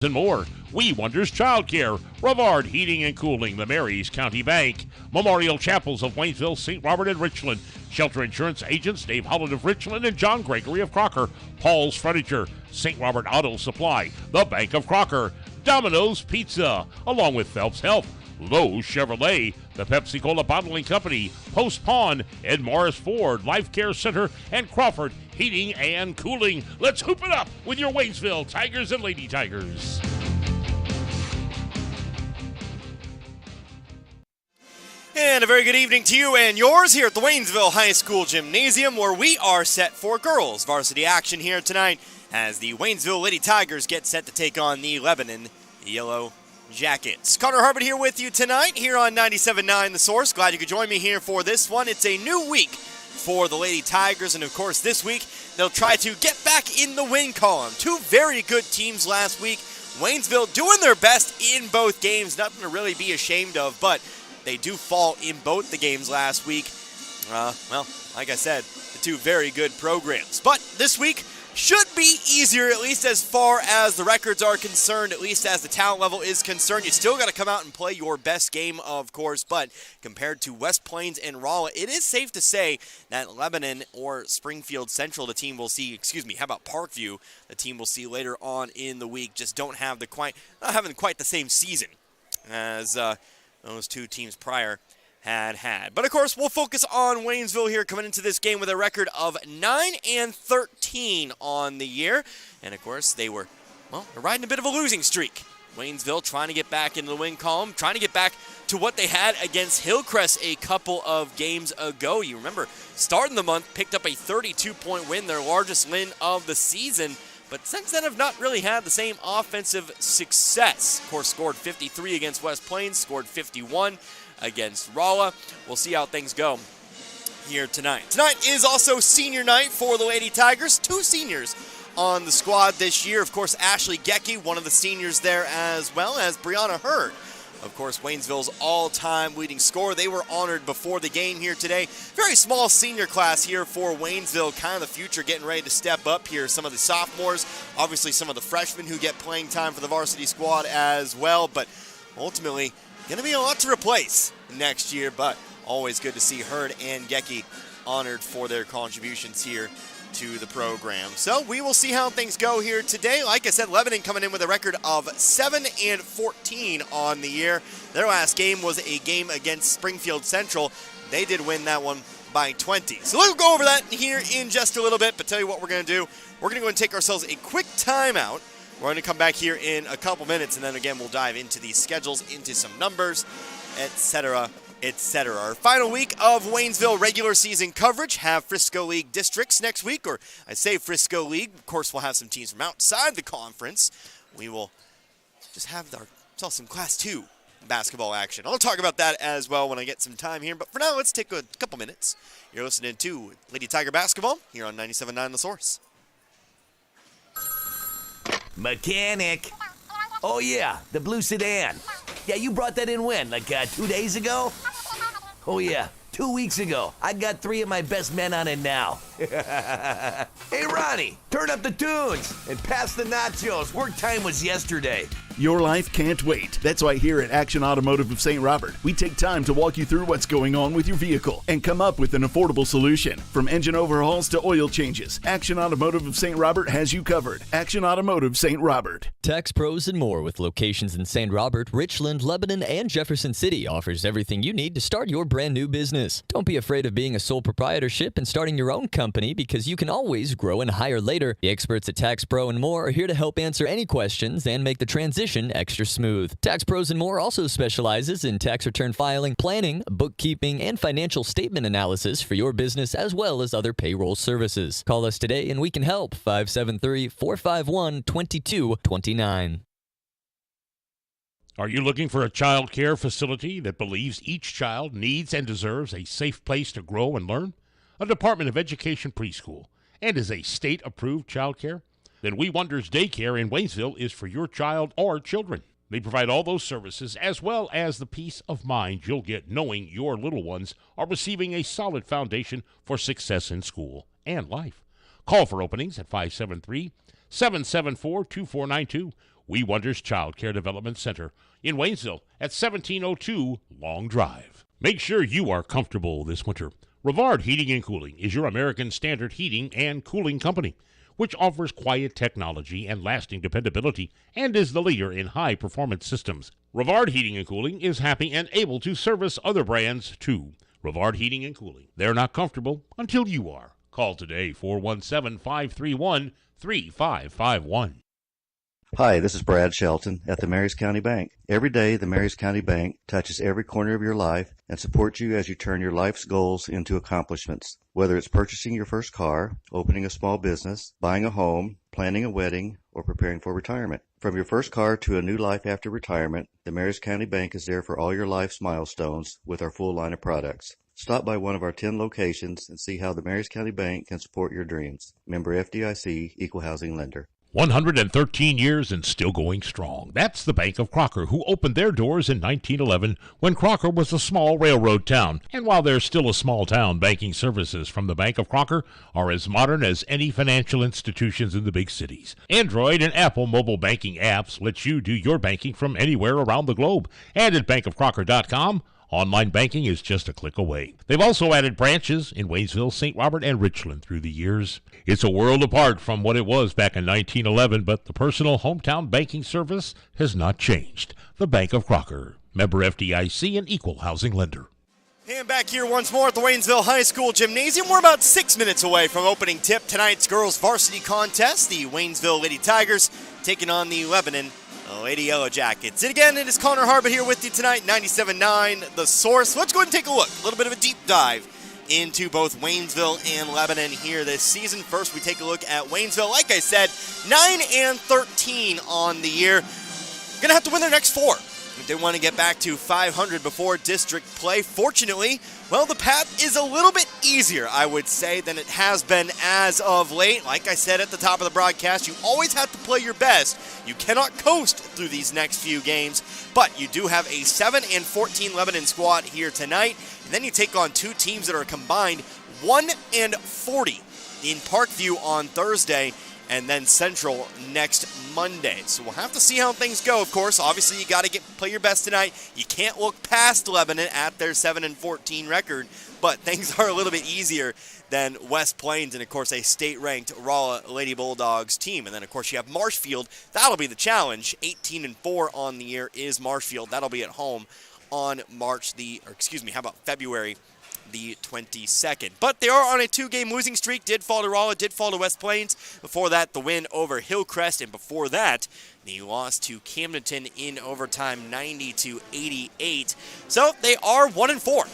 And more. We Wonders Childcare, Brevard Heating and Cooling, the Marys County Bank, Memorial Chapels of Waynesville, St. Robert, and Richland, Shelter Insurance Agents Dave Holland of Richland and John Gregory of Crocker, Paul's Furniture, St. Robert Auto Supply, the Bank of Crocker, Domino's Pizza, along with Phelps Health, Lowe's Chevrolet, the Pepsi-Cola Bottling Company, Post Pond, Ed Morris Ford, Life Care Center, and Crawford Heating and Cooling. Let's hoop it up with your Waynesville Tigers and Lady Tigers. And a very good evening to you and yours here at the Waynesville High School Gymnasium, where we are set for girls varsity action here tonight as the Waynesville Lady Tigers get set to take on the Lebanon Yellow Jackets. Connor Harbert here with you tonight here on 97.9 The Source. Glad you could join me here for this one. It's a new week for the Lady Tigers, and of course this week they'll try to get back in the win column. Two very good teams last week. Waynesville doing their best in both games, nothing to really be ashamed of, but they do fall in both the games last week. Well, like I said, the two very good programs. But this week should be easier, at least as far as the records are concerned, at least as the talent level is concerned. You still got to come out and play your best game, of course, but compared to West Plains and Rolla, it is safe to say that Lebanon or Springfield Central, the team we'll see, how about Parkview, the team we'll see later on in the week, just not having quite the same season as those two teams prior had. But of course, we'll focus on Waynesville here coming into this game with a record of 9-13 on the year. And of course, they're riding a bit of a losing streak. Waynesville trying to get back into the win column, trying to get back to what they had against Hillcrest a couple of games ago. You remember, starting the month, picked up a 32-point win, their largest win of the season. But since then have not really had the same offensive success. Of course, scored 53 against West Plains, scored 51 against Rolla. We'll see how things go here tonight. Tonight is also senior night for the Lady Tigers. Two seniors on the squad this year. Of course, Ashley Gecke, one of the seniors there, as well as Brianna Hurd. Of course, Waynesville's all-time leading scorer. They were honored before the game here today. Very small senior class here for Waynesville, kind of the future getting ready to step up here. Some of the sophomores, obviously some of the freshmen who get playing time for the varsity squad as well, but ultimately going to be a lot to replace next year, but always good to see Hurd and Gecke honored for their contributions here to the program. So we will see how things go here today. Like I said, Lebanon coming in with a record of 7-14 on the year. Their last game was a game against Springfield Central. They did win that one by 20. So we'll go over that here in just a little bit, but tell you what we're going to do. We're going to go and take ourselves a quick timeout. We're going to come back here in a couple minutes, and then again we'll dive into these schedules, into some numbers, etc., etc. Our final week of Waynesville regular season coverage. Have Frisco League districts next week, or I say Frisco League. Of course, we'll have some teams from outside the conference. We will just have ourselves some Class 2 basketball action. I'll talk about that as well when I get some time here, but for now, let's take a couple minutes. You're listening to Lady Tiger Basketball here on 97.9 The Source. Mechanic. Oh, yeah, the blue sedan. Yeah, you brought that in when? 2 days ago? Oh, yeah, 2 weeks ago. I got 3 of my best men on it now. Hey, Ronnie, turn up the tunes and pass the nachos. Work time was yesterday. Your life can't wait. That's why here at Action Automotive of St. Robert, we take time to walk you through what's going on with your vehicle and come up with an affordable solution. From engine overhauls to oil changes, Action Automotive of St. Robert has you covered. Action Automotive St. Robert. Tax Pros and More, with locations in St. Robert, Richland, Lebanon, and Jefferson City, offers everything you need to start your brand new business. Don't be afraid of being a sole proprietorship and starting your own company, because you can always grow and hire later. The experts at Tax Pro and More are here to help answer any questions and make the transition extra smooth. Tax Pros and More also specializes in tax return filing, planning, bookkeeping, and financial statement analysis for your business, as well as other payroll services. Call us today and we can help. 573-451-2229. Are you looking for a child care facility that believes each child needs and deserves a safe place to grow and learn? A Department of Education preschool, and is a state-approved child care? Then We Wonders Daycare in Waynesville is for your child or children. They provide all those services, as well as the peace of mind you'll get knowing your little ones are receiving a solid foundation for success in school and life. Call for openings at 573-774-2492. We Wonders Child Care Development Center in Waynesville at 1702 Long Drive. Make sure you are comfortable this winter. Rivard Heating and Cooling is your American Standard heating and cooling company, which offers quiet technology and lasting dependability and is the leader in high-performance systems. Rivard Heating and Cooling is happy and able to service other brands, too. Rivard Heating and Cooling. They're not comfortable until you are. Call today, 417-531-3551. Hi, this is Brad Shelton at the Marys County Bank. Every day, the Marys County Bank touches every corner of your life and supports you as you turn your life's goals into accomplishments. Whether it's purchasing your first car, opening a small business, buying a home, planning a wedding, or preparing for retirement. From your first car to a new life after retirement, the Marys County Bank is there for all your life's milestones with our full line of products. Stop by one of our 10 locations and see how the Marys County Bank can support your dreams. Member FDIC, Equal Housing Lender. 113 years and still going strong. That's the Bank of Crocker, who opened their doors in 1911 when Crocker was a small railroad town. And while they're still a small town, banking services from the Bank of Crocker are as modern as any financial institutions in the big cities. Android and Apple mobile banking apps let you do your banking from anywhere around the globe. And at bankofcrocker.com, online banking is just a click away. They've also added branches in Waynesville, St. Robert, and Richland through the years. It's a world apart from what it was back in 1911, but the personal hometown banking service has not changed. The Bank of Crocker, member FDIC, and equal housing lender. And back here once more at the Waynesville High School Gymnasium. We're about 6 minutes away from opening tip. Tonight's girls varsity contest, the Waynesville Lady Tigers taking on the Lebanon Lady Yellow Jackets. And again, it is Connor Harbert here with you tonight, 97.9 The Source. Let's go ahead and take a look, a little bit of a deep dive into both Waynesville and Lebanon here this season. First, we take a look at Waynesville. Like I said, 9-13 on the year. Going to have to win their next 4 if they want to get back to 500 before district play. Fortunately, well, the path is a little bit easier, I would say, than it has been as of late. Like I said at the top of the broadcast, you always have to play your best. You cannot coast through these next few games, but you do have a 7-14 Lebanon squad here tonight, and then you take on 2 teams that are combined 1-40 in Parkview on Thursday, and then Central next Monday. So we'll have to see how things go, of course. Obviously, you got to play your best tonight. You can't look past Lebanon at their 7-14 record, but things are a little bit easier than West Plains and, of course, a state-ranked Rolla Lady Bulldogs team. And then, of course, you have Marshfield. That'll be the challenge. 18-4 on the year is Marshfield. That'll be at home on February the 22nd. But they are on a 2-game losing streak. Did fall to Rolla, did fall to West Plains. Before that, the win over Hillcrest, and before that, the loss to Camdenton in overtime, 90-88. So they are 1-4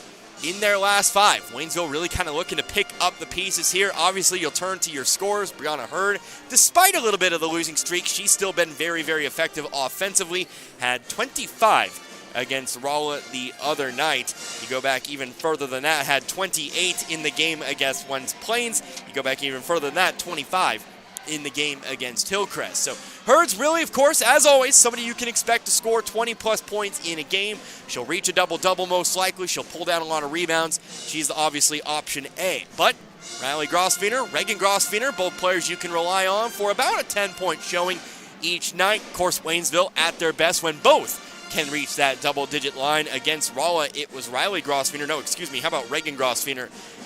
in their last 5. Waynesville really kind of looking to pick up the pieces here. Obviously, you'll turn to your scorers. Brianna Hurd, despite a little bit of the losing streak, she's still been very, very effective offensively. Had 25 against Rolla the other night. You go back even further than that, had 28 in the game against West Plains. You go back even further than that, 25 in the game against Hillcrest. So Hurd's really, of course, as always, somebody you can expect to score 20-plus points in a game. She'll reach a double-double most likely. She'll pull down a lot of rebounds. She's obviously option A. But Riley Grosfener, Reagan Grosfener, both players you can rely on for about a 10-point showing each night. Of course, Waynesville at their best when both can reach that double-digit line. Against Rolla, it was Reagan Grosfener,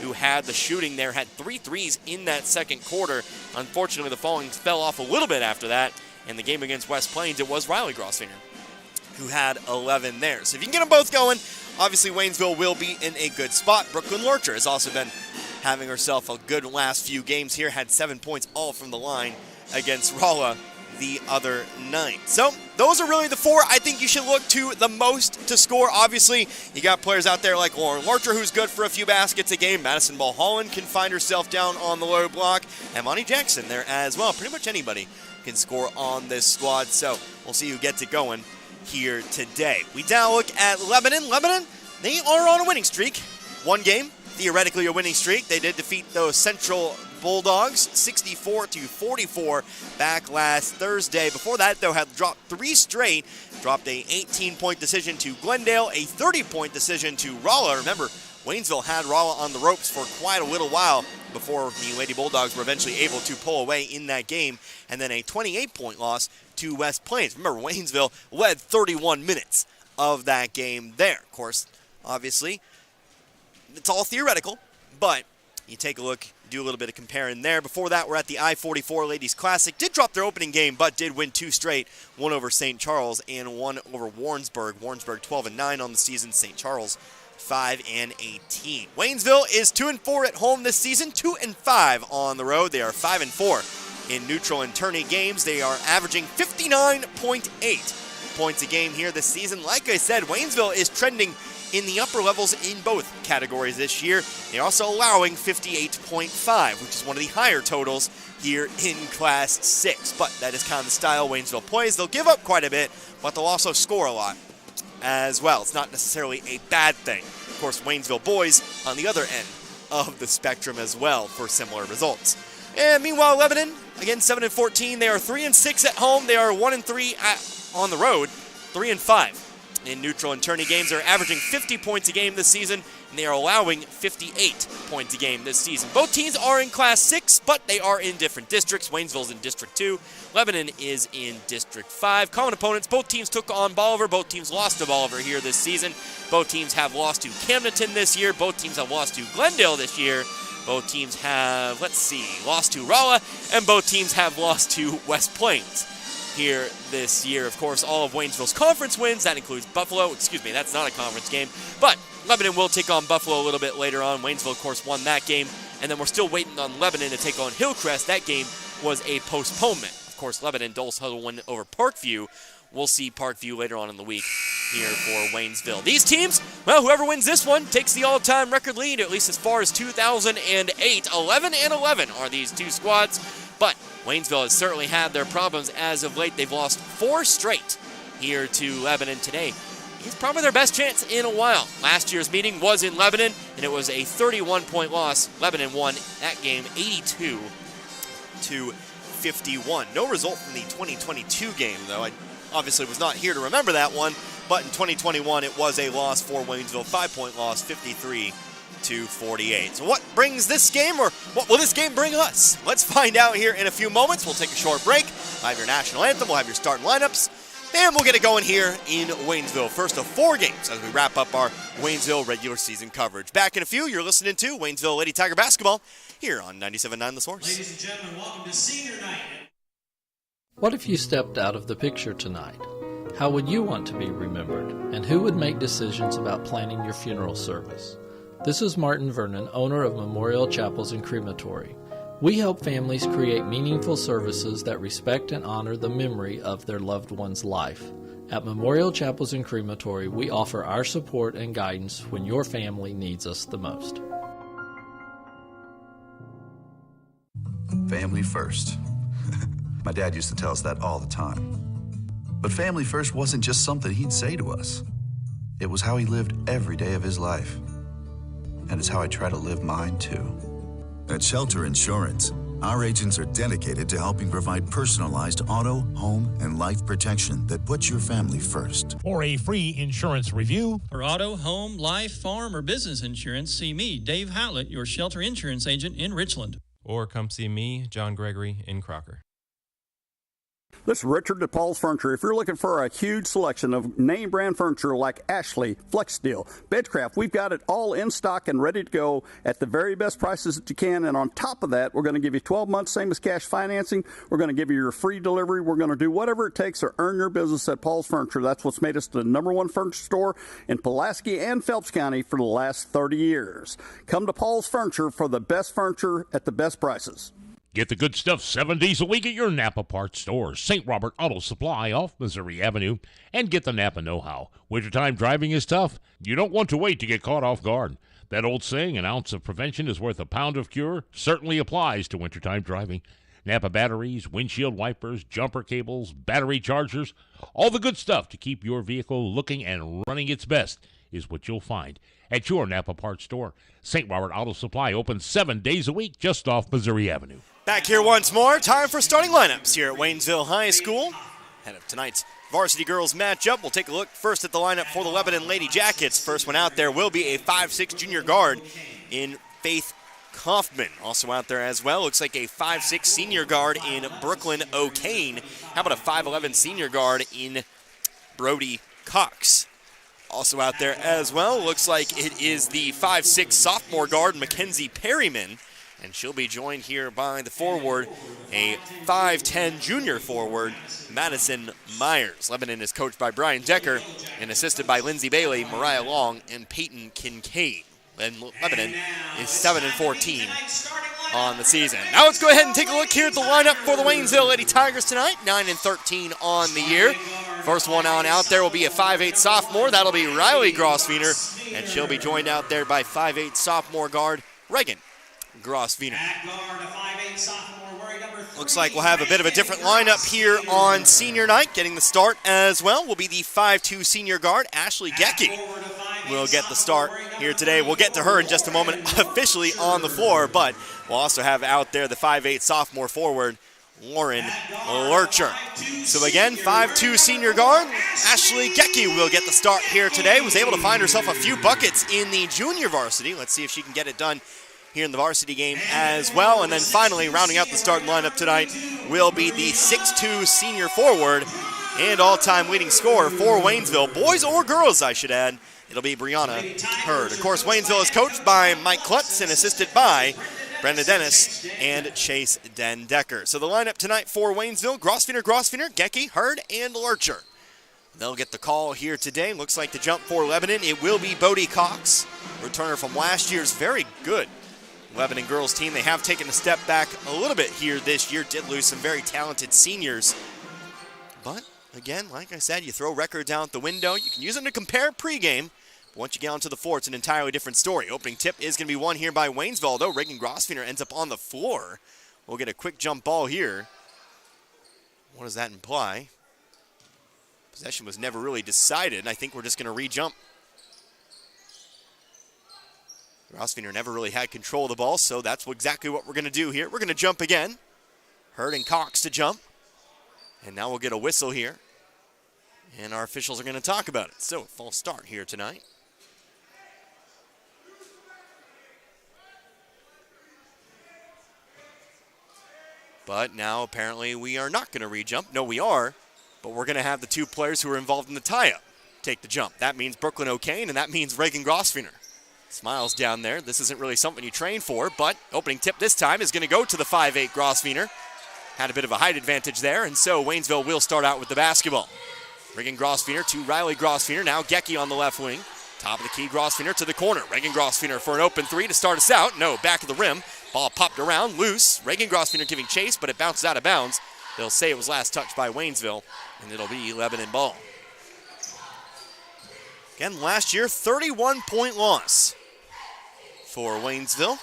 who had the shooting there, had 3 threes in that second quarter. Unfortunately, the falling fell off a little bit after that. In the game against West Plains, it was Riley Grosfener who had 11 there. So if you can get them both going, obviously Waynesville will be in a good spot. Brooklyn Lorcher has also been having herself a good last few games here, had 7 points all from the line against Rolla the other night. So those are really the 4 I think you should look to the most to score. Obviously, you got players out there like Lauren Lorcher, who's good for a few baskets a game. Madison Mulholland can find herself down on the low block. And Monty Jackson there as well. Pretty much anybody can score on this squad. So we'll see who gets it going here today. We now look at Lebanon. Lebanon, they are on a winning streak. 1 game, theoretically a winning streak. They did defeat those Central Bulldogs 64-44 back last Thursday. Before that, though, had dropped 3 straight. Dropped a 18-point decision to Glendale, a 30-point decision to Rolla. Remember, Waynesville had Rolla on the ropes for quite a little while before the Lady Bulldogs were eventually able to pull away in that game. And then a 28-point loss to West Plains. Remember, Waynesville led 31 minutes of that game there. Of course, obviously, it's all theoretical, but you take a look, do a little bit of comparing there. Before that, we're at the I-44 Ladies Classic. Did drop their opening game, but did win 2 straight, one over St. Charles and one over Warrensburg. Warrensburg 12-9 on the season, St. Charles 5-18. Waynesville is 2-4 at home this season, 2-5 on the road. They are 5-4 in neutral and tourney games. They are averaging 59.8 points a game here this season. Like I said, Waynesville is trending in the upper levels in both categories this year. They're also allowing 58.5, which is one of the higher totals here in Class 6. But that is kind of the style Waynesville plays. They'll give up quite a bit, but they'll also score a lot as well. It's not necessarily a bad thing. Of course, Waynesville boys on the other end of the spectrum as well for similar results. And meanwhile, Lebanon, again, 7-14. They are 3-6 at home. They are 1-3 on the road, 3-5. In neutral and tourney games, they're averaging 50 points a game this season, and they are allowing 58 points a game this season. Both teams are in Class 6, but they are in different districts. Waynesville's in District 2. Lebanon is in District 5. Common opponents, both teams took on Bolivar. Both teams lost to Bolivar here this season. Both teams have lost to Camdenton this year. Both teams have lost to Glendale this year. Both teams have, lost to Rolla, and both teams have lost to West Plains here this year. Of course, all of Waynesville's conference wins. That includes Buffalo. That's not a conference game. But Lebanon will take on Buffalo a little bit later on. Waynesville, of course, won that game. And then we're still waiting on Lebanon to take on Hillcrest. That game was a postponement. Of course, Lebanon does win over Parkview. We'll see Parkview later on in the week here for Waynesville. These teams, well, whoever wins this one takes the all-time record lead, at least as far as 2008. 11-11 are these two squads. But Waynesville has certainly had their problems as of late. They've lost 4 straight here to Lebanon today. It's probably their best chance in a while. Last year's meeting was in Lebanon, and it was a 31-point loss. Lebanon won that game 82-51. No result from the 2022 game, though. I obviously was not here to remember that one, but in 2021 it was a loss for Waynesville, 5-point loss, 53-48. So what brings this game, or what will this game bring us? Let's find out here in a few moments. We'll take a short break. We'll have your national anthem, we'll have your starting lineups, and we'll get it going here in Waynesville. First of 4 games as we wrap up our Waynesville regular season coverage. Back in a few, you're listening to Waynesville Lady Tiger Basketball here on 97.9 The Source. Ladies and gentlemen, welcome to senior night. What if you stepped out of the picture tonight? How would you want to be remembered? And who would make decisions about planning your funeral service? This is Martin Vernon, owner of Memorial Chapels and Crematory. We help families create meaningful services that respect and honor the memory of their loved one's life. At Memorial Chapels and Crematory, we offer our support and guidance when your family needs us the most. Family first. My dad used to tell us that all the time. But family first wasn't just something he'd say to us. It was how he lived every day of his life. And it's how I try to live mine, too. At Shelter Insurance, our agents are dedicated to helping provide personalized auto, home, and life protection that puts your family first. For a free insurance review, For auto, home, life, farm, or business insurance, see me, Dave Howlett, your Shelter Insurance agent in Richland. Or come see me, John Gregory, in Crocker. This is Richard at Paul's Furniture. If you're looking for a huge selection of name brand furniture like Ashley, FlexSteel, Bedcraft, we've got it all in stock and ready to go at the very best prices that you can. And on top of that, we're going to give you 12 months, same as cash financing. We're going to give you your free delivery. We're going to do whatever it takes to earn your business at Paul's Furniture. That's what's made us the #1 furniture store in Pulaski and Phelps County for the last 30 years. Come to Paul's Furniture for the best furniture at the best prices. get the good stuff 7 days a week at your Napa parts store. St. Robert Auto Supply off Missouri Avenue. And get the Napa know-how. Wintertime driving is tough. You don't want to wait to get caught off guard. That old saying, an ounce of prevention is worth a pound of cure, certainly applies to wintertime driving. Napa batteries, windshield wipers, jumper cables, battery chargers, all the good stuff to keep your vehicle looking and running its best is what you'll find at your Napa parts store. St. Robert Auto Supply opens 7 days a week just off Missouri Avenue. Back here once more, time for starting lineups here at Waynesville High School. Ahead of tonight's varsity girls matchup, we'll take a look first at the lineup for the Lebanon Lady Jackets. First one out there will be a 5'6" junior guard in Faith Kaufman also out there as well. Looks like a 5'6 senior guard in Brooklyn O'Kane. How about a 5'11 senior guard in Brody Cox? Also out there as well. Looks like it is the 5'6 sophomore guard Mackenzie Perryman. And she'll be joined here by the forward, a 5'10 junior forward, Madison Myers. Lebanon is coached by Brian Decker and assisted by Lindsey Bailey, Mariah Long, and Peyton Kincaid. And Lebanon is 7-14 on the season. Now let's go ahead and take a look here at the lineup for the Waynesville Lady Tigers tonight. 9-13 on the year. First one on out there will be a 5'8 sophomore. That'll be Riley Grosswiener, and she'll be joined out there by 5'8 sophomore guard Reagan Grosswiener. Looks like we'll have a bit of a different lineup here on senior night. Getting the start as well will be the 5'2 senior guard Ashley Gecky. Will get the start here today. We'll get to her in just a moment officially on the floor, but we'll also have out there the 5'8 sophomore forward Lauren Lurcher. So again, 5'2 senior guard Ashley Gecky will get the start here today. Was able to find herself a few buckets in the junior varsity. Let's see if she can get it done here in the varsity game as well. And then finally, rounding out the starting lineup tonight will be the 6'2 senior forward and all-time leading scorer for Waynesville, boys or girls, I should add. It'll be Brianna Hurd. Of course, Waynesville is coached by Mike Klutz and assisted by Brenda Dennis and Chase Dendecker. So the lineup tonight for Waynesville, Grosswiener, Gecky, Hurd, and Lurcher. They'll get the call here today. Looks like the jump for Lebanon, it will be Bodie Cox, returner from last year's very good Lebanon girls team. They have taken a step back a little bit here this year, did lose some very talented seniors. But again, like I said, you throw records out the window. You can use them to compare pregame. But once you get onto the floor, it's an entirely different story. Opening tip is going to be won here by Waynesville, though. Reagan Grosswiener ends up on the floor. We'll get a quick jump ball here. What does that imply? Possession was never really decided. I think we're just going to re-jump. Grosswiener never really had control of the ball, so that's exactly what we're going to do here. We're going to jump again. Hurd and Cox to jump. And now we'll get a whistle here. And our officials are going to talk about it. So, false start here tonight. But now apparently we are not going to re-jump. No, we are. But we're going to have the two players who are involved in the tie-up take the jump. That means Brooklyn O'Kane, and that means Reagan Grosswiener. Smiles down there. This isn't really something you train for, but opening tip this time is going to go to the 5'8 Grosswiener. Had a bit of a height advantage there, and so Waynesville will start out with the basketball. Reagan Grosswiener to Riley Grosswiener. Now Gecky on the left wing. Top of the key, Grosswiener to the corner. Reagan Grosswiener for an open three to start us out. No, back of the rim. Ball popped around, loose. Reagan Grosswiener giving chase, but it bounces out of bounds. They'll say it was last touched by Waynesville, and it'll be Lebanon ball. Again, last year, 31-point loss for Waynesville.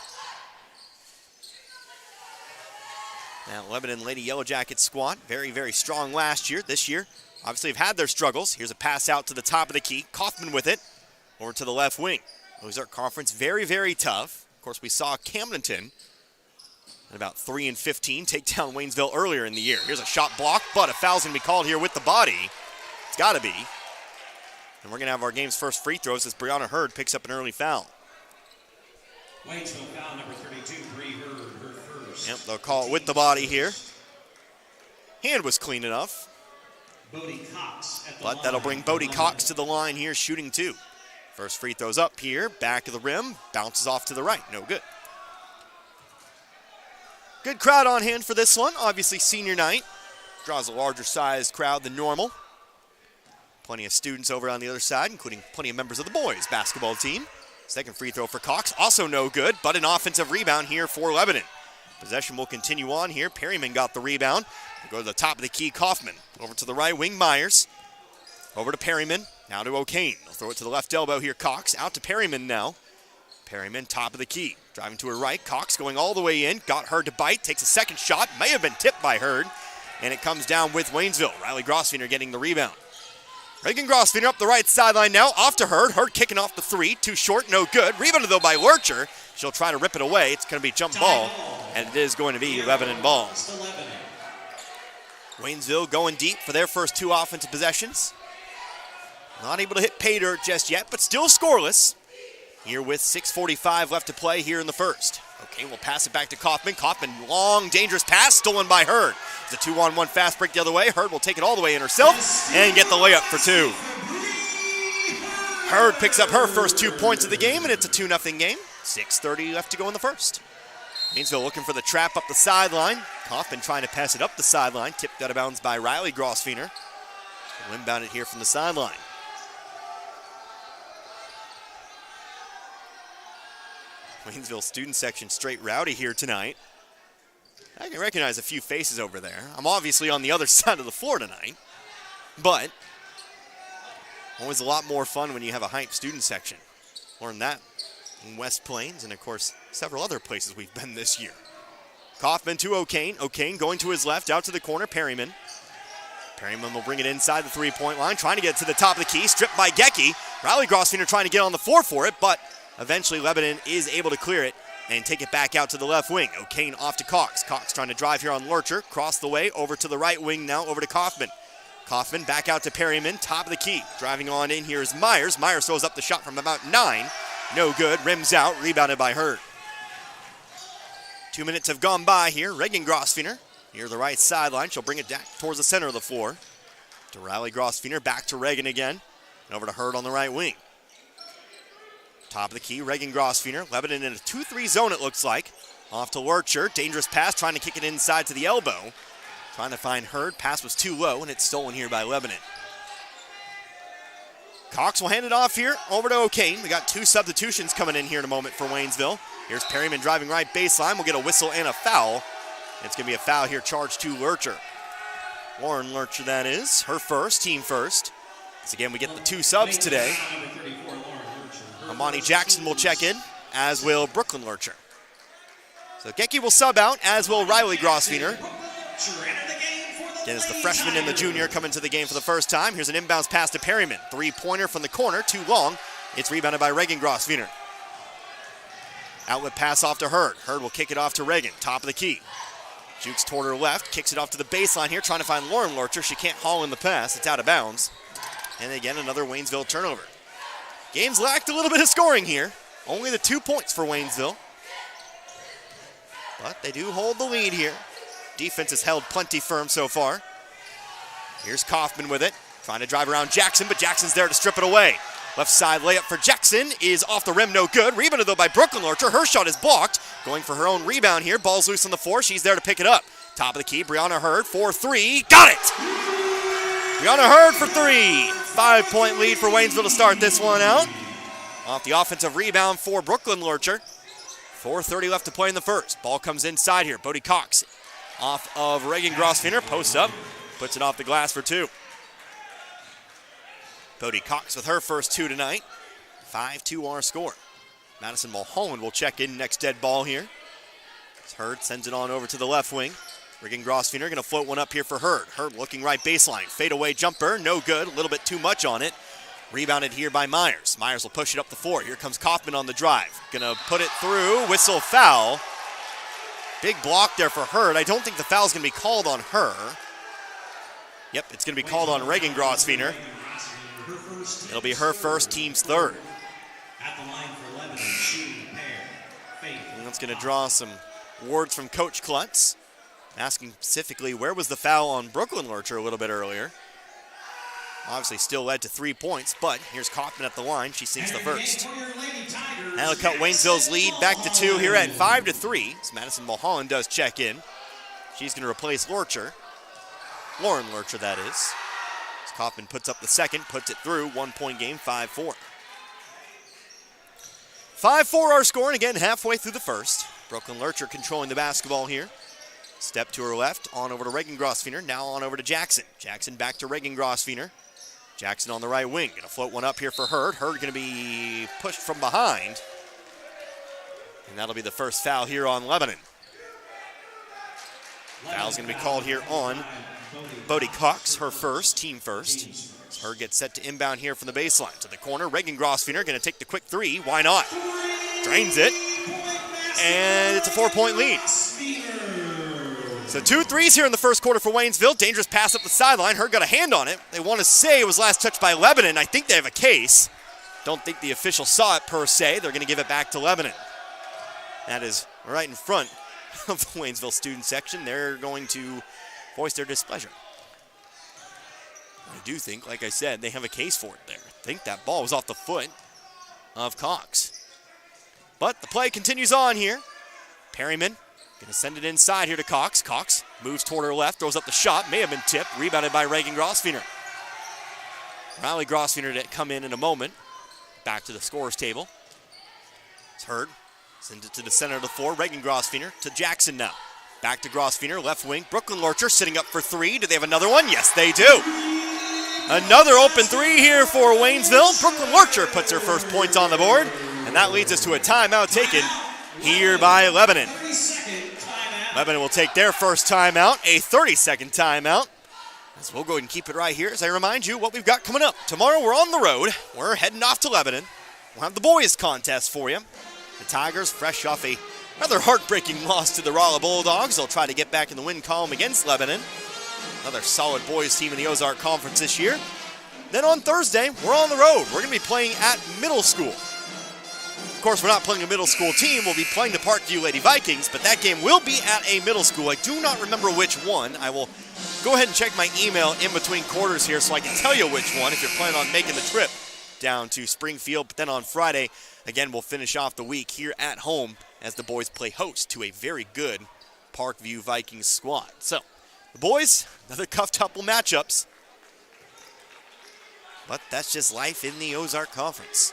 Now, Lebanon Lady Yellow Jackets squad, very, very strong last year. This year, obviously have had their struggles. Here's a pass out to the top of the key. Kaufman with it, over to the left wing. Ozark Conference, very, very tough. Of course, we saw Camdenton at about 3-15 take down Waynesville earlier in the year. Here's a shot block, but a foul's going to be called here with the body. It's got to be. And we're going to have our game's first free throws as Brianna Hurd picks up an early foul. Waynesville foul number 32, Bree Hurd, her first. Yep, they'll call it with the body here. Hand was clean enough. Bodie Cox at the but line. that'll bring Bodie Cox to the line here, shooting two. First free throws up here, back of the rim, bounces off to the right, no good. Good crowd on hand for this one. Obviously senior night. Draws a larger sized crowd than normal. Plenty of students over on the other side, including plenty of members of the boys basketball team. Second free throw for Cox, also no good, but an offensive rebound here for Lebanon. Possession will continue on here. Perryman got the rebound. We'll go to the top of the key, Kaufman. Over to the right wing, Myers. Over to Perryman, now to O'Kane. They'll throw it to the left elbow here, Cox. Out to Perryman now. Perryman, top of the key. Driving to her right, Cox going all the way in. Got Hurd to bite, takes a second shot. May have been tipped by Hurd. And it comes down with Waynesville. Riley Grosswiener getting the rebound. Reagan Grosswiener up the right sideline now, off to Hurd. Hurd kicking off the three, too short, no good. Rebounded though by Lurcher. She'll try to rip it away. It's going to be jump ball, and it is going to be Lebanon ball. Waynesville going deep for their first two offensive possessions. Not able to hit pay dirt just yet, but still scoreless. here with 6:45 left to play here in the first. Okay, we'll pass it back to Kaufman. Kaufman, long, dangerous pass, stolen by Hurd. It's a 2-on-1 fast break the other way. Hurd will take it all the way in herself and get the layup for 2. Hurd picks up her first 2 points of the game, and it's a 2-0 game. 6:30 left to go in the first. Waynesville looking for the trap up the sideline. Kaufman trying to pass it up the sideline. Tipped out of bounds by Riley Grossfeiner. We'll inbound it here from the sideline. Waynesville student section straight rowdy here tonight. I can recognize a few faces over there. I'm obviously on the other side of the floor tonight, but always a lot more fun when you have a hype student section. Learned that in West Plains and, of course, several other places we've been this year. Kaufman to O'Kane. O'Kane going to his left, out to the corner, Perryman. Perryman will bring it inside the three-point line, trying to get to the top of the key, stripped by Gecki. Riley Grossfeiner trying to get on the floor for it, but eventually Lebanon is able to clear it and take it back out to the left wing. O'Kane off to Cox. Cox trying to drive here on Lurcher. Cross the way, over to the right wing now, over to Kaufman. Kaufman back out to Perryman, top of the key. Driving on in here is Myers. Myers throws up the shot from about 9. No good, rims out, rebounded by Hurd. 2 minutes have gone by here. Reagan Grossfeiner near the right sideline. She'll bring it back towards the center of the floor. To Riley Grossfeiner, back to Reagan again. And over to Hurd on the right wing. Top of the key, Reagan Grossfeiner. Lebanon in a 2-3 zone, it looks like. Off to Lurcher. Dangerous pass, trying to kick it inside to the elbow. Trying to find Hurd. Pass was too low, and it's stolen here by Lebanon. Cox will hand it off here over to O'Kane. We got 2 substitutions coming in here in a moment for Waynesville. Here's Perryman driving right baseline. We'll get a whistle and a foul. It's going to be a foul here charged to Lurcher. Lauren Lurcher, that is. Her first, team first. So again, we get the 2 subs today. Amani Jackson will check in, as will Brooklyn Lurcher. So Gecki will sub out, as will Riley Grossfeiner. Again, as the freshman and the junior come into the game for the first time. Here's an inbounds pass to Perryman. 3-pointer from the corner, too long. It's rebounded by Reagan Grossfeiner. Outlet pass off to Hurd. Hurd will kick it off to Reagan, top of the key. Jukes toward her left, kicks it off to the baseline here, trying to find Lauren Lurcher. She can't haul in the pass, it's out of bounds. And again, another Waynesville turnover. Game's lacked a little bit of scoring here. Only the 2 points for Waynesville. But they do hold the lead here. Defense has held plenty firm so far. Here's Kaufman with it. Trying to drive around Jackson, but Jackson's there to strip it away. Left side layup for Jackson is off the rim, no good. Rebounded though by Brooklyn Lurcher. Her shot is blocked. Going for her own rebound here. Ball's loose on the floor. She's there to pick it up. Top of the key, Brianna Hurd, 4-3. Got it! Brianna Hurd for 3. 5-point lead for Waynesville to start this one out. Off the offensive rebound for Brooklyn Lurcher. 4:30 left to play in the first. Ball comes inside here. Bodie Cox off of Reagan Grossfeiner. Posts up. Puts it off the glass for 2. Bodie Cox with her first 2 tonight. 5-2 our score. Madison Mulholland will check in next dead ball here. As Hurd sends it on over to the left wing. Reagan Grossfeiner going to float one up here for Hurd. Hurd looking right baseline. Fadeaway jumper, no good. A little bit too much on it. Rebounded here by Myers. Myers will push it up the floor. Here comes Kaufman on the drive. Gonna put it through. Whistle foul. Big block there for Hurd. I don't think the foul's gonna be called on her. Yep, it's gonna be called on Reagan Grossfeiner. It'll be her first, team's third. And that's gonna draw some words from Coach Klutz, asking specifically where was the foul on Brooklyn Lurcher a little bit earlier. Obviously still led to 3 points, but here's Kaufman at the line. She sinks the first. That'll cut Waynesville's lead back to 2 here at 5-3. As Madison Mulholland does check in. She's going to replace Lurcher. Lauren Lurcher, that is. As Kaufman puts up the second, puts it through. 1-point game, 5-4. 5-4 our score, and again halfway through the first. Brooklyn Lurcher controlling the basketball here. Step to her left, on over to Reagan Grossfeiner. Now on over to Jackson. Jackson back to Reagan Grossfeiner. Jackson on the right wing. Going to float one up here for Hurd. Hurd going to be pushed from behind. And that'll be the first foul here on Lebanon. Foul's going to be called here on Bodie Cox, her first, team first. Hurd gets set to inbound here from the baseline. To the corner, Reagan Grossfeiner going to take the quick 3. Why not? Drains it. And it's a 4-point lead. So 2 threes here in the first quarter for Waynesville. Dangerous pass up the sideline. Hurd got a hand on it. They want to say it was last touched by Lebanon. I think they have a case. Don't think the official saw it per se. They're going to give it back to Lebanon. That is right in front of the Waynesville student section. They're going to voice their displeasure. I do think, like I said, they have a case for it there. I think that ball was off the foot of Cox. But the play continues on here. Perryman going to send it inside here to Cox. Cox moves toward her left, throws up the shot. May have been tipped, rebounded by Reagan Grosfener. Riley Grosfener to come in a moment. Back to the scorer's table. It's Hurd. Sends it to the center of the floor. Reagan Grosfener to Jackson now. Back to Grosfener, left wing. Brooklyn Lurcher sitting up for three. Do they have another one? Yes, they do. Another open three here for Waynesville. Brooklyn Lurcher puts her first points on the board. And that leads us to a timeout taken here by Lebanon. Lebanon will take their first timeout, a 30-second timeout. So we'll go ahead and keep it right here as I remind you what we've got coming up. Tomorrow we're on the road. We're heading off to Lebanon. We'll have the boys contest for you. The Tigers, fresh off a rather heartbreaking loss to the Rolla Bulldogs. They'll try to get back in the win column against Lebanon. Another solid boys team in the Ozark Conference this year. Then on Thursday, we're on the road. We're going to be playing at middle school. Of course, we're not playing a middle school team. We'll be playing the Parkview Lady Vikings, but that game will be at a middle school. I do not remember which one. I will go ahead and check my email in between quarters here so I can tell you which one if you're planning on making the trip down to Springfield. But then on Friday, again, we'll finish off the week here at home as the boys play host to a very good Parkview Vikings squad. So, the boys, another couple matchups. But that's just life in the Ozark Conference.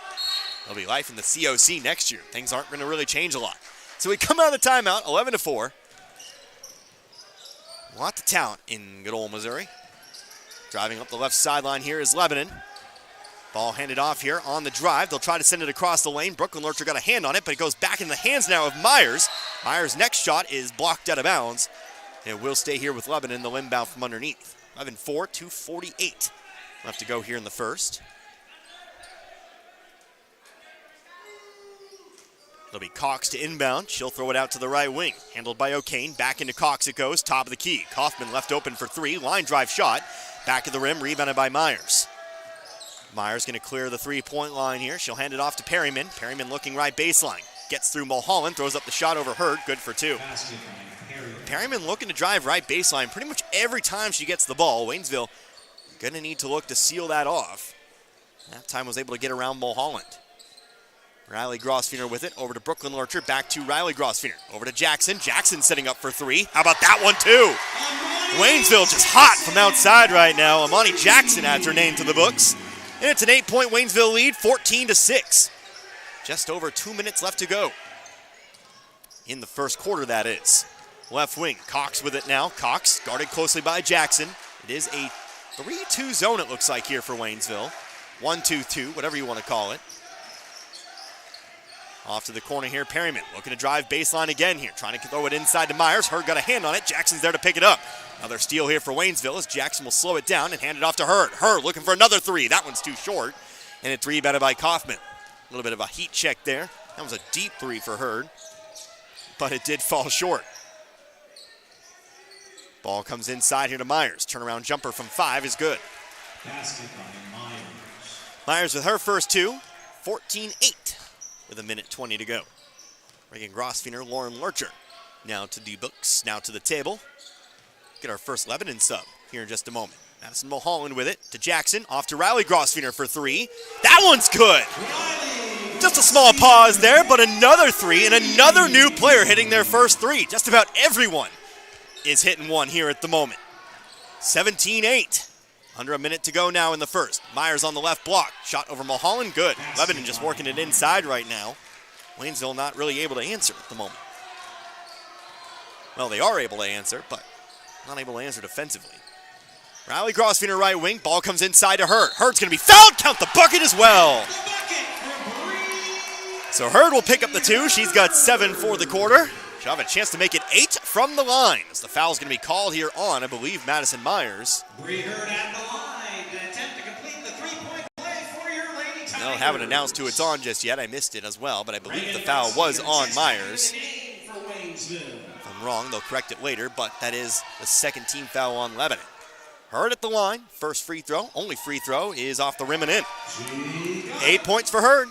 There'll be life in the COC next year. Things aren't going to really change a lot. So we come out of the timeout, 11-4. Lot of talent in good old Missouri. Driving up the left sideline here is Lebanon. Ball handed off here on the drive. They'll try to send it across the lane. Brooklyn Lurcher got a hand on it, but it goes back in the hands now of Myers. Myers' next shot is blocked out of bounds. And will stay here with Lebanon, the inbound from underneath. 11-4, 2:48 left to go here in the first. It'll be Cox to inbound. She'll throw it out to the right wing. Handled by O'Kane. Back into Cox it goes. Top of the key. Kaufman left open for three. Line drive shot. Back of the rim. Rebounded by Myers. Myers going to clear the three-point line here. She'll hand it off to Perryman. Perryman looking right baseline. Gets through Mulholland. Throws up the shot over Hurd. Good for two. Perryman looking to drive right baseline pretty much every time she gets the ball. Waynesville going to need to look to seal that off. That time was able to get around Mulholland. Riley Grosfener with it, over to Brooklyn Lurcher, back to Riley Grosfener, over to Jackson. Jackson setting up for three. How about that one too? Waynesville just hot from outside right now. Amani Jackson adds her name to the books. And it's an 8-point Waynesville lead, 14-6. Just over 2 minutes left to go. In the first quarter, that is. Left wing, Cox with it now. Cox guarded closely by Jackson. It is a 3-2 zone it looks like here for Waynesville. 1-2-2, whatever you want to call it. Off to the corner here, Perryman looking to drive baseline again here, trying to throw it inside to Myers. Hurd got a hand on it. Jackson's there to pick it up. Another steal here for Waynesville as Jackson will slow it down and hand it off to Hurd. Hurd looking for another three. That one's too short. And it's rebounded by Kaufman. A little bit of a heat check there. That was a deep three for Hurd, but it did fall short. Ball comes inside here to Myers. Turnaround jumper from 5 is good. Myers with her first two, 14-8. With 1:20 to go. Reagan Grosfener, Lauren Lurcher. Now to the books, now to the table. Get our first Lebanon sub here in just a moment. Madison Mulholland with it to Jackson. Off to Riley Grosfener for three. That one's good. Just a small pause there, but another three and another new player hitting their first three. Just about everyone is hitting one here at the moment. 17-8. Under a minute to go now in the first. Myers on the left block. Shot over Mulholland. Good. Lebanon just working it inside right now. Waynesville not really able to answer at the moment. Well, they are able to answer, but not able to answer defensively. Riley Grosfener right wing. Ball comes inside to Hurd. Hurd's going to be fouled. Count the bucket as well. So Hurd will pick up the two. She's got 7 for the quarter. She'll have a chance to make it 8 from the line. As the foul's going to be called here on, I believe, Madison Myers. Bree Hurd at the line to attempt to complete the three-point play for your Lady Tigers. They don't have it announced who it's on just yet. I missed it as well, but I believe the foul was on Myers. If I'm wrong, they'll correct it later, but that is the second team foul on Lebanon. Hurd at the line. First free throw, only free throw, is off the rim and in. 8 points for Hurd.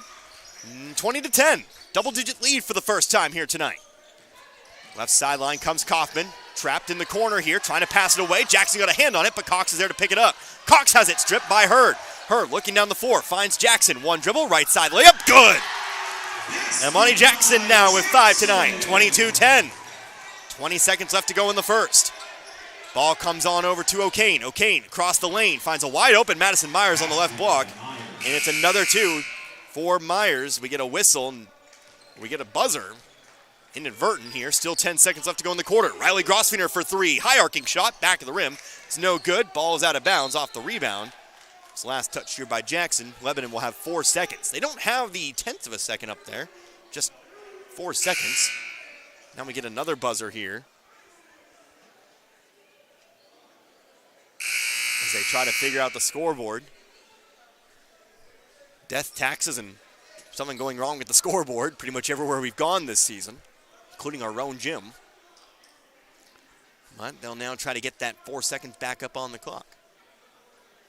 20-10. Double-digit lead for the first time here tonight. Left sideline comes Kaufman. Trapped in the corner here, trying to pass it away. Jackson got a hand on it, but Cox is there to pick it up. Cox has it stripped by Hurd. Hurd looking down the floor, finds Jackson. One dribble, right side layup, good! Amani Jackson now with 5 tonight, 22-10. 20 seconds left to go in the first. Ball comes on over to O'Kane. O'Kane across the lane, finds a wide open Madison Myers on the left block. And it's another 2 for Myers. We get a whistle, and we get a buzzer. Inadvertent here, still 10 seconds left to go in the quarter. Riley Grosvenor for 3, high arcing shot, back of the rim. It's no good, ball is out of bounds off the rebound. It's last touch here by Jackson. Lebanon will have 4 seconds. They don't have the 1/10 of a second up there, just 4 seconds. Now we get another buzzer here as they try to figure out the scoreboard. Death, taxes, and something going wrong with the scoreboard pretty much everywhere we've gone this season, including our own gym. But they'll now try to get that 4 seconds back up on the clock.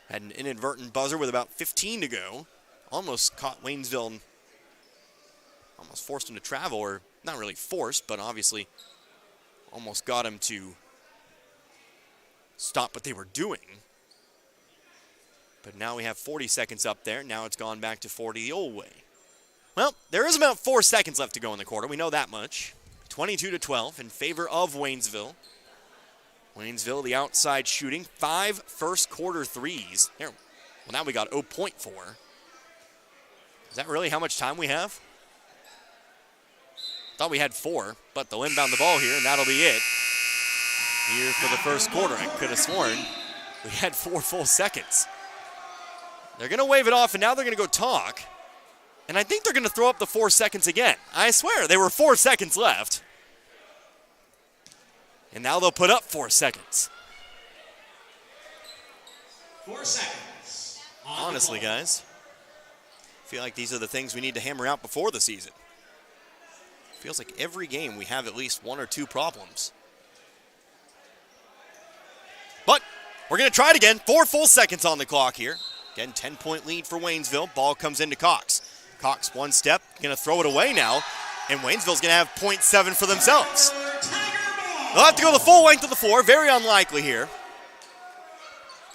Had an inadvertent buzzer with about 15 to go. Almost caught Waynesville and almost forced him to travel, or not really forced, but obviously almost got him to stop what they were doing. But now we have 40 seconds up there. Now it's gone back to 40 the old way. Well, there is about 4 seconds left to go in the quarter. We know that much. 22-12 in favor of Waynesville. Waynesville, the outside shooting. 5 first quarter threes. Here, well, now we got 0.4. Is that really how much time we have? Thought we had 4, but they'll inbound the ball here, and that'll be it. Here for the first quarter. I could have sworn we had 4 full seconds. They're going to wave it off, and now they're going to go talk. And I think they're going to throw up the 4 seconds again. I swear, there were 4 seconds left. And now they'll put up 4 seconds. 4 seconds. Honestly, guys, I feel like these are the things we need to hammer out before the season. Feels like every game we have at least 1 or 2 problems. But we're going to try it again. 4 full seconds on the clock here. Again, 10-point lead for Waynesville. Ball comes into Cox. Cox, one step, going to throw it away now. And Waynesville's going to have 0.7 for themselves. They'll have to go the full length of the floor. Very unlikely here.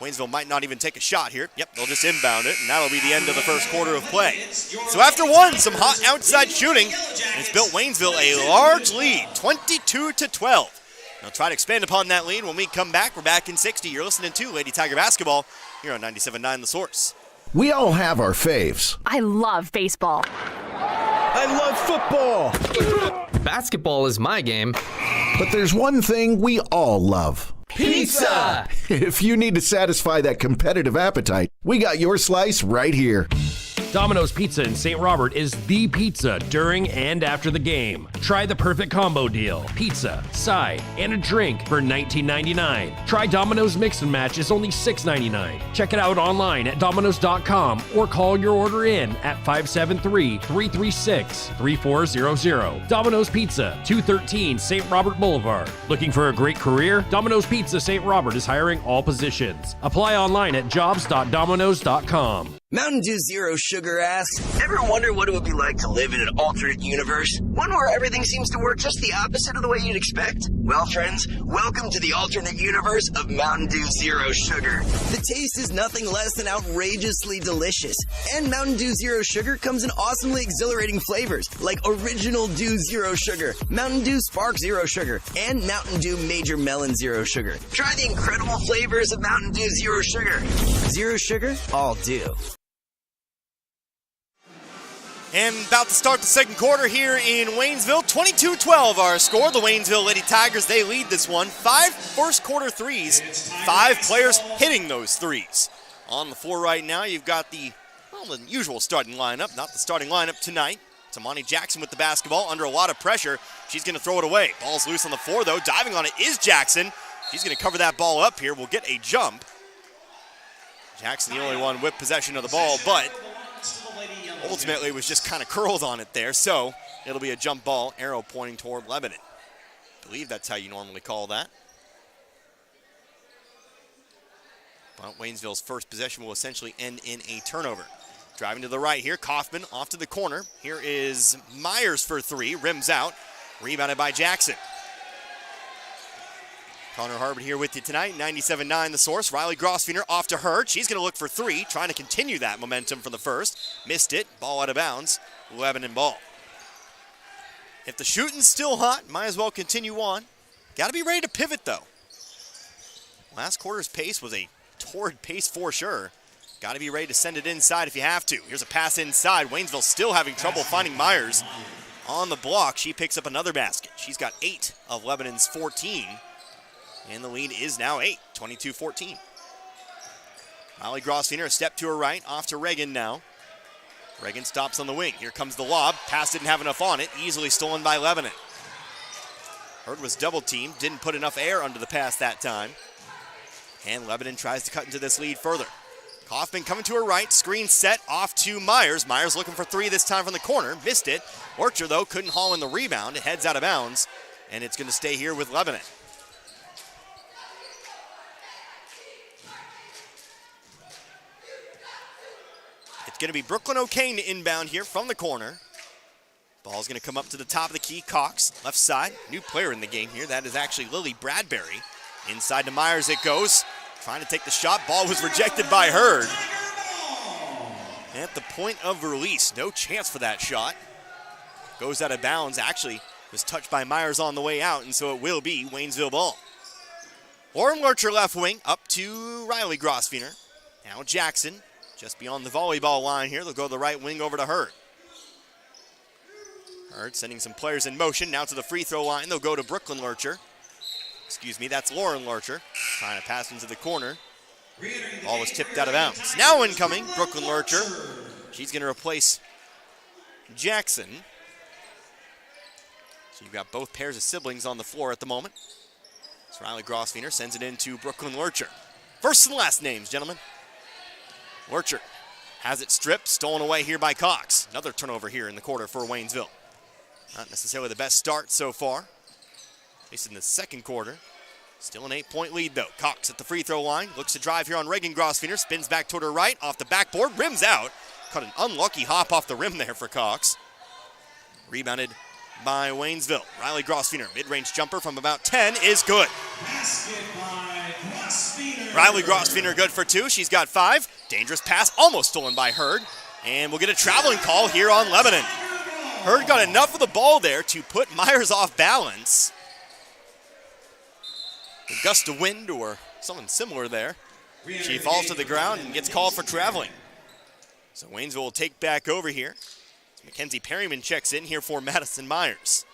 Waynesville might not even take a shot here. Yep, they'll just inbound it, and that'll be the end of the first quarter of play. So after one, some hot outside shooting, and it's built Waynesville a large lead, 22-12. They'll try to expand upon that lead when we come back. We're back in 60. You're listening to Lady Tiger Basketball here on 97.9 The Source. We all have our faves. I love baseball. I love football. Basketball is my game. But there's one thing we all love. Pizza! If you need to satisfy that competitive appetite, we got your slice right here. Domino's Pizza in St. Robert is the pizza during and after the game. Try the perfect combo deal. Pizza, side, and a drink for $19.99. Try Domino's Mix and Match is only $6.99. Check it out online at Domino's.com or call your order in at 573-336-3400. Domino's Pizza, 213 St. Robert Boulevard. Looking for a great career? Domino's Pizza St. Robert is hiring all positions. Apply online at jobs.domino's.com. Mountain Dew Zero Sugar asks, ever wonder what it would be like to live in an alternate universe? One where everything seems to work just the opposite of the way you'd expect? Well, friends, welcome to the alternate universe of Mountain Dew Zero Sugar. The taste is nothing less than outrageously delicious. And Mountain Dew Zero Sugar comes in awesomely exhilarating flavors like Original Dew Zero Sugar, Mountain Dew Spark Zero Sugar, and Mountain Dew Major Melon Zero Sugar. Try the incredible flavors of Mountain Dew Zero Sugar. Zero Sugar, all dew. And about to start the second quarter here in Waynesville. 22-12 our score. The Waynesville Lady Tigers, they lead this one. 5 first quarter threes. 5 players hitting those threes. On the floor right now, you've got the usual starting lineup. Not the starting lineup tonight. It's Amani Jackson with the basketball under a lot of pressure. She's going to throw it away. Ball's loose on the floor, though. Diving on it is Jackson. She's going to cover that ball up here. We'll get a jump. Jackson, the only one with possession of the ball, but ultimately was just kind of curled on it there, so it'll be a jump ball, arrow pointing toward Lebanon. I believe that's how you normally call that. Well, Waynesville's first possession will essentially end in a turnover. Driving to the right here, Kaufman off to the corner. Here is Myers for three, rims out, rebounded by Jackson. Connor Harbert here with you tonight, 97.9 The Source. Riley Grosvenor off to Hurd. She's going to look for three, trying to continue that momentum from the first. Missed it, ball out of bounds, Lebanon ball. If the shooting's still hot, might as well continue on. Got to be ready to pivot, though. Last quarter's pace was a torrid pace for sure. Got to be ready to send it inside if you have to. Here's a pass inside. Waynesville still having trouble finding Myers on the block. She picks up another basket. She's got 8 of Lebanon's 14. And the lead is now 8, 22-14. Riley Grosvenor, a step to her right, off to Reagan now. Reagan stops on the wing. Here comes the lob. Pass didn't have enough on it. Easily stolen by Lebanon. Hurd was double teamed. Didn't put enough air under the pass that time. And Lebanon tries to cut into this lead further. Kaufman coming to her right. Screen set off to Myers. Myers looking for three this time from the corner. Missed it. Orcher, though, couldn't haul in the rebound. It heads out of bounds. And it's going to stay here with Lebanon. It's going to be Brooklyn O'Kane to inbound here from the corner. Ball's going to come up to the top of the key. Cox, left side. New player in the game here. That is actually Lily Bradbury. Inside to Myers it goes. Trying to take the shot. Ball was rejected by Hurd. At the point of release. No chance for that shot. Goes out of bounds. Actually was touched by Myers on the way out, and so it will be Waynesville ball. Lauren Lurcher left wing up to Riley Grosvenor. Now Jackson. Just beyond the volleyball line here. They'll go the right wing over to Hurd. Hurd sending some players in motion. Now to the free throw line. They'll go to Brooklyn Lurcher. Excuse me, that's Lauren Lurcher. Trying to pass into the corner. Ball was tipped out of bounds. Now incoming, Brooklyn Lurcher. She's going to replace Jackson. So you've got both pairs of siblings on the floor at the moment. So Riley Grosvenor sends it in to Brooklyn Lurcher. First and last names, gentlemen. Lurcher has it stripped, stolen away here by Cox. Another turnover here in the quarter for Waynesville. Not necessarily the best start so far, at least in the second quarter. Still an 8-point lead though. Cox at the free throw line, looks to drive here on Reagan Grosvenor, spins back toward her right, off the backboard, rims out. Caught an unlucky hop off the rim there for Cox. Rebounded by Waynesville. Riley Grosvenor, mid-range jumper from about 10 is good. Riley Grosvenor good for 2. She's got 5. Dangerous pass, almost stolen by Hurd. And we'll get a traveling call here on Lebanon. Hurd got enough of the ball there to put Myers off balance. A gust of wind or something similar there. She falls to the ground and gets called for traveling. So Waynesville will take back over here. Mackenzie Perryman checks in here for Madison Myers.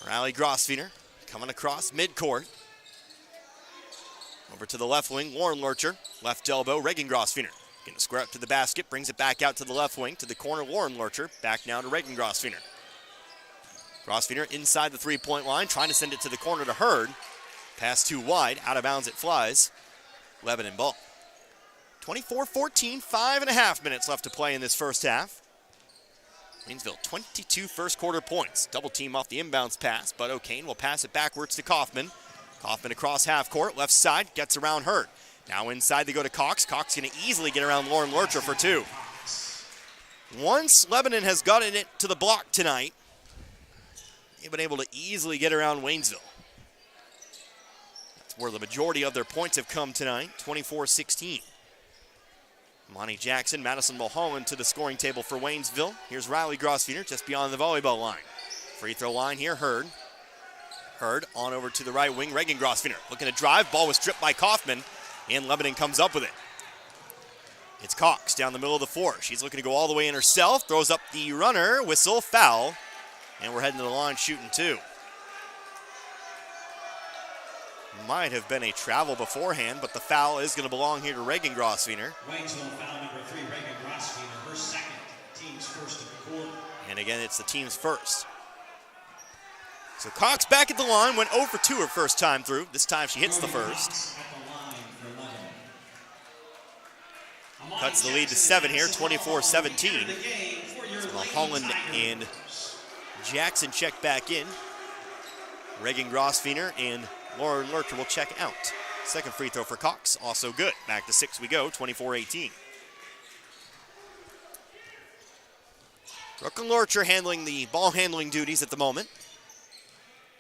Riley Grosvenor coming across midcourt. Over to the left wing, Lauren Lurcher. Left elbow, Reagan Grosvenor. Going to square up to the basket, brings it back out to the left wing, to the corner, Lauren Lurcher. Back now to Reagan Grosvenor. Grosvenor inside the three-point line, trying to send it to the corner to Hurd. Pass too wide, out of bounds it flies. Lebanon ball. 24-14, 5.5 minutes left to play in this first half. Waynesville, 22 first quarter points. Double team off the inbounds pass, but O'Kane will pass it backwards to Kaufman. Kaufman across half court, left side, gets around Hurd. Now inside they go to Cox. Cox going to easily get around Lauren Lurcher for 2. Once Lebanon has gotten it to the block tonight, they've been able to easily get around Waynesville. That's where the majority of their points have come tonight, 24-16. Monty Jackson, Madison Mulholland to the scoring table for Waynesville. Here's Riley Grosvenor just beyond the volleyball line. Free throw line here, Hurd. Hurd on over to the right wing, Reagan Grosvenor looking to drive. Ball was stripped by Kaufman, and Lebanon comes up with it. It's Cox down the middle of the floor. She's looking to go all the way in herself, throws up the runner, whistle, foul, and we're heading to the line shooting 2. Might have been a travel beforehand, but the foul is going to belong here to Reagan Grosvenor. Waynesville foul number 3, Reagan Grosvenor, her second, team's first of the quarter. And again, it's the team's first. So Cox back at the line, went 0 for 2 her first time through. This time she hits the first. Cuts the lead to 7 here, 24-17. So Mulholland and Jackson check back in. Reagan Grosvenor and Lauren Lurcher will check out. Second free throw for Cox, also good. Back to 6 we go, 24-18. Brooklyn Lurcher handling the ball handling duties at the moment.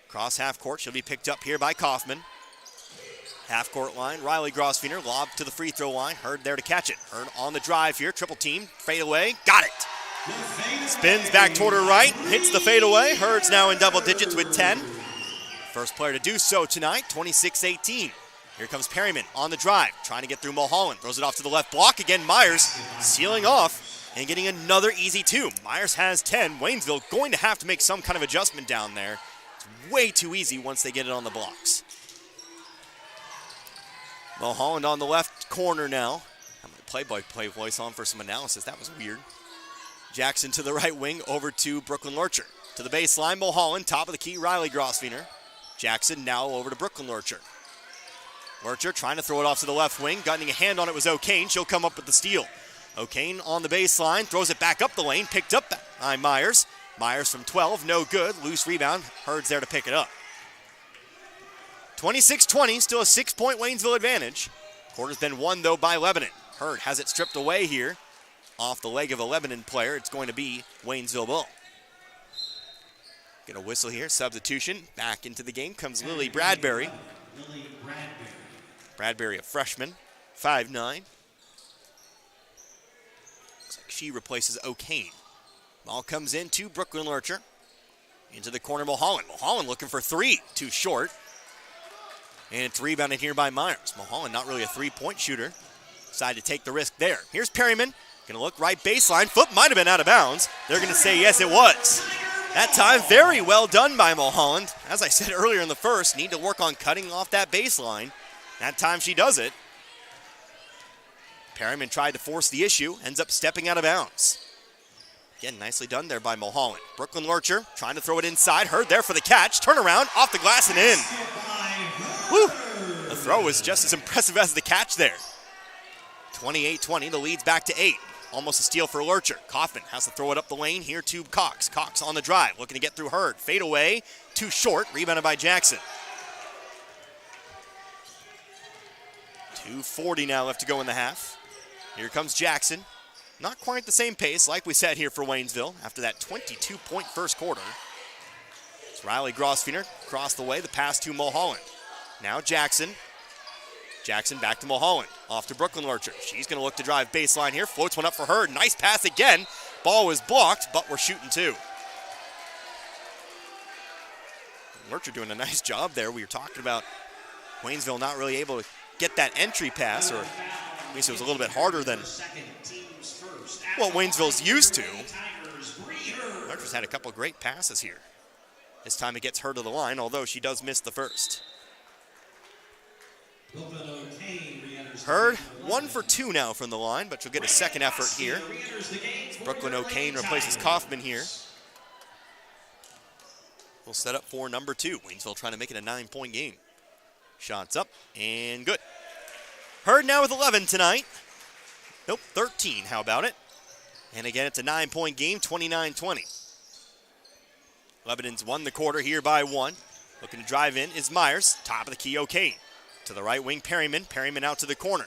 Cross half court, she'll be picked up here by Kaufman. Half court line, Riley Grosfener, lob to the free throw line. Hurd there to catch it. Hurd on the drive here, triple team, fade away, got it. Spins back toward her right, hits the fade away. Hurd's now in double digits with 10. First player to do so tonight, 26-18. Here comes Perryman on the drive, trying to get through Mulholland. Throws it off to the left block. Again, Myers sealing off and getting another easy 2. Myers has 10. Waynesville going to have to make some kind of adjustment down there. It's way too easy once they get it on the blocks. Mulholland on the left corner now. I'm going to play-by-play voice on for some analysis. That was weird. Jackson to the right wing, over to Brooklyn Lurcher. To the baseline, Mulholland, top of the key, Riley Grosfener. Jackson now over to Brooklyn Lurcher. Lurcher trying to throw it off to the left wing. Getting a hand on it was O'Kane. She'll come up with the steal. O'Kane on the baseline, throws it back up the lane, picked up by Myers. Myers from 12, no good. Loose rebound. Hurd's there to pick it up. 26-20, still a 6-point Waynesville advantage. Quarter's been won, though, by Lebanon. Hurd has it stripped away here. Off the leg of a Lebanon player, it's going to be Waynesville ball. Get a whistle here, substitution. Back into the game comes Lily Bradbury. Bradbury, a freshman, 5'9". Looks like she replaces O'Kane. Ball comes in to Brooklyn Lurcher. Into the corner, Mulholland. Mulholland looking for 3, too short. And it's rebounded here by Myers. Mulholland not really a three-point shooter. Decided to take the risk there. Here's Perryman. Gonna look right baseline. Foot might have been out of bounds. They're gonna say yes, it was. That time, very well done by Mulholland. As I said earlier in the first, need to work on cutting off that baseline. That time she does it. Perryman tried to force the issue, ends up stepping out of bounds. Again, nicely done there by Mulholland. Brooklyn Lurcher trying to throw it inside. Hurd there for the catch. Turnaround, off the glass and in. Woo! The throw was just as impressive as the catch there. 28-20, the lead's back to 8. Almost a steal for Lurcher. Kaufman has to throw it up the lane here to Cox. Cox on the drive, looking to get through Hurd. Fade away, too short, rebounded by Jackson. 2:40 now left to go in the half. Here comes Jackson. Not quite the same pace like we said here for Waynesville after that 22-point first quarter. It's Riley Grosfener across the way, the pass to Mulholland. Now Jackson. Jackson back to Mulholland. Off to Brooklyn Lurcher. She's going to look to drive baseline here. Floats one up for her. Nice pass again. Ball was blocked, but we're shooting 2. Lurcher doing a nice job there. We were talking about Waynesville not really able to get that entry pass, or at least it was a little bit harder than what Waynesville's used to. Lurcher's had a couple of great passes here. This time it gets her to the line, although she does miss the first. Hurd, 1 for 2 now from the line, but she'll get a second effort here. Brooklyn O'Kane replaces Kaufman here. We'll set up for number 2. Waynesville trying to make it a 9-point game. Shots up and good. Hurd now with 11 tonight. Nope, 13. How about it? And again, it's a 9-point game, 29-20. Lebanon's won the quarter here by 1. Looking to drive in is Myers. Top of the key, O'Kane. To the right wing, Perryman. Perryman out to the corner.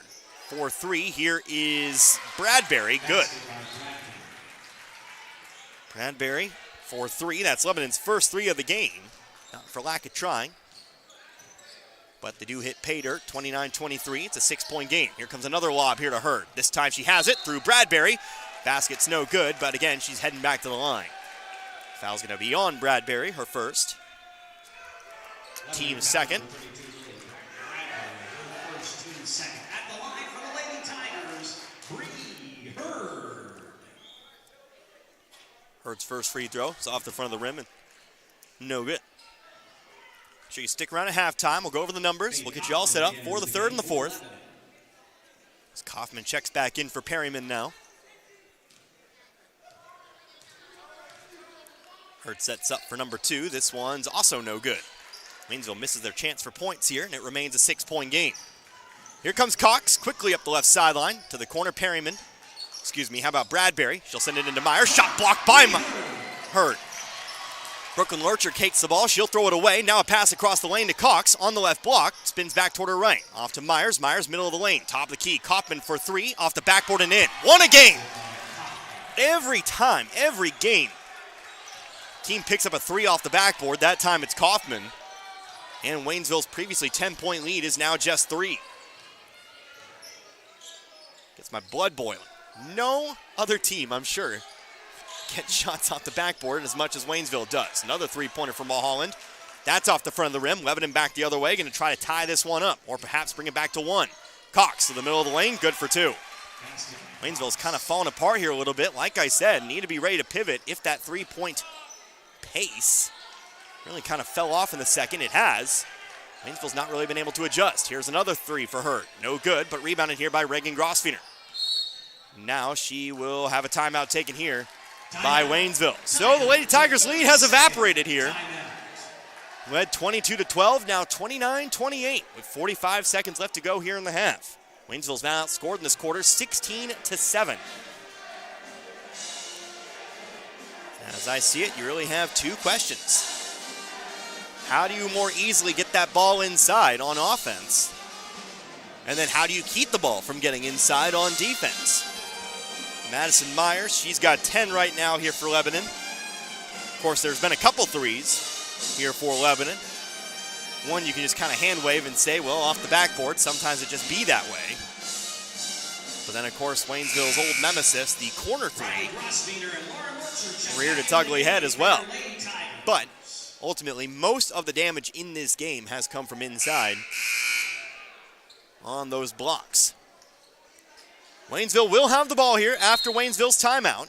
4-3. Here is Bradbury. Good. Bradbury, 4-3. That's Lebanon's first 3 of the game. Not for lack of trying. But they do hit pay dirt, 29-23. It's a 6-point game. Here comes another lob here to Hurd. This time she has it through Bradbury. Basket's no good, but again, she's heading back to the line. Foul's going to be on Bradbury, her first. Team second. Hurd's first free throw is off the front of the rim and no good. Sure you stick around at halftime. We'll go over the numbers. We'll get you all set up for the third and the fourth. As Kaufman checks back in for Perryman now. Hurd sets up for number 2. This one's also no good. Waynesville misses their chance for points here, and it remains a 6-point game. Here comes Cox, quickly up the left sideline to the corner. Perryman. Excuse me, how about Bradbury? She'll send it into Myers. Shot blocked by Hurd. Brooklyn Lurcher takes the ball. She'll throw it away. Now a pass across the lane to Cox on the left block. Spins back toward her right. Off to Myers. Myers, middle of the lane. Top of the key. Kaufman for three. Off the backboard and in. Won a game. Every time, every game, team picks up a three off the backboard. That time it's Kaufman. And Waynesville's previously 10-point lead is now just 3. Gets my blood boiling. No other team, I'm sure, gets shots off the backboard as much as Waynesville does. Another three-pointer from Mulholland. That's off the front of the rim. Lebanon back the other way, going to try to tie this one up or perhaps bring it back to 1. Cox to the middle of the lane, good for 2. Waynesville's kind of falling apart here a little bit. Like I said, need to be ready to pivot if that three-point pace really kind of fell off in the second. It has. Waynesville's not really been able to adjust. Here's another three for her. No good, but rebounded here by Reagan Grosfener. Now she will have a timeout taken here by Waynesville. So the Lady Tigers lead has evaporated here. Led 22-12, now 29-28 with 45 seconds left to go here in the half. Waynesville's now outscored in this quarter 16-7. As I see it, you really have two questions. How do you more easily get that ball inside on offense? And then how do you keep the ball from getting inside on defense? Madison Myers, she's got 10 right now here for Lebanon. Of course, there's been a couple threes here for Lebanon. One you can just kind of hand wave and say, well, off the backboard, sometimes it just be that way. But then, of course, Waynesville's old nemesis, the corner three, reared its ugly head as well. But ultimately, most of the damage in this game has come from inside on those blocks. Waynesville will have the ball here after Waynesville's timeout.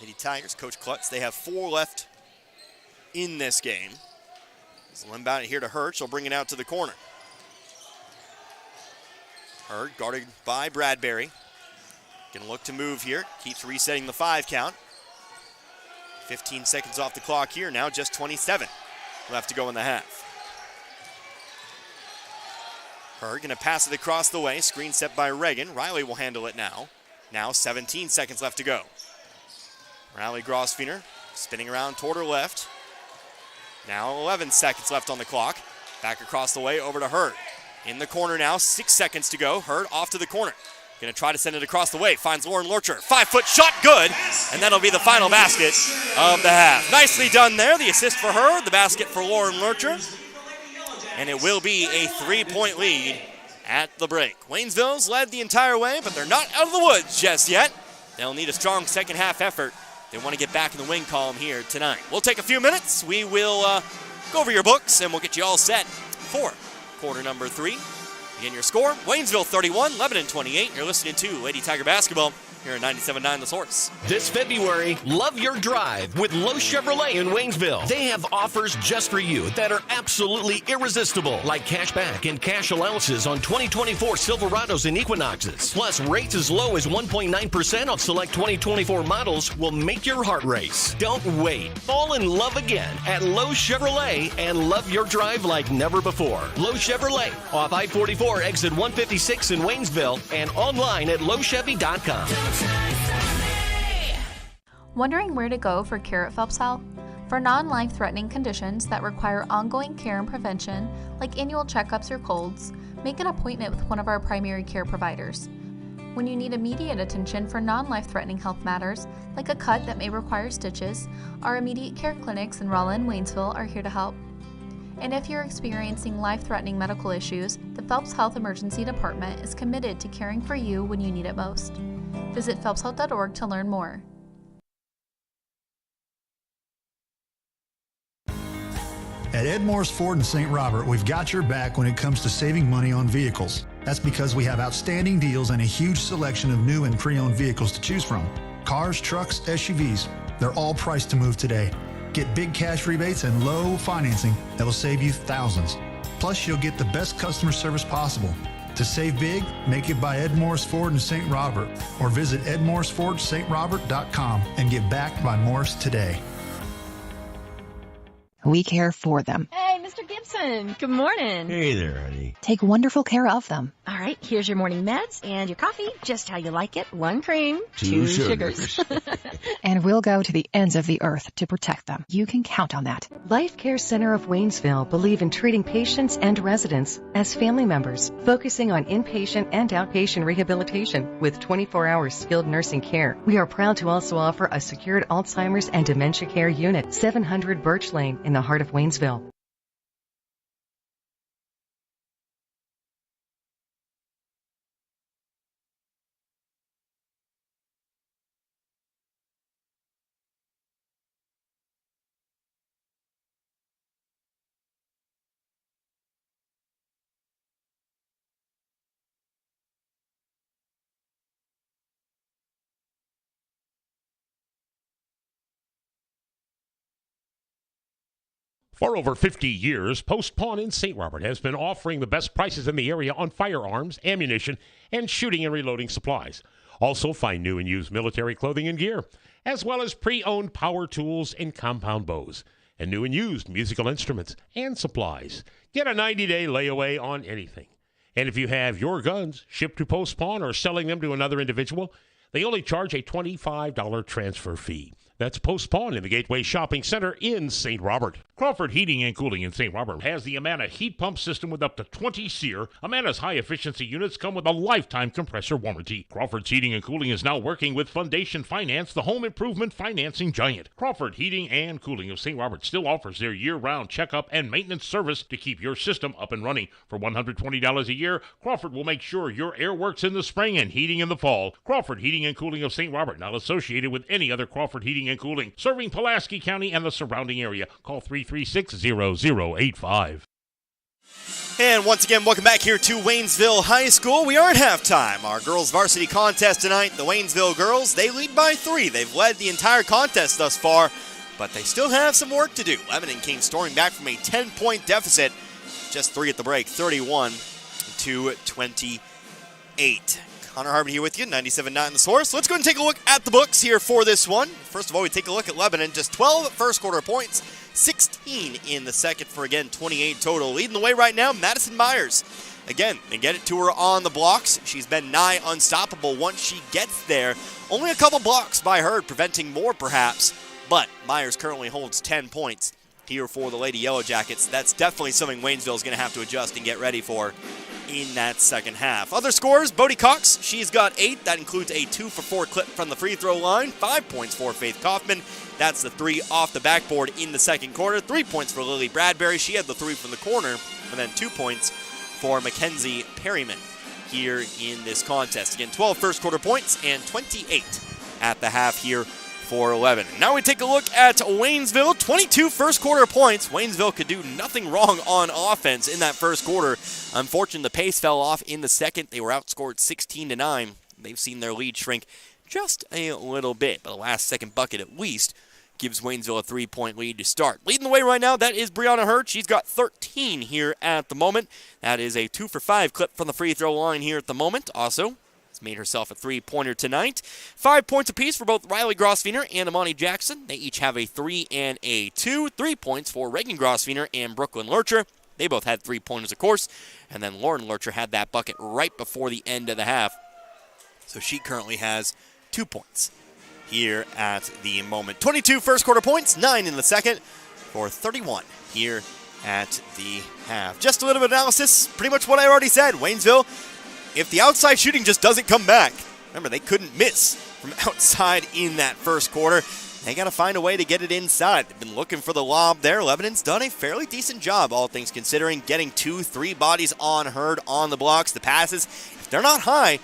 Lady Tigers, Coach Klutz, they have 4 left in this game. So inbound it here to Hurd. She'll bring it out to the corner. Hurd guarded by Bradbury. Gonna look to move here. Keeps resetting the 5 count. 15 seconds off the clock here now, just 27 left to go in the half. Hurd gonna pass it across the way. Screen set by Reagan. Riley will handle it now. Now 17 seconds left to go. Riley Grosfener spinning around toward her left. Now 11 seconds left on the clock. Back across the way over to Hurd. In the corner now, 6 seconds to go. Hurd off to the corner. Gonna try to send it across the way. Finds Lauren Lurcher. 5-foot shot, good. And that'll be the final basket of the half. Nicely done there. The assist for Hurd, the basket for Lauren Lurcher. And it will be a 3-point lead at the break. Waynesville's led the entire way, but they're not out of the woods just yet. They'll need a strong second half effort. They want to get back in the win column here tonight. We'll take a few minutes. We will go over your books, and we'll get you all set for quarter number 3. Again, your score, Waynesville 31, Lebanon 28. You're listening to Lady Tiger Basketball here at 97.9 The Source. This February, love your drive with Lowe Chevrolet in Waynesville. They have offers just for you that are absolutely irresistible, like cash back and cash allowances on 2024 Silverados and Equinoxes. Plus, rates as low as 1.9% on select 2024 models will make your heart race. Don't wait. Fall in love again at Lowe Chevrolet and love your drive like never before. Lowe Chevrolet, off I-44, exit 156 in Waynesville, and online at lowechevy.com. Wondering where to go for care at Phelps Health? For non-life-threatening conditions that require ongoing care and prevention, like annual checkups or colds, make an appointment with one of our primary care providers. When you need immediate attention for non-life-threatening health matters, like a cut that may require stitches, our immediate care clinics in Rolla and Waynesville are here to help. And if you're experiencing life-threatening medical issues, the Phelps Health Emergency Department is committed to caring for you when you need it most. Visit phelpshealth.org to learn more. At Ed Morris Ford in St. Robert, we've got your back when it comes to saving money on vehicles. That's because we have outstanding deals and a huge selection of new and pre-owned vehicles to choose from. Cars, trucks, SUVs, they're all priced to move today. Get big cash rebates and low financing that will save you thousands. Plus, you'll get the best customer service possible. To save big, make it by Ed Morris Ford in St. Robert or visit edmorrisfordstrobert.com and get backed by Morris today. We care for them. Hey, Mr. Gibson. Good morning. Hey there, honey. Take wonderful care of them. All right, here's your morning meds and your coffee, just how you like it. 1 cream, 2 sugars. And we'll go to the ends of the earth to protect them. You can count on that. Life Care Center of Waynesville believe in treating patients and residents as family members, focusing on inpatient and outpatient rehabilitation with 24-hour skilled nursing care. We are proud to also offer a secured Alzheimer's and dementia care unit, 700 Birch Lane in the heart of Waynesville. For over 50 years, Post Pawn in St. Robert has been offering the best prices in the area on firearms, ammunition, and shooting and reloading supplies. Also find new and used military clothing and gear, as well as pre-owned power tools and compound bows, and new and used musical instruments and supplies. Get a 90-day layaway on anything. And if you have your guns shipped to Post Pawn or selling them to another individual, they only charge a $25 transfer fee. That's Post Pawn in the Gateway Shopping Center in St. Robert. Crawford Heating and Cooling in St. Robert has the Amana heat pump system with up to 20 SEER. Amana's high-efficiency units come with a lifetime compressor warranty. Crawford's Heating and Cooling is now working with Foundation Finance, the home improvement financing giant. Crawford Heating and Cooling of St. Robert still offers their year-round checkup and maintenance service to keep your system up and running. For $120 a year, Crawford will make sure your air works in the spring and heating in the fall. Crawford Heating and Cooling of St. Robert, not associated with any other Crawford Heating and Cooling, serving Pulaski County and the surrounding area. Call 336-0085. And once again, welcome back here to Waynesville High School. We are at halftime. Our girls varsity contest tonight, the Waynesville girls, they lead by 3. They've led the entire contest thus far, but they still have some work to do. Lebanon came storming back from a 10-point deficit, just 3 at the break, 31-28. Connor Harbin here with you, 97.9 The Source. Let's go and take a look at the books here for this one. First of all, we take a look at Lebanon. Just 12 first quarter points, 16 in the second for, again, 28 total. Leading the way right now, Madison Myers. Again, they get it to her on the blocks. She's been nigh unstoppable once she gets there. Only a couple blocks by her, preventing more perhaps. But Myers currently holds 10 points here for the Lady Yellow Jackets. That's definitely something Waynesville is going to have to adjust and get ready for in that second half. Other scores, Bodie Cox, she's got 8. That includes a 2-for-4 clip from the free throw line. 5 points for Faith Kaufman. That's the 3 off the backboard in the second quarter. 3 points for Lily Bradbury. She had the 3 from the corner. And then 2 points for Mackenzie Perryman here in this contest. Again, 12 first quarter points and 28 at the half here for 11. Now we take a look at Waynesville. 22 first quarter points. Waynesville could do nothing wrong on offense in that first quarter. Unfortunately, the pace fell off in the second. They were outscored 16-9. They've seen their lead shrink just a little bit, but the last second bucket at least gives Waynesville a 3-point lead to start. Leading the way right now, that is Brianna Hurd. She's got 13 here at the moment. That is a 2-for-5 clip from the free throw line here at the moment. Also, made herself a 3-pointer tonight. 5 points apiece for both Riley Grosviener and Amani Jackson. They each have a 3 and a 2. 3 points for Reagan Grosviener and Brooklyn Lurcher. They both had 3-pointers, of course. And then Lauren Lurcher had that bucket right before the end of the half. So she currently has 2 points here at the moment. 22 first quarter points, 9 in the second for 31 here at the half. Just a little bit of analysis, pretty much what I already said. Waynesville, if the outside shooting just doesn't come back, remember they couldn't miss from outside in that first quarter. They got to find a way to get it inside. They've been looking for the lob there. Lebanon's done a fairly decent job, all things considering, getting 2-3 bodies on Hurd on the blocks. The passes, if they're not high,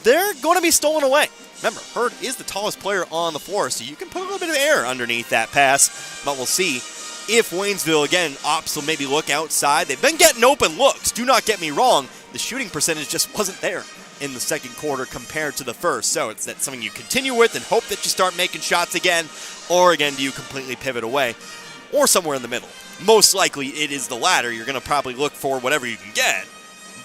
they're going to be stolen away. Remember, Hurd is the tallest player on the floor, so you can put a little bit of air underneath that pass, but we'll see if Waynesville, again, opts will maybe look outside. They've been getting open looks. Do not get me wrong. The shooting percentage just wasn't there in the second quarter compared to the first. So it's that something you continue with and hope that you start making shots again, or again, do you completely pivot away, or somewhere in the middle. Most likely it is the latter. You're going to probably look for whatever you can get,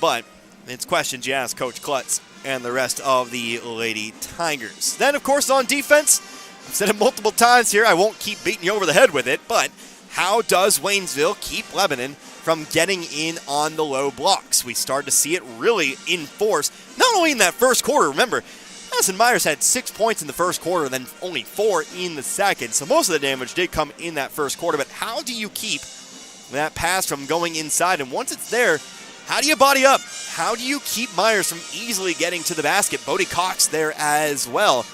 but it's questions you ask Coach Klutz and the rest of the Lady Tigers. Then, of course, on defense, I've said it multiple times here. I won't keep beating you over the head with it, but How does Waynesville keep Lebanon from getting in on the low blocks? We started to see it really in force, not only in that first quarter. Remember, Madison Myers had 6 points in the first quarter, then only 4 in the second. So most of the damage did come in that first quarter. But how do you keep that pass from going inside? And once it's there, how do you body up? How do you keep Myers from easily getting to the basket? Bodie Cox there as well.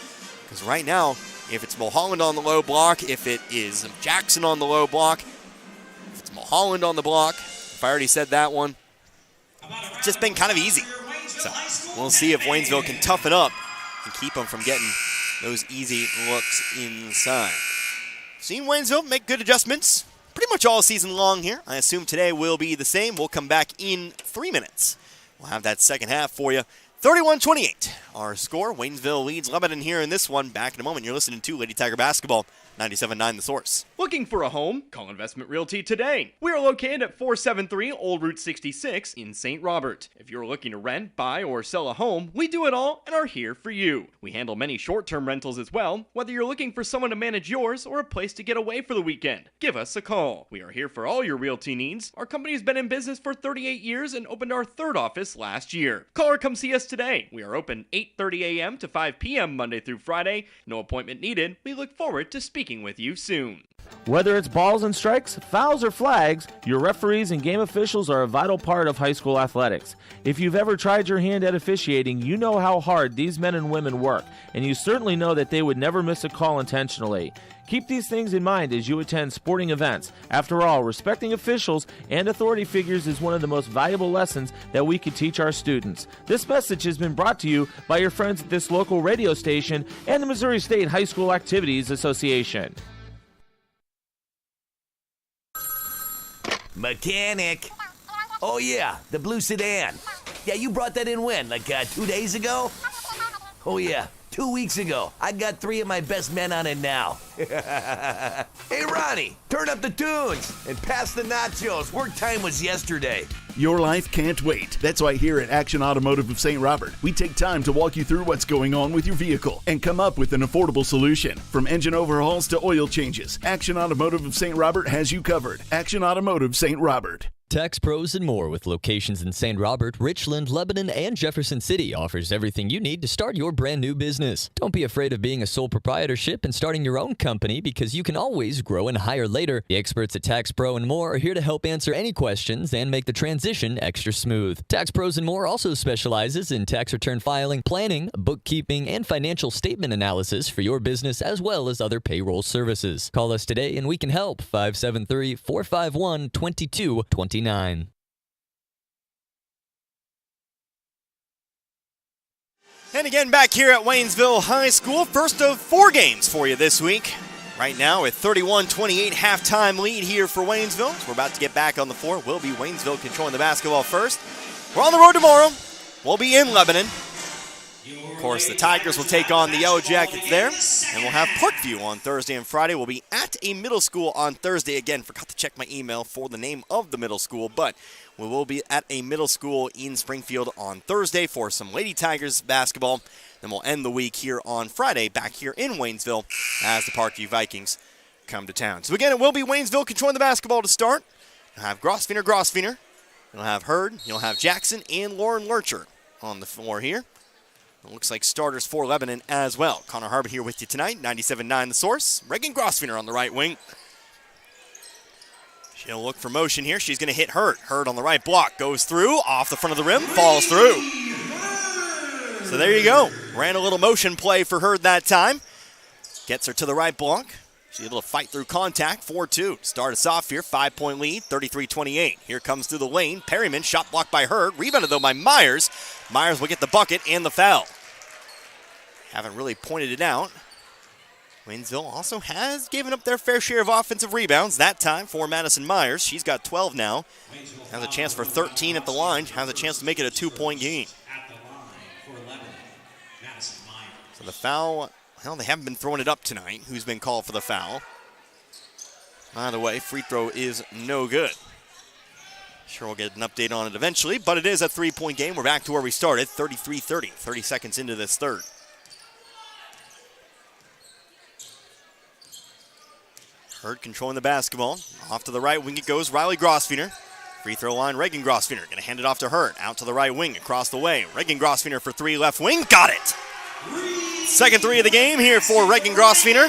Because right now, if it's Mulholland on the low block, if it is Jackson on the low block, if it's Mulholland on the block, if I already said that one, it's just been kind of easy. So we'll see if Waynesville can toughen up and keep them from getting those easy looks inside. Seen Waynesville make good adjustments pretty much all season long here. I assume today will be the same. We'll come back in 3 minutes. We'll have that second half for you. 31-28, our score. Waynesville leads Lebanon here in this one. Back in a moment. You're listening to Lady Tiger Basketball, 97.9 The Source. Looking for a home? Call Investment Realty today. We are located at 473 Old Route 66 in St. Robert. If you're looking to rent, buy, or sell a home, we do it all and are here for you. We handle many short-term rentals as well, whether you're looking for someone to manage yours or a place to get away for the weekend. Give us a call. We are here for all your realty needs. Our company has been in business for 38 years and opened our third office last year. Call or come see us today. We are open 8:30 a.m. to 5 p.m. Monday through Friday. No appointment needed. We look forward to speaking with you soon. Whether it's balls and strikes, fouls, or flags, your referees and game officials are a vital part of high school athletics. If you've ever tried your hand at officiating, you know how hard these men and women work, and you certainly know that they would never miss a call intentionally. Keep these things in mind as you attend sporting events. After all, respecting officials and authority figures is one of the most valuable lessons that we could teach our students. This message has been brought to you by your friends at this local radio station and the Missouri State High School Activities Association. Mechanic. Oh, yeah, the blue sedan. Yeah, you brought that in when? Like 2 days ago? Oh, yeah, 2 weeks ago. I got 3 of my best men on it now. Hey, Ronnie, turn up the tunes and pass the nachos. Work time was yesterday. Your life can't wait. That's why here at Action Automotive of St. Robert, we take time to walk you through what's going on with your vehicle and come up with an affordable solution. From engine overhauls to oil changes, Action Automotive of St. Robert has you covered. Action Automotive St. Robert. Tax Pros and More, with locations in St. Robert, Richland, Lebanon, and Jefferson City, offers everything you need to start your brand new business. Don't be afraid of being a sole proprietorship and starting your own company, because you can always grow and hire later. The experts at Tax Pro and More are here to help answer any questions and make the transition extra smooth. Tax Pros and More also specializes in tax return filing, planning, bookkeeping, and financial statement analysis for your business, as well as other payroll services. Call us today and we can help. 573-451-2229. And again, back here at Waynesville High School, first of 4 games for you this week. Right now, a 31-28 halftime lead here for Waynesville. So we're about to get back on the floor. Will be Waynesville controlling the basketball first. We're on the road tomorrow. We'll be in Lebanon. Of course, the Tigers will take on the Yellow Jackets there. And we'll have Parkview on Thursday and Friday. We'll be at a middle school on Thursday. Again, forgot to check my email for the name of the middle school, but we will be at a middle school in Springfield on Thursday for some Lady Tigers basketball. Then we'll end the week here on Friday back here in Waynesville as the Parkview Vikings come to town. So again, it will be Waynesville controlling the basketball to start. You'll have Grosvenor. You'll have Hurd. You'll have Jackson and Lauren Lurcher on the floor here. It looks like starters for Lebanon as well. Connor Harbert here with you tonight, 97.9 The Source. Reagan Grosvenor on the right wing. She'll look for motion here. She's going to hit Hurd. Hurd on the right block. Goes through, off the front of the rim, falls through. So there you go. Ran a little motion play for Hurd that time. Gets her to the right block. She's able to fight through contact, 4-2. Start us off here, 5-point lead, 33-28. Here comes through the lane. Perryman, shot blocked by Hurd. Rebounded, though, by Myers. Myers will get the bucket and the foul. Haven't really pointed it out. Waynesville also has given up their fair share of offensive rebounds, that time for Madison Myers. She's got 12 now. Has a chance for 13 at the line. Has a chance to make it a 2-point game. So the foul... Well, they haven't been throwing it up tonight. Who's been called for the foul? By the way, free throw is no good. Sure, we'll get an update on it eventually, but it is a 3-point game. We're back to where we started, 33-30, 30 seconds into this third. Hurd controlling the basketball. Off to the right wing it goes. Riley Grosvenor. Free throw line, Reagan Grosvenor. Going to hand it off to Hurd. Out to the right wing, across the way. Reagan Grosvenor for three, left wing. Got it! Second three of the game here for Reagan Grosvenor.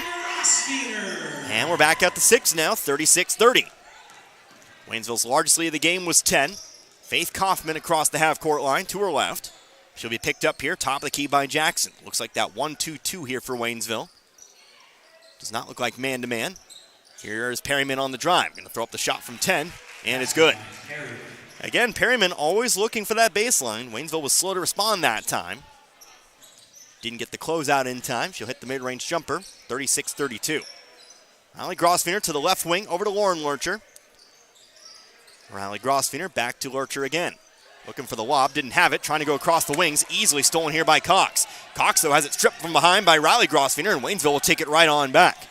And we're back at the 6 now, 36-30. Waynesville's largest lead of the game was 10. Faith Kaufman across the half-court line, to her left. She'll be picked up here, top of the key by Jackson. Looks like that 1-2-2 here for Waynesville. Does not look like man-to-man. Here's Perryman on the drive. Going to throw up the shot from 10, and it's good. Again, Perryman always looking for that baseline. Waynesville was slow to respond that time. Didn't get the closeout in time. She'll hit the mid-range jumper, 36-32. Riley Grosvenor to the left wing, over to Lauren Lurcher. Riley Grosvenor back to Lurcher again. Looking for the lob, didn't have it, trying to go across the wings, easily stolen here by Cox. Cox, though, has it stripped from behind by Riley Grosvenor, and Waynesville will take it right on back.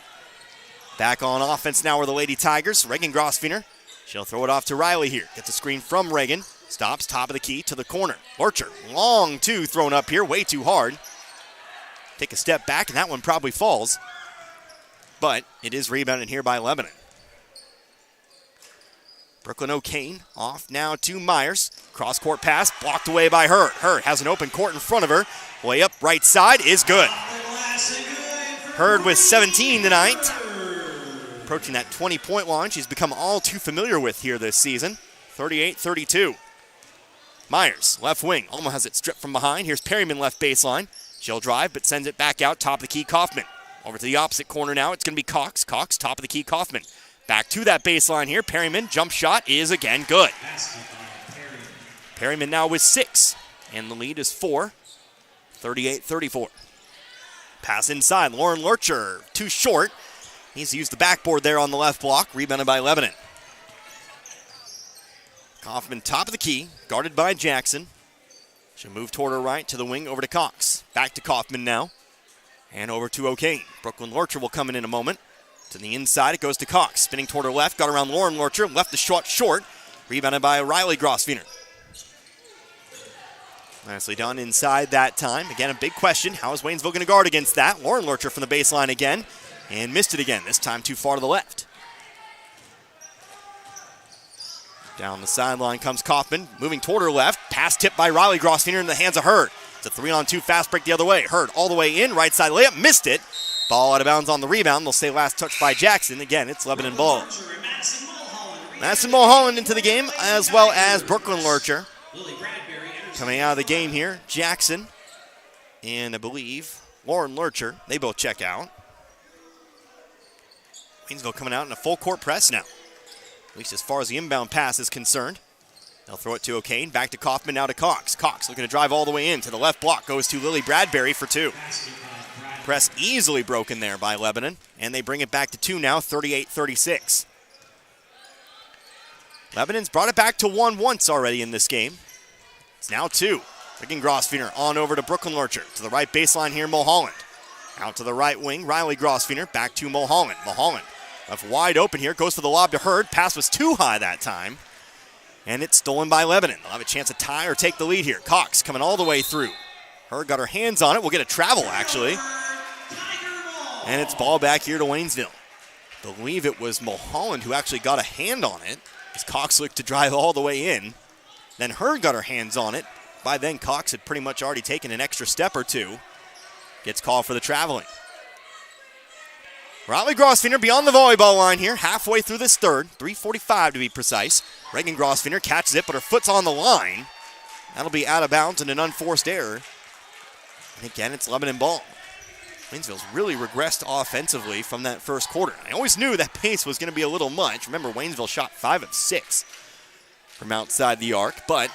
Back on offense now are the Lady Tigers. Reagan Grosvenor, she'll throw it off to Riley here. Gets a screen from Reagan, stops top of the key to the corner. Lurcher, long two thrown up here, way too hard. Take a step back, and that one probably falls. But it is rebounded here by Lebanon. Brooklyn O'Kane off now to Myers. Cross-court pass blocked away by Hurd. Hurd has an open court in front of her. Way up right side is good. Hurd with 17 tonight. Approaching that 20-point line she's become all too familiar with here this season. 38-32. Myers, left wing, almost has it stripped from behind. Here's Perryman left baseline. She'll drive but sends it back out top of the key Kaufman. Over to the opposite corner now. It's going to be Cox. Cox, top of the key, Kaufman. Back to that baseline here. Perryman, jump shot is again good. Perryman now with 6, and the lead is 4. 38-34. Pass inside. Lauren Lurcher, too short. Needs to use the backboard there on the left block. Rebounded by Lebanon. Kaufman, top of the key, guarded by Jackson. She'll move toward her right to the wing, over to Cox. Back to Kaufman now. And over to O'Kane. Brooklyn Lurcher will come in a moment. To the inside, it goes to Cox. Spinning toward her left, got around Lauren Lurcher. Left the shot short. Rebounded by Riley Grosvenor. Nicely done inside that time. Again, a big question. How is Waynesville going to guard against that? Lauren Lurcher from the baseline again. And missed it again, this time too far to the left. Down the sideline comes Kaufman. Moving toward her left. Pass tipped by Riley Grosvenor in the hands of Hurd. It's a 3-on-2 fast break the other way. Hurd all the way in, right side layup, missed it. Ball out of bounds on the rebound. They'll say last touch by Jackson. Again, it's Lebanon ball. Madison Mulholland into the game, as well as Brooklyn Lurcher. Coming out of the game here, Jackson and I believe Lauren Lurcher. They both check out. Waynesville coming out in a full court press now, at least as far as the inbound pass is concerned. They'll throw it to O'Kane, back to Kaufman, now to Cox. Cox looking to drive all the way in to the left block, goes to Lily Bradbury for 2. Press easily broken there by Lebanon, and they bring it back to 2 now, 38-36. Lebanon's brought it back to 1 once already in this game. It's now 2. Reagan Grosvenor on over to Brooklyn Lurcher. To the right baseline here, Mulholland. Out to the right wing, Riley Grosvenor, back to Mulholland. Mulholland left wide open here, goes for the lob to Hurd. Pass was too high that time. And it's stolen by Lebanon. They'll have a chance to tie or take the lead here. Cox coming all the way through. Hurd got her hands on it. We'll get a travel, actually. And it's ball back here to Waynesville. I believe it was Mulholland who actually got a hand on it, as Cox looked to drive all the way in. Then Hurd got her hands on it. By then, Cox had pretty much already taken an extra step or two. Gets called for the traveling. Riley Grosvenor beyond the volleyball line here, halfway through this third, 3:45 to be precise. Reagan Grosvenor catches it, but her foot's on the line. That'll be out of bounds and an unforced error. And again, it's Lebanon ball. Waynesville's really regressed offensively from that first quarter. I always knew that pace was going to be a little much. Remember, Waynesville shot 5 of 6 from outside the arc, but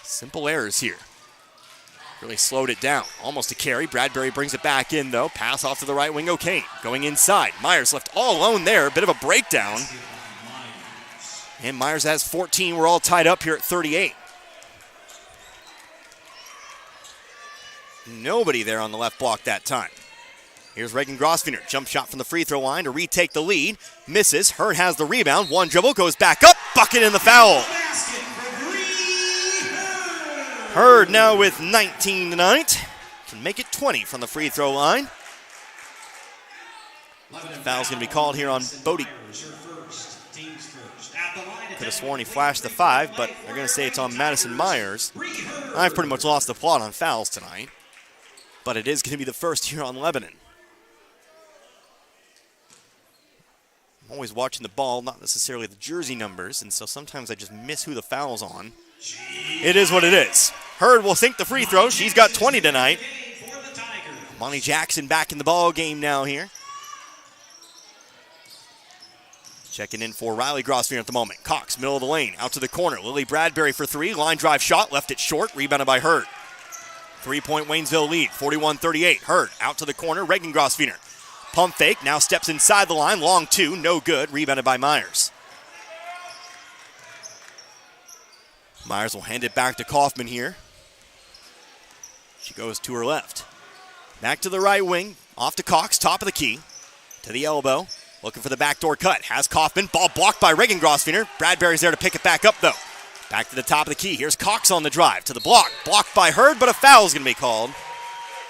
simple errors here. Really slowed it down. Almost a carry. Bradbury brings it back in, though. Pass off to the right wing. O'Kane going inside. Myers left all alone there. A bit of a breakdown. And Myers has 14. We're all tied up here at 38. Nobody there on the left block that time. Here's Reagan Grosvenor. Jump shot from the free throw line to retake the lead. Misses. Hurd has the rebound. One dribble. Goes back up. Bucket in the foul. Hurd now with 19 tonight. Can make it 20 from the free throw line. Foul's going to be called here on Bodie. Could have sworn he flashed the 5, but they're going to say it's on Madison Myers. I've pretty much lost the plot on fouls tonight, but it is going to be the first here on Lebanon. I'm always watching the ball, not necessarily the jersey numbers, and so sometimes I just miss who the foul's on. It is what it is. Hurd will sink the free throw. She's got 20 tonight. Monty Jackson back in the ball game now here. Checking in for Riley Grosvenor at the moment. Cox, middle of the lane, out to the corner. Lily Bradbury for 3. Line drive shot, left it short, rebounded by Hurd. 3-point Waynesville lead, 41-38. Hurd out to the corner, Reagan Grosvenor. Pump fake, now steps inside the line. Long 2, no good, rebounded by Myers. Myers will hand it back to Kaufman here. She goes to her left. Back to the right wing, off to Cox, top of the key. To the elbow. Looking for the backdoor cut. Has Kaufman. Ball blocked by Reagan Grosvenor. Bradbury's there to pick it back up, though. Back to the top of the key. Here's Cox on the drive. To the block. Blocked by Hurd, but a foul's going to be called.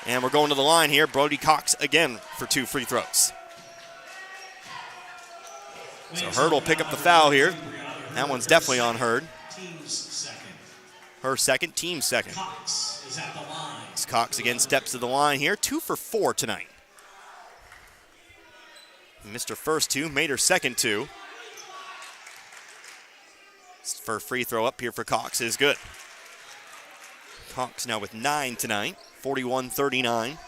And we're going to the line here. Brody Cox again for 2 free throws. So Hurd will pick up the foul here. That one's definitely on Hurd. Her second, team second. As Cox again steps to the line here. 2 for 4 tonight. Missed her first 2, made her second 2. First free throw up here for Cox is good. Cox now with 9 tonight, 41-39.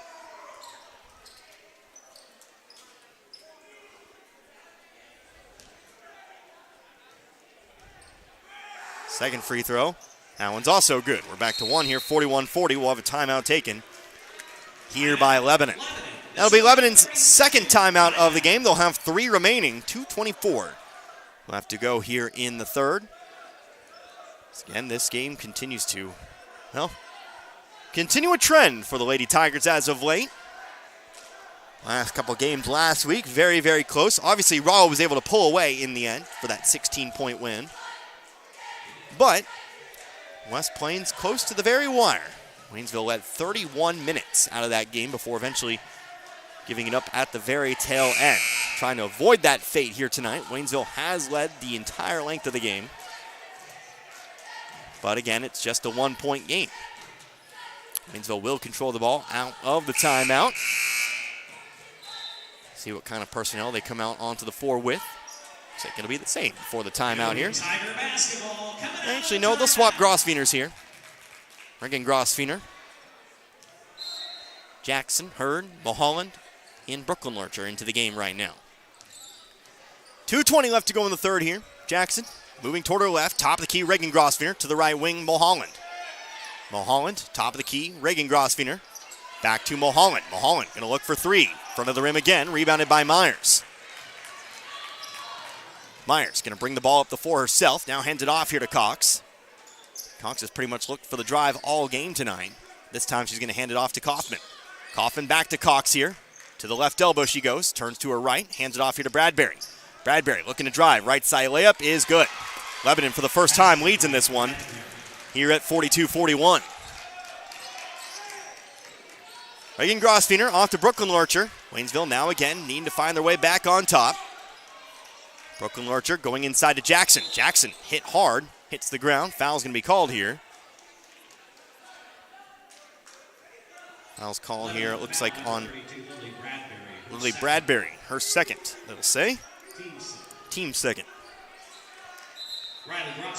Second free throw. That one's also good. We're back to 1 here, 41-40. We'll have a timeout taken here by Lebanon. That'll be Lebanon's second timeout of the game. They'll have 3 remaining, 2:24. We'll have to go here in the third. Again, this game continues to, well, continue a trend for the Lady Tigers as of late. Last couple games last week, very, very close. Obviously, Raw was able to pull away in the end for that 16-point win. But West Plains close to the very wire. Waynesville led 31 minutes out of that game before eventually giving it up at the very tail end. Trying to avoid that fate here tonight. Waynesville has led the entire length of the game. But again, it's just a 1-point game. Waynesville will control the ball out of the timeout. See what kind of personnel they come out onto the floor with. Is it going to be the same for the timeout here? Actually, no, they'll swap Grosvenors here. Reagan Grosvenor, Jackson, Hurd, Mulholland, and Brooklyn Lurcher into the game right now. 2:20 left to go in the third here. Jackson moving toward her left, top of the key, Reagan Grosvenor. To the right wing, Mulholland. Mulholland, top of the key, Reagan Grosvenor. Back to Mulholland. Mulholland going to look for 3. Front of the rim again, rebounded by Myers. Myers going to bring the ball up the floor herself. Now hands it off here to Cox. Cox has pretty much looked for the drive all game tonight. This time she's going to hand it off to Kaufman. Kaufman back to Cox here. To the left elbow she goes. Turns to her right. Hands it off here to Bradbury. Bradbury looking to drive. Right side layup is good. Lebanon for the first time leads in this one. Here at 42-41. Reagan Grosvenor off to Brooklyn Lurcher. Waynesville now again needing to find their way back on top. Brooklyn Lurcher going inside to Jackson. Jackson hit hard. Hits the ground. Foul's going to be called here. Foul's called here, it looks like on Lily Bradbury. Her second, it'll say. Team second.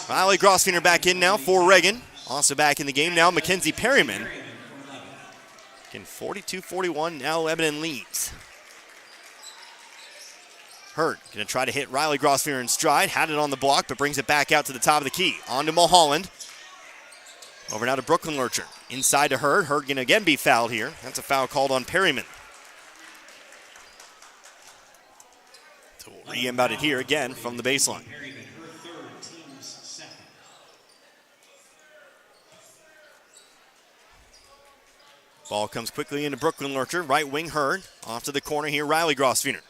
Riley Grosvenor back in now for Reagan. Also back in the game now, Mackenzie Perryman. Again, 42-41, now Lebanon leads. Hurd going to try to hit Riley Grosvenor in stride. Had it on the block, but brings it back out to the top of the key. On to Mulholland. Over now to Brooklyn Lurcher. Inside to Hurd. Hurd going to again be fouled here. That's a foul called on Perryman. So we'll re-inbound it here again from the baseline. Ball comes quickly into Brooklyn Lurcher. Right wing Hurd. Off to the corner here, Riley Grosvenor.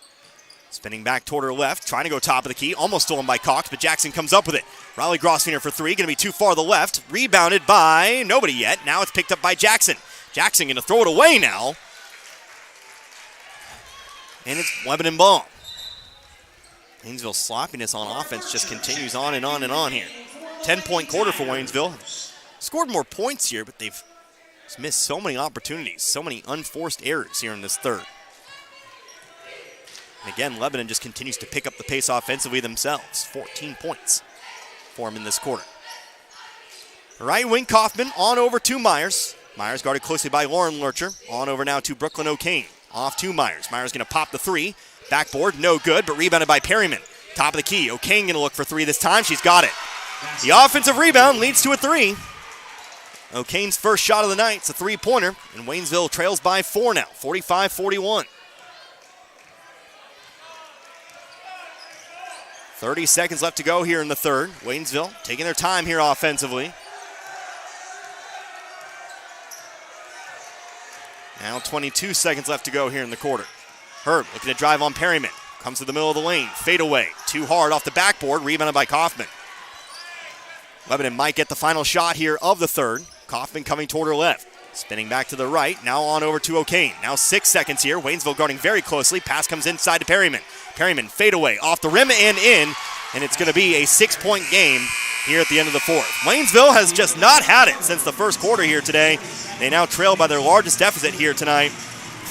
Spinning back toward her left, trying to go top of the key. Almost stolen by Cox, but Jackson comes up with it. Riley Grosvenor for 3, going to be too far to the left. Rebounded by nobody yet. Now it's picked up by Jackson. Jackson going to throw it away now. And it's Lebanon ball. Waynesville's sloppiness on offense just continues on and on and on here. 10-point quarter for Waynesville. Scored more points here, but they've missed so many opportunities, so many unforced errors here in this third. And again, Lebanon just continues to pick up the pace offensively themselves. 14 points for them in this quarter. Right wing Kaufman on over to Myers. Myers guarded closely by Lauren Lurcher. On over now to Brooklyn O'Kane. Off to Myers. Myers going to pop the three. Backboard, no good, but rebounded by Perryman. Top of the key. O'Kane going to look for three this time. She's got it. The offensive rebound leads to a three. O'Kane's first shot of the night. It's a three-pointer, and Waynesville trails by 4 now, 45-41. 30 seconds left to go here in the third. Waynesville taking their time here offensively. Now 22 seconds left to go here in the quarter. Herb looking to drive on Perryman. Comes to the middle of the lane. Fade away. Too hard off the backboard. Rebounded by Kaufman. Lebanon might get the final shot here of the third. Kaufman coming toward her left. Spinning back to the right. Now on over to O'Kane. Now 6 seconds here. Waynesville guarding very closely. Pass comes inside to Perryman. Perryman fade away. Off the rim and in. And it's going to be a 6-point game here at the end of the fourth. Waynesville has just not had it since the first quarter here today. They now trail by their largest deficit here tonight,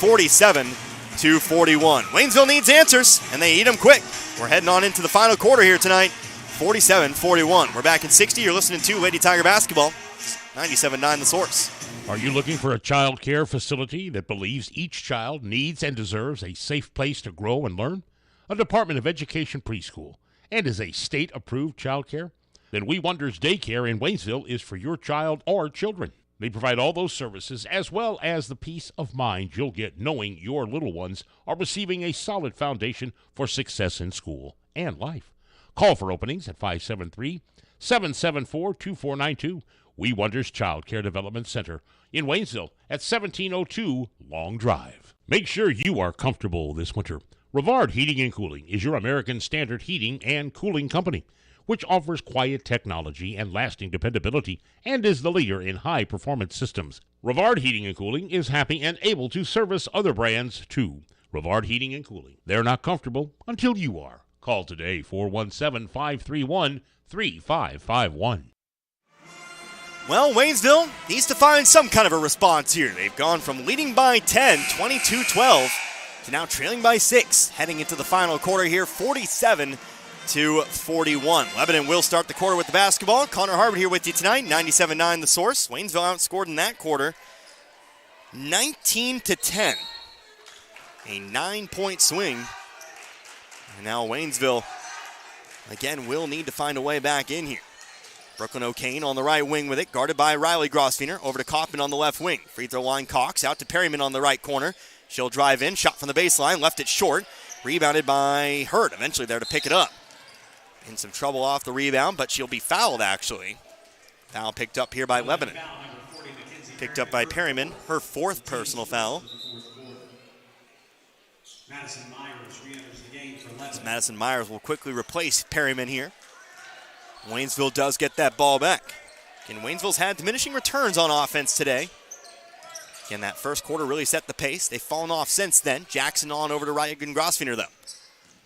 47-41. Waynesville needs answers, and they need them quick. We're heading on into the final quarter here tonight, 47-41. We're back in 60. You're listening to Lady Tiger Basketball, 97.9 The Source. Are you looking for a child care facility that believes each child needs and deserves a safe place to grow and learn? A Department of Education preschool, and is a state-approved child care? Then We Wonders Daycare in Waynesville is for your child or children. They provide all those services as well as the peace of mind you'll get knowing your little ones are receiving a solid foundation for success in school and life. Call for openings at 573-774-2492. We Wonders Child Care Development Center in Waynesville at 1702 Long Drive. Make sure you are comfortable this winter. Rivard Heating and Cooling is your American Standard heating and cooling company, which offers quiet technology and lasting dependability and is the leader in high-performance systems. Rivard Heating and Cooling is happy and able to service other brands, too. Rivard Heating and Cooling. They're not comfortable until you are. Call today, 417-531-3551. Well, Waynesville needs to find some kind of a response here. They've gone from leading by 10, 22-12, to now trailing by 6, heading into the final quarter here, 47-41. Lebanon will start the quarter with the basketball. Connor Harbert here with you tonight, 97.9 The Source. Waynesville outscored in that quarter, 19-10. A 9-point swing. And now Waynesville, again, will need to find a way back in here. Brooklyn O'Kane on the right wing with it, guarded by Riley Grosfener. Over to Kaufman on the left wing. Free throw line Cox, out to Perryman on the right corner. She'll drive in, shot from the baseline, left it short. Rebounded by Hurt, eventually there to pick it up. In some trouble off the rebound, but she'll be fouled, actually. Foul picked up here by Lebanon. Picked up by Perryman, her fourth personal foul. Madison Myers will quickly replace Perryman here. Waynesville does get that ball back. Again, Waynesville's had diminishing returns on offense today. Again, that first quarter really set the pace. They've fallen off since then. Jackson on over to Ryan Grosfener, though.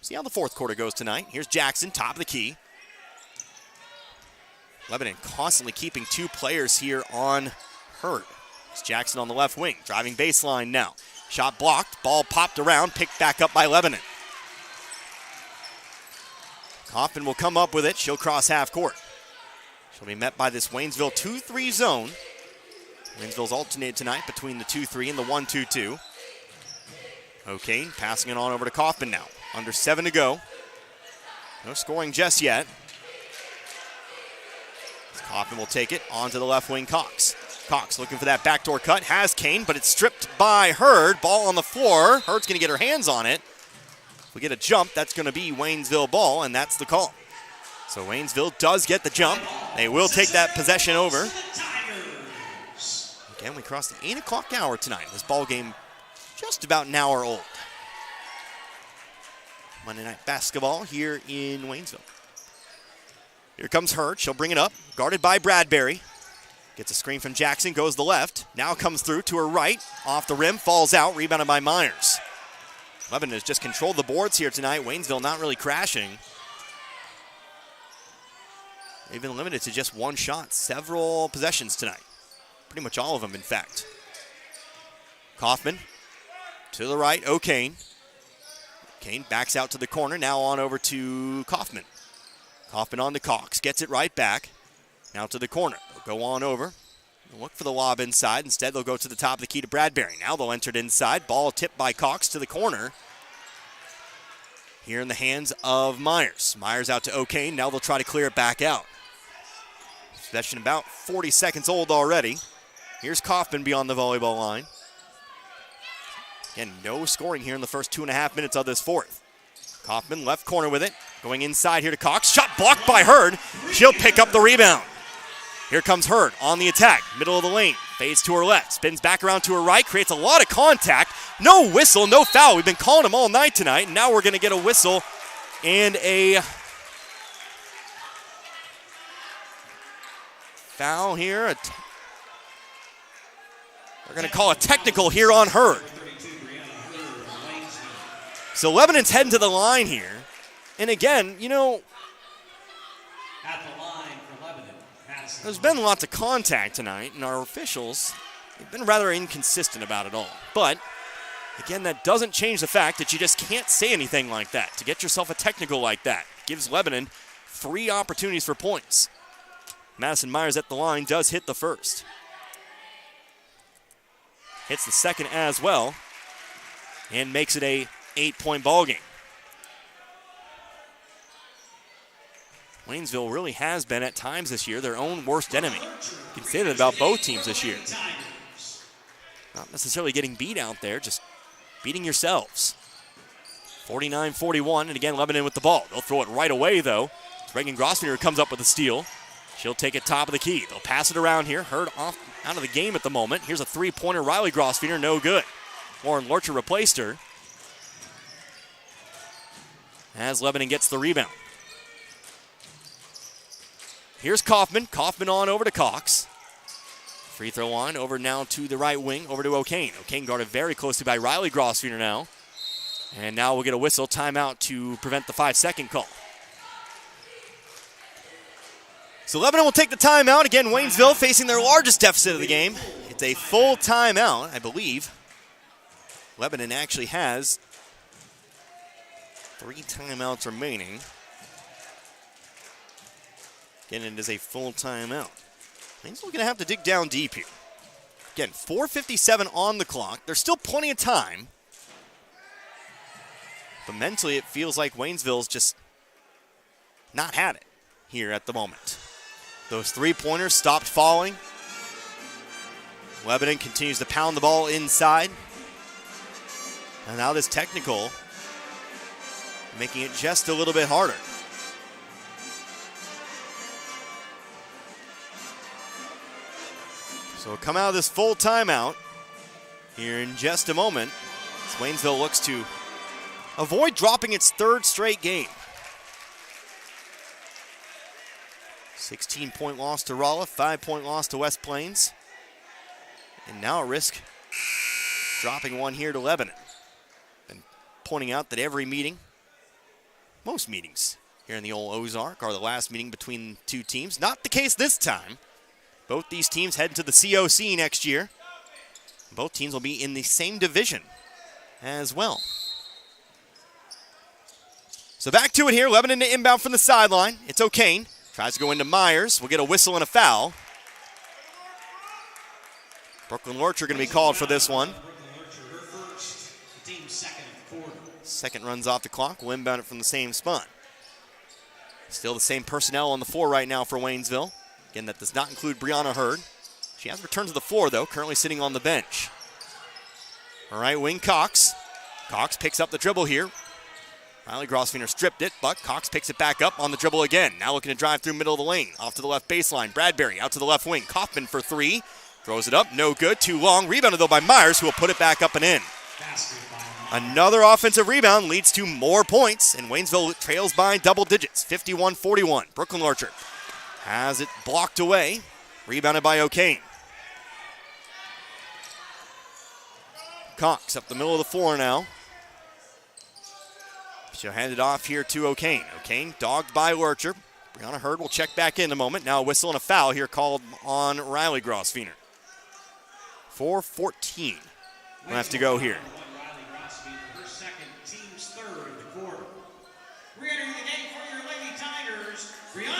See how the fourth quarter goes tonight. Here's Jackson, top of the key. Lebanon constantly keeping two players here on Hurt. It's Jackson on the left wing, driving baseline now. Shot blocked, ball popped around, picked back up by Lebanon. Kaufman will come up with it. She'll cross half court. She'll be met by this Waynesville 2-3 zone. Waynesville's alternated tonight between the 2-3 and the 1-2-2. O'Kane passing it on over to Kaufman now. Under 7 to go. No scoring just yet. Kaufman will take it onto the left wing, Cox. Cox looking for that backdoor cut. Has Kane, but it's stripped by Hurd. Ball on the floor. Hurd's going to get her hands on it. If we get a jump, that's going to be Waynesville ball, and that's the call. So Waynesville does get the jump. They will take that possession over. Again, we crossed the 8 o'clock hour tonight. This ball game just about an hour old. Monday Night Basketball here in Waynesville. Here comes Hurd. She'll bring it up. Guarded by Bradbury. Gets a screen from Jackson. Goes the left. Now comes through to her right. Off the rim. Falls out. Rebounded by Myers. Lebanon has just controlled the boards here tonight. Waynesville not really crashing. They've been limited to just one shot, several possessions tonight. Pretty much all of them, in fact. Kaufman to the right, O'Kane. Kane backs out to the corner, now on over to Kaufman. Kaufman on to Cox, gets it right back. Now to the corner, they'll go on over. They'll look for the lob inside. Instead, they'll go to the top of the key to Bradbury. Now they'll enter it inside. Ball tipped by Cox to the corner. Here in the hands of Myers. Myers out to O'Kane. Now they'll try to clear it back out. Possession about 40 seconds old already. Here's Kaufman beyond the volleyball line. Again, no scoring here in the first 2.5 minutes of this fourth. Kaufman left corner with it. Going inside here to Cox. Shot blocked by Hurd. She'll pick up the rebound. Here comes Hurd on the attack. Middle of the lane. Fades to her left. Spins back around to her right. Creates a lot of contact. No whistle, no foul. We've been calling them all night tonight. And now we're going to get a whistle and a foul here. They're going to call a technical here on Hurd. So Lebanon's heading to the line here. And again, you know, At the line for Lebanon. there's been lots of contact tonight, and our officials have been rather inconsistent about it all. But, again, that doesn't change the fact that you just can't say anything like that. To get yourself a technical like that gives Lebanon 3 opportunities for points. Madison Myers at the line does hit the first. Hits the second as well, and makes it a 8-point ball game. Waynesville really has been at times this year their own worst enemy. You can say that about both teams this year. Not necessarily getting beat out there, just beating yourselves. 49-41, and again, Lebanon with the ball. They'll throw it right away, though. It's Reagan Grosvenor comes up with the steal. She'll take it top of the key. They'll pass it around here. Hurd off out of the game at the moment. Here's a three-pointer. Riley Grosvenor, no good. Lauren Lurcher replaced her. As Lebanon gets the rebound. Here's Kaufman. Kaufman on over to Cox. Free throw line over now to the right wing, over to O'Kane. O'Kane guarded very closely by Riley Grosvenor now. And now we'll get a whistle, timeout to prevent the 5-second call. So Lebanon will take the timeout. Again, Waynesville facing their largest deficit of the game. It's a full timeout, I believe. Lebanon actually has 3 timeouts remaining. Again, it is a full timeout. Waynesville going to have to dig down deep here. Again, 4:57 on the clock. There's still plenty of time. But mentally, it feels like Waynesville's just not had it here at the moment. Those three-pointers stopped falling. Lebanon continues to pound the ball inside. And now this technical, making it just a little bit harder. So we'll come out of this full timeout here in just a moment as Waynesville looks to avoid dropping its 3rd straight game. 16-point loss to Rolla, 5-point loss to West Plains. And now at risk dropping one here to Lebanon. And pointing out that every meeting, most meetings here in the old Ozark are the last meeting between 2 teams. Not the case this time. Both these teams head to the COC next year. Both teams will be in the same division as well. So back to it here. Lebanon to inbound from the sideline. It's O'Kane. Tries to go into Myers. We'll get a whistle and a foul. Brooklyn Lurcher going to be called for this one. Second runs off the clock. We'll inbound it from the same spot. Still the same personnel on the floor right now for Waynesville. Again, that does not include Brianna Hurd. She has returned to the floor, though, currently sitting on the bench. All right, wing Cox. Cox picks up the dribble here. Riley Grosvenor stripped it, but Cox picks it back up on the dribble again. Now looking to drive through middle of the lane. Off to the left baseline. Bradbury out to the left wing. Kaufman for 3. Throws it up. No good. Too long. Rebounded, though, by Myers, who will put it back up and in. Another offensive rebound leads to more points, and Waynesville trails by double digits, 51-41. Brooklyn Lurcher has it blocked away. Rebounded by O'Kane. Cox up the middle of the floor now. She'll hand it off here to O'Kane. O'Kane dogged by Lurcher. Brianna Hurd will check back in a moment. Now a whistle and a foul here called on Riley Grosvenor. 4:14 left to go here. Riley Grosvenor, her second, team's third of the quarter. Re-entering the game for your Lady Tigers, Brianna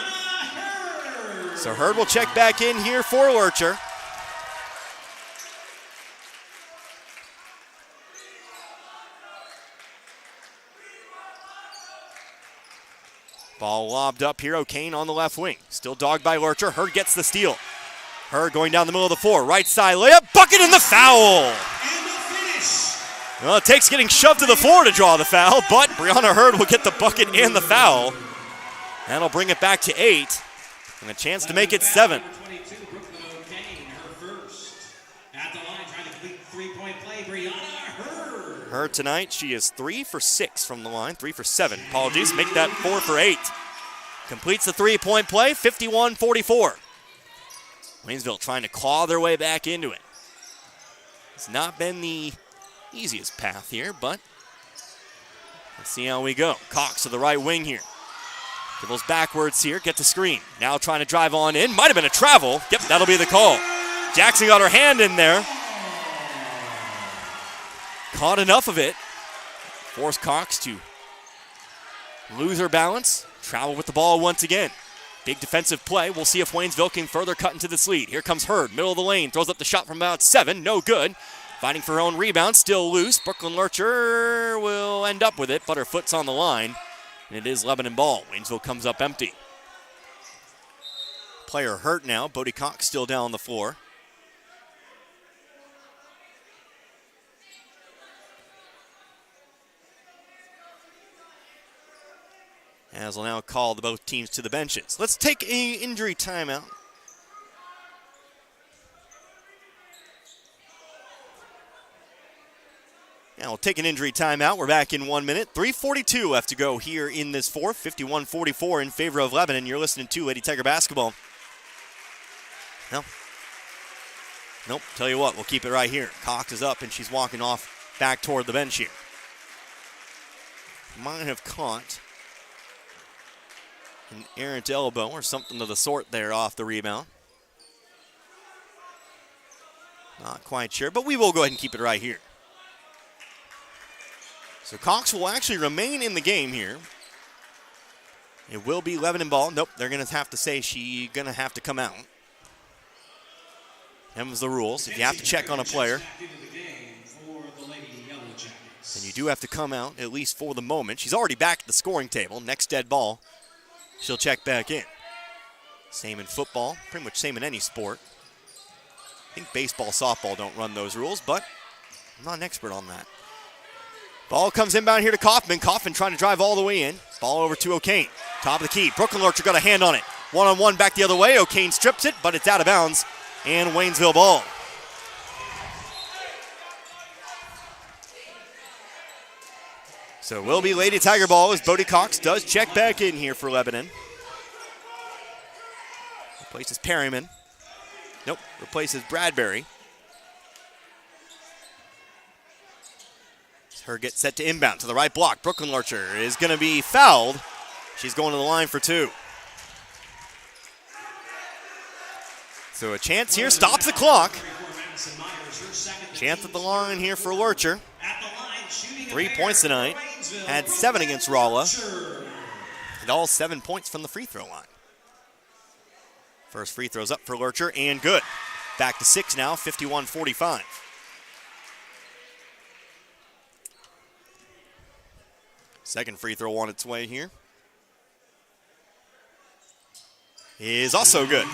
Hurd. So Hurd will check back in here for Lurcher. Ball lobbed up here. O'Kane on the left wing. Still dogged by Lurcher. Hurd gets the steal. Hurd going down the middle of the floor. Right side layup. Bucket in the foul. And the finish. Well, it takes getting shoved to the floor to draw the foul, but Brianna Hurd will get the bucket and the foul. That'll bring it back to 8. And a chance to make it 7. Number 22, Brooklyn O'Kane, her first. At the line, trying to complete three-point play, Brianna Hurd. Hurd tonight, she is 3 for 6 from the line. 3 for 7. Apologies. Make that 4 for 8. Completes the three-point play, 51-44. Waynesville trying to claw their way back into it. It's not been the easiest path here, but let's see how we go. Cox to the right wing here. Dribbles backwards here, get the screen. Now trying to drive on in. Might have been a travel. Yep, that'll be the call. Jackson got her hand in there. Caught enough of it. Forced Cox to lose her balance. Travel with the ball once again. Big defensive play. We'll see if Waynesville can further cut into this lead. Here comes Hurd, middle of the lane. Throws up the shot from about 7. No good. Fighting for her own rebound. Still loose. Brooklyn Lurcher will end up with it, but her foot's on the line. And it is Lebanon ball. Waynesville comes up empty. Player hurt now. Bodie Cox still down on the floor. As will now call both teams to the benches. Let's take an injury timeout. Now we'll take an injury timeout. We're back in 1 minute. 3:42 left to go here in this fourth. 51-44 in favor of Lebanon. You're listening to Lady Tiger basketball. Nope. Tell you what, we'll keep it right here. Cox is up and she's walking off back toward the bench here. Might have caught an errant elbow or something of the sort there off the rebound. Not quite sure, but we will go ahead and keep it right here. So Cox will actually remain in the game here. It will be Lebanon ball. Nope, they're going to have to say she's going to have to come out. Them's the rules. If you have to check on a player, then you do have to come out, at least for the moment. She's already back at the scoring table. Next dead ball, she'll check back in. Same in football, pretty much same in any sport. I think baseball, softball don't run those rules, but I'm not an expert on that. Ball comes inbound here to Kaufman. Kaufman trying to drive all the way in. Ball over to O'Kane. Top of the key. Brooklyn Lurcher got a hand on it. One-on-one back the other way. O'Kane strips it, but it's out of bounds. And Waynesville ball. So it will be Lady Tiger ball as Bodie Cox does check back in here for Lebanon. Replaces Perryman. Nope, replaces Bradbury. Her gets set to inbound to the right block. Brooklyn Lurcher is going to be fouled. She's going to the line for 2. So a chance here, stops the clock. Chance at the line here for Lurcher. 3 points tonight. Had 7 against Rolla. And all 7 points from the free throw line. First free throw's up for Lurcher and good. Back to 6 now, 51-45. Second free throw on its way here. Is also good.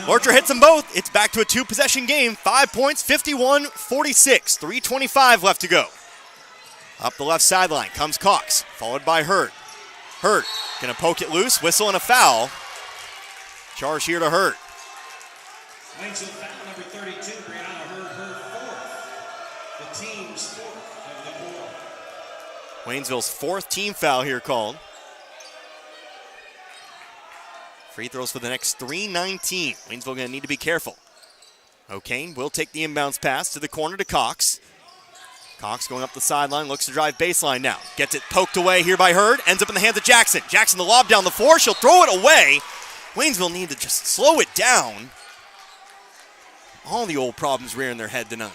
Lurcher hits them both. It's back to a 2-possession game. 5 points, 51-46. 3:25 left to go. Up the left sideline comes Cox, followed by Hurd. Hurd gonna poke it loose, whistle and a foul. Charge here to Hurd. Waynesville foul number 32, Brianna Hurd, her 4th. The team's 4th of the quarter. Waynesville's 4th team foul here called. Free throws for the next 3:19. Waynesville going to need to be careful. O'Kane will take the inbounds pass to the corner to Cox. Cox going up the sideline, looks to drive baseline now. Gets it poked away here by Hurd, ends up in the hands of Jackson. Jackson the lob down the floor, she'll throw it away. Waynesville need to just slow it down. All the old problems rearing their head tonight.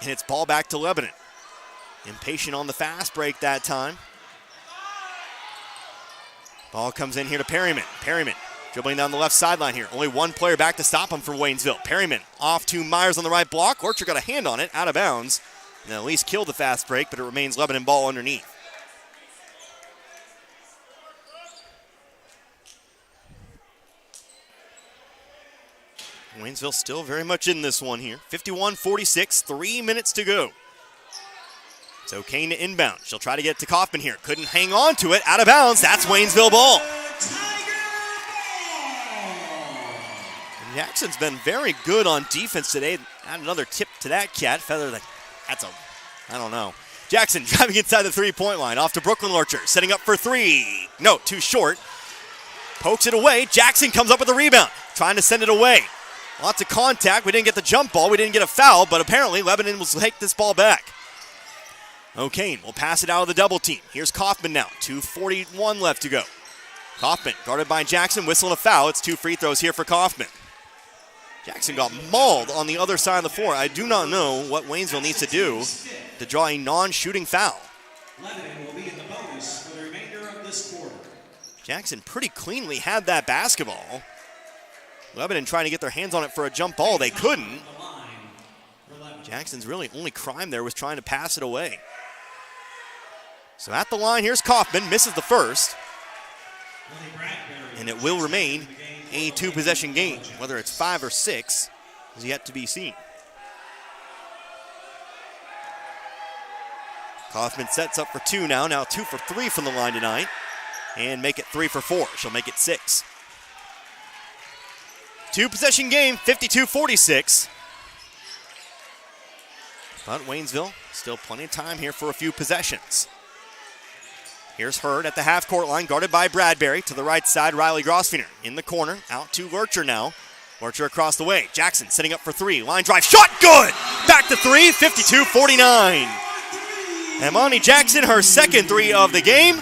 And it's ball back to Lebanon. Impatient on the fast break that time. Ball comes in here to Perryman. Perryman dribbling down the left sideline here. Only one player back to stop him for Waynesville. Perryman off to Myers on the right block. Lurcher got a hand on it, out of bounds. And at least killed the fast break, but it remains Lebanon ball underneath. Waynesville still very much in this one here. 51-46, 3 minutes to go. So Kane to inbound. She'll try to get to Kaufman here. Couldn't hang on to it. Out of bounds. That's Waynesville ball. And Jackson's been very good on defense today. Add another tip to that cat. Feather, that's a, I don't know. Jackson driving inside the three-point line. Off to Brooklyn Lurcher. Setting up for three. No, too short. Pokes it away. Jackson comes up with a rebound. Trying to send it away. Lots of contact. We didn't get the jump ball. We didn't get a foul, but apparently Lebanon will take this ball back. O'Kane will pass it out of the double team. Here's Kaufman now. 2:41 left to go. Kaufman guarded by Jackson, whistling a foul. It's 2 free throws here for Kaufman. Jackson got mauled on the other side of the floor. I do not know what Waynesville needs to do to draw a non-shooting foul. Lebanon will be in the bonus for the remainder of this quarter. Jackson pretty cleanly had that basketball. Lebanon trying to get their hands on it for a jump ball. They couldn't. Jackson's really only crime there was trying to pass it away. So at the line, here's Kaufman. Misses the first. And it will remain a 2-possession game. Whether it's 5 or 6 is yet to be seen. Kaufman sets up for 2 now. Now 2 for 3 from the line tonight. And make it 3 for 4. She'll make it 6. 2-possession game, 52-46. But Waynesville, still plenty of time here for a few possessions. Here's Hurd at the half-court line, guarded by Bradbury. To the right side, Riley Grosfener in the corner. Out to Lurcher now. Lurcher across the way. Jackson setting up for 3. Line drive, shot, good! Back to 3, 52-49. Amani Jackson, her second 3 of the game.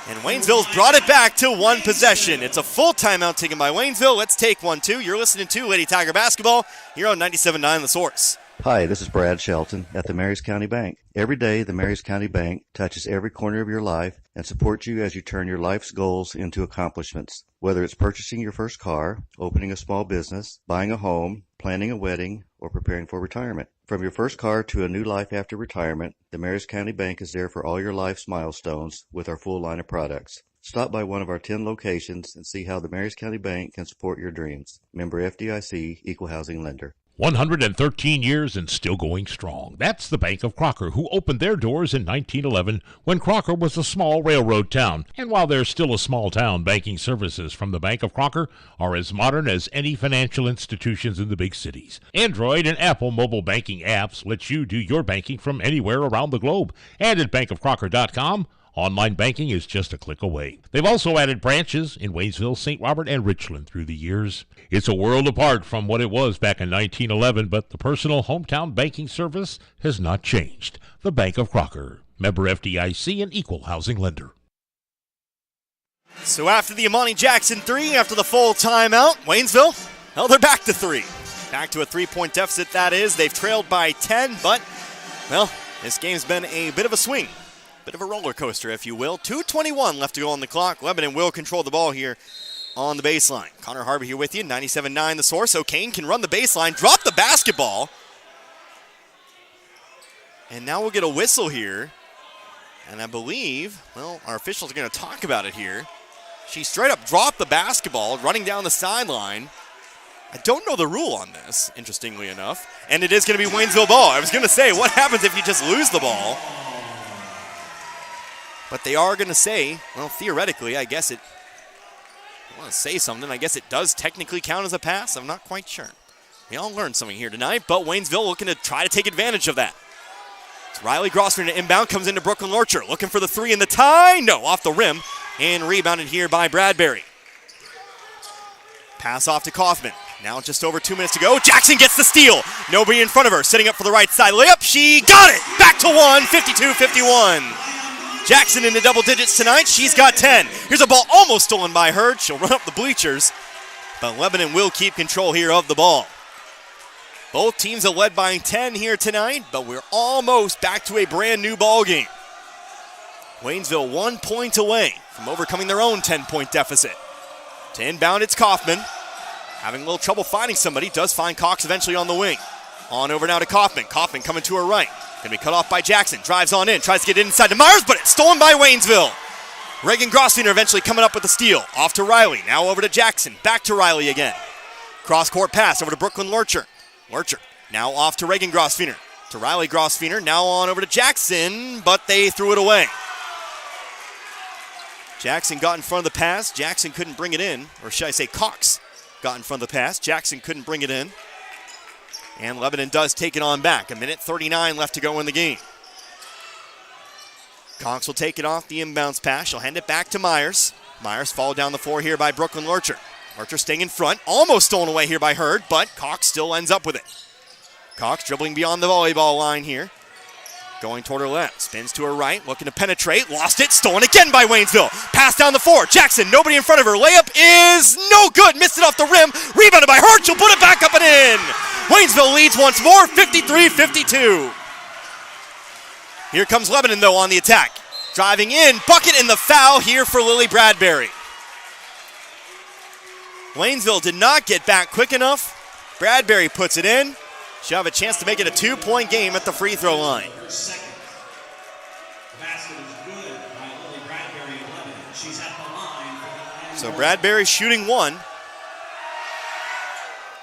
And Waynesville's brought it back to 1 possession. It's a full timeout taken by Waynesville. Let's take 1, 2. You're listening to Lady Tiger Basketball here on 97.9 The Source. Hi, this is Brad Shelton at the Marys County Bank. Every day, the Marys County Bank touches every corner of your life and supports you as you turn your life's goals into accomplishments. Whether it's purchasing your first car, opening a small business, buying a home, planning a wedding, or preparing for retirement. From your first car to a new life after retirement, the Marys County Bank is there for all your life's milestones with our full line of products. Stop by one of our 10 locations and see how the Marys County Bank can support your dreams. Member FDIC, Equal Housing Lender. 113 years and still going strong. That's the Bank of Crocker, who opened their doors in 1911 when Crocker was a small railroad town. And while they're still a small town, banking services from the Bank of Crocker are as modern as any financial institutions in the big cities. Android and Apple mobile banking apps let you do your banking from anywhere around the globe. And at bankofcrocker.com, online banking is just a click away. They've also added branches in Waynesville, St. Robert, and Richland through the years. It's a world apart from what it was back in 1911, but the personal hometown banking service has not changed. The Bank of Crocker, member FDIC and equal housing lender. So after the Amani Jackson 3, after the full timeout, Waynesville, well, they're back to 3. Back to a 3-point deficit, that is. They've trailed by 10, but, well, this game's been a bit of a swing. Bit of a roller coaster, if you will. 2:21 left to go on the clock. Lebanon will control the ball here on the baseline. Connor Harvey here with you, 97.9 The Source. O'Kane can run the baseline, drop the basketball. And now we'll get a whistle here. And I believe, well, our officials are going to talk about it here. She straight up dropped the basketball, running down the sideline. I don't know the rule on this, interestingly enough. And it is going to be Waynesville ball. I was going to say, what happens if you just lose the ball? But they are going to say, well, theoretically, I guess it, I want to say something, I guess it does technically count as a pass. I'm not quite sure. We all learned something here tonight, but Waynesville looking to try to take advantage of that. It's Riley Grosfener to inbound, comes into Brooklyn Lurcher, looking for the 3 in the tie. No, off the rim, and rebounded here by Bradbury. Pass off to Kaufman. Now just over 2 minutes to go. Jackson gets the steal. Nobody in front of her. Setting up for the right side layup. She got it. Back to one. 52-51. Jackson into double digits tonight. She's got 10. Here's a ball almost stolen by Hurd. She'll run up the bleachers. But Lebanon will keep control here of the ball. Both teams are led by 10 here tonight, but we're almost back to a brand new ball game. Waynesville 1 point away from overcoming their own 10-point deficit. To inbound, it's Kaufman. Having a little trouble finding somebody, does find Cox eventually on the wing. On over now to Kaufman. Kaufman coming to her right. Going to be cut off by Jackson. Drives on in, tries to get it inside to Myers, but it's stolen by Waynesville. Reagan Grosfiner eventually coming up with the steal. Off to Riley, now over to Jackson. Back to Riley again. Cross-court pass over to Brooklyn Lurcher. Lurcher now off to Reagan Grosfiner. To Riley Grosfiner, now on over to Jackson, but they threw it away. Jackson got in front of the pass. Jackson couldn't bring it in, or should I say Cox got in front of the pass. Jackson couldn't bring it in. And Lebanon does take it on back. 1:39 left to go in the game. Cox will take it off the inbounds pass. She'll hand it back to Myers. Myers followed down the floor here by Brooklyn Lurcher. Lurcher staying in front. Almost stolen away here by Hurd, but Cox still ends up with it. Cox dribbling beyond the volleyball line here. Going toward her left. Spins to her right. Looking to penetrate. Lost it. Stolen again by Waynesville. Pass down the floor. Jackson, nobody in front of her. Layup is no good. Missed it off the rim. Rebounded by Hurd. She'll put it back up and in. Waynesville leads once more, 53-52. Here comes Lebanon, though, on the attack. Driving in. Bucket in the foul here for Lily Bradbury. Waynesville did not get back quick enough. Bradbury puts it in. She'll have a chance to make it a 2-point game at the free throw line. So Bradbury shooting one.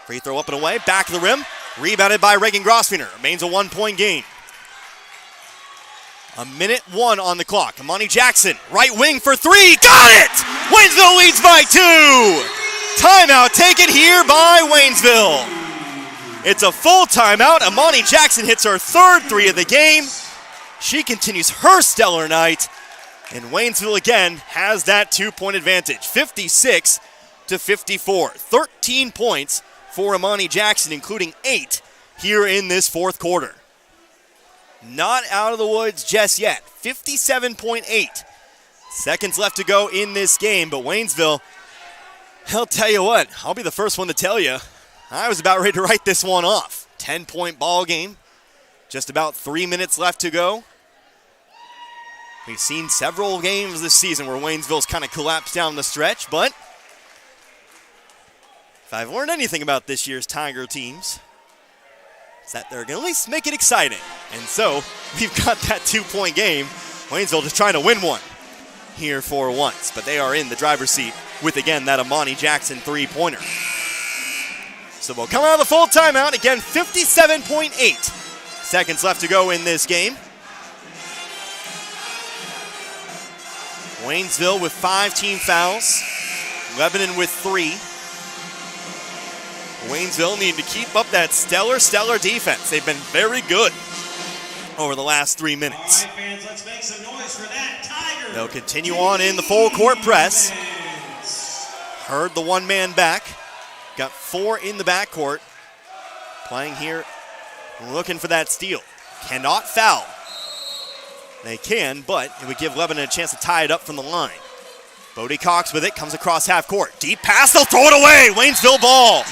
Free throw up and away, back of the rim. Rebounded by Reagan Grosfiner. Remains a 1-point game. 1:01 on the clock. Amani Jackson, right wing for three. Got it! Waynesville leads by 2. Timeout taken here by Waynesville. It's a full timeout. Amani Jackson hits her third three of the game. She continues her stellar night. And Waynesville again has that 2-point advantage. 56-54. 13 points for Amani Jackson, including 8 here in this fourth quarter. Not out of the woods just yet. 57.8 seconds left to go in this game. But Waynesville, I'll tell you what, I'll be the first one to tell you, I was about ready to write this one off. 10-point ball game. Just about 3 minutes left to go. We've seen several games this season where Waynesville's kind of collapsed down the stretch, but if I've learned anything about this year's Tiger teams, it's that they're going to at least make it exciting. And so we've got that 2-point game. Waynesville just trying to win one here for once, but they are in the driver's seat with, again, that Amani Jackson three-pointer. So we'll come out of the full timeout. Again, 57.8 seconds left to go in this game. Waynesville with 5 team fouls. Lebanon with 3. Waynesville need to keep up that stellar defense. They've been very good over the last 3 minutes. All right, fans, let's make some noise for that. Tiger. They'll continue on in the full court press. Hurd the one-man back. Got 4 in the backcourt. Playing here, looking for that steal. Cannot foul. They can, but it would give Lebanon a chance to tie it up from the line. Bodie Cox with it, comes across half court. Deep pass, they'll throw it away. Waynesville ball.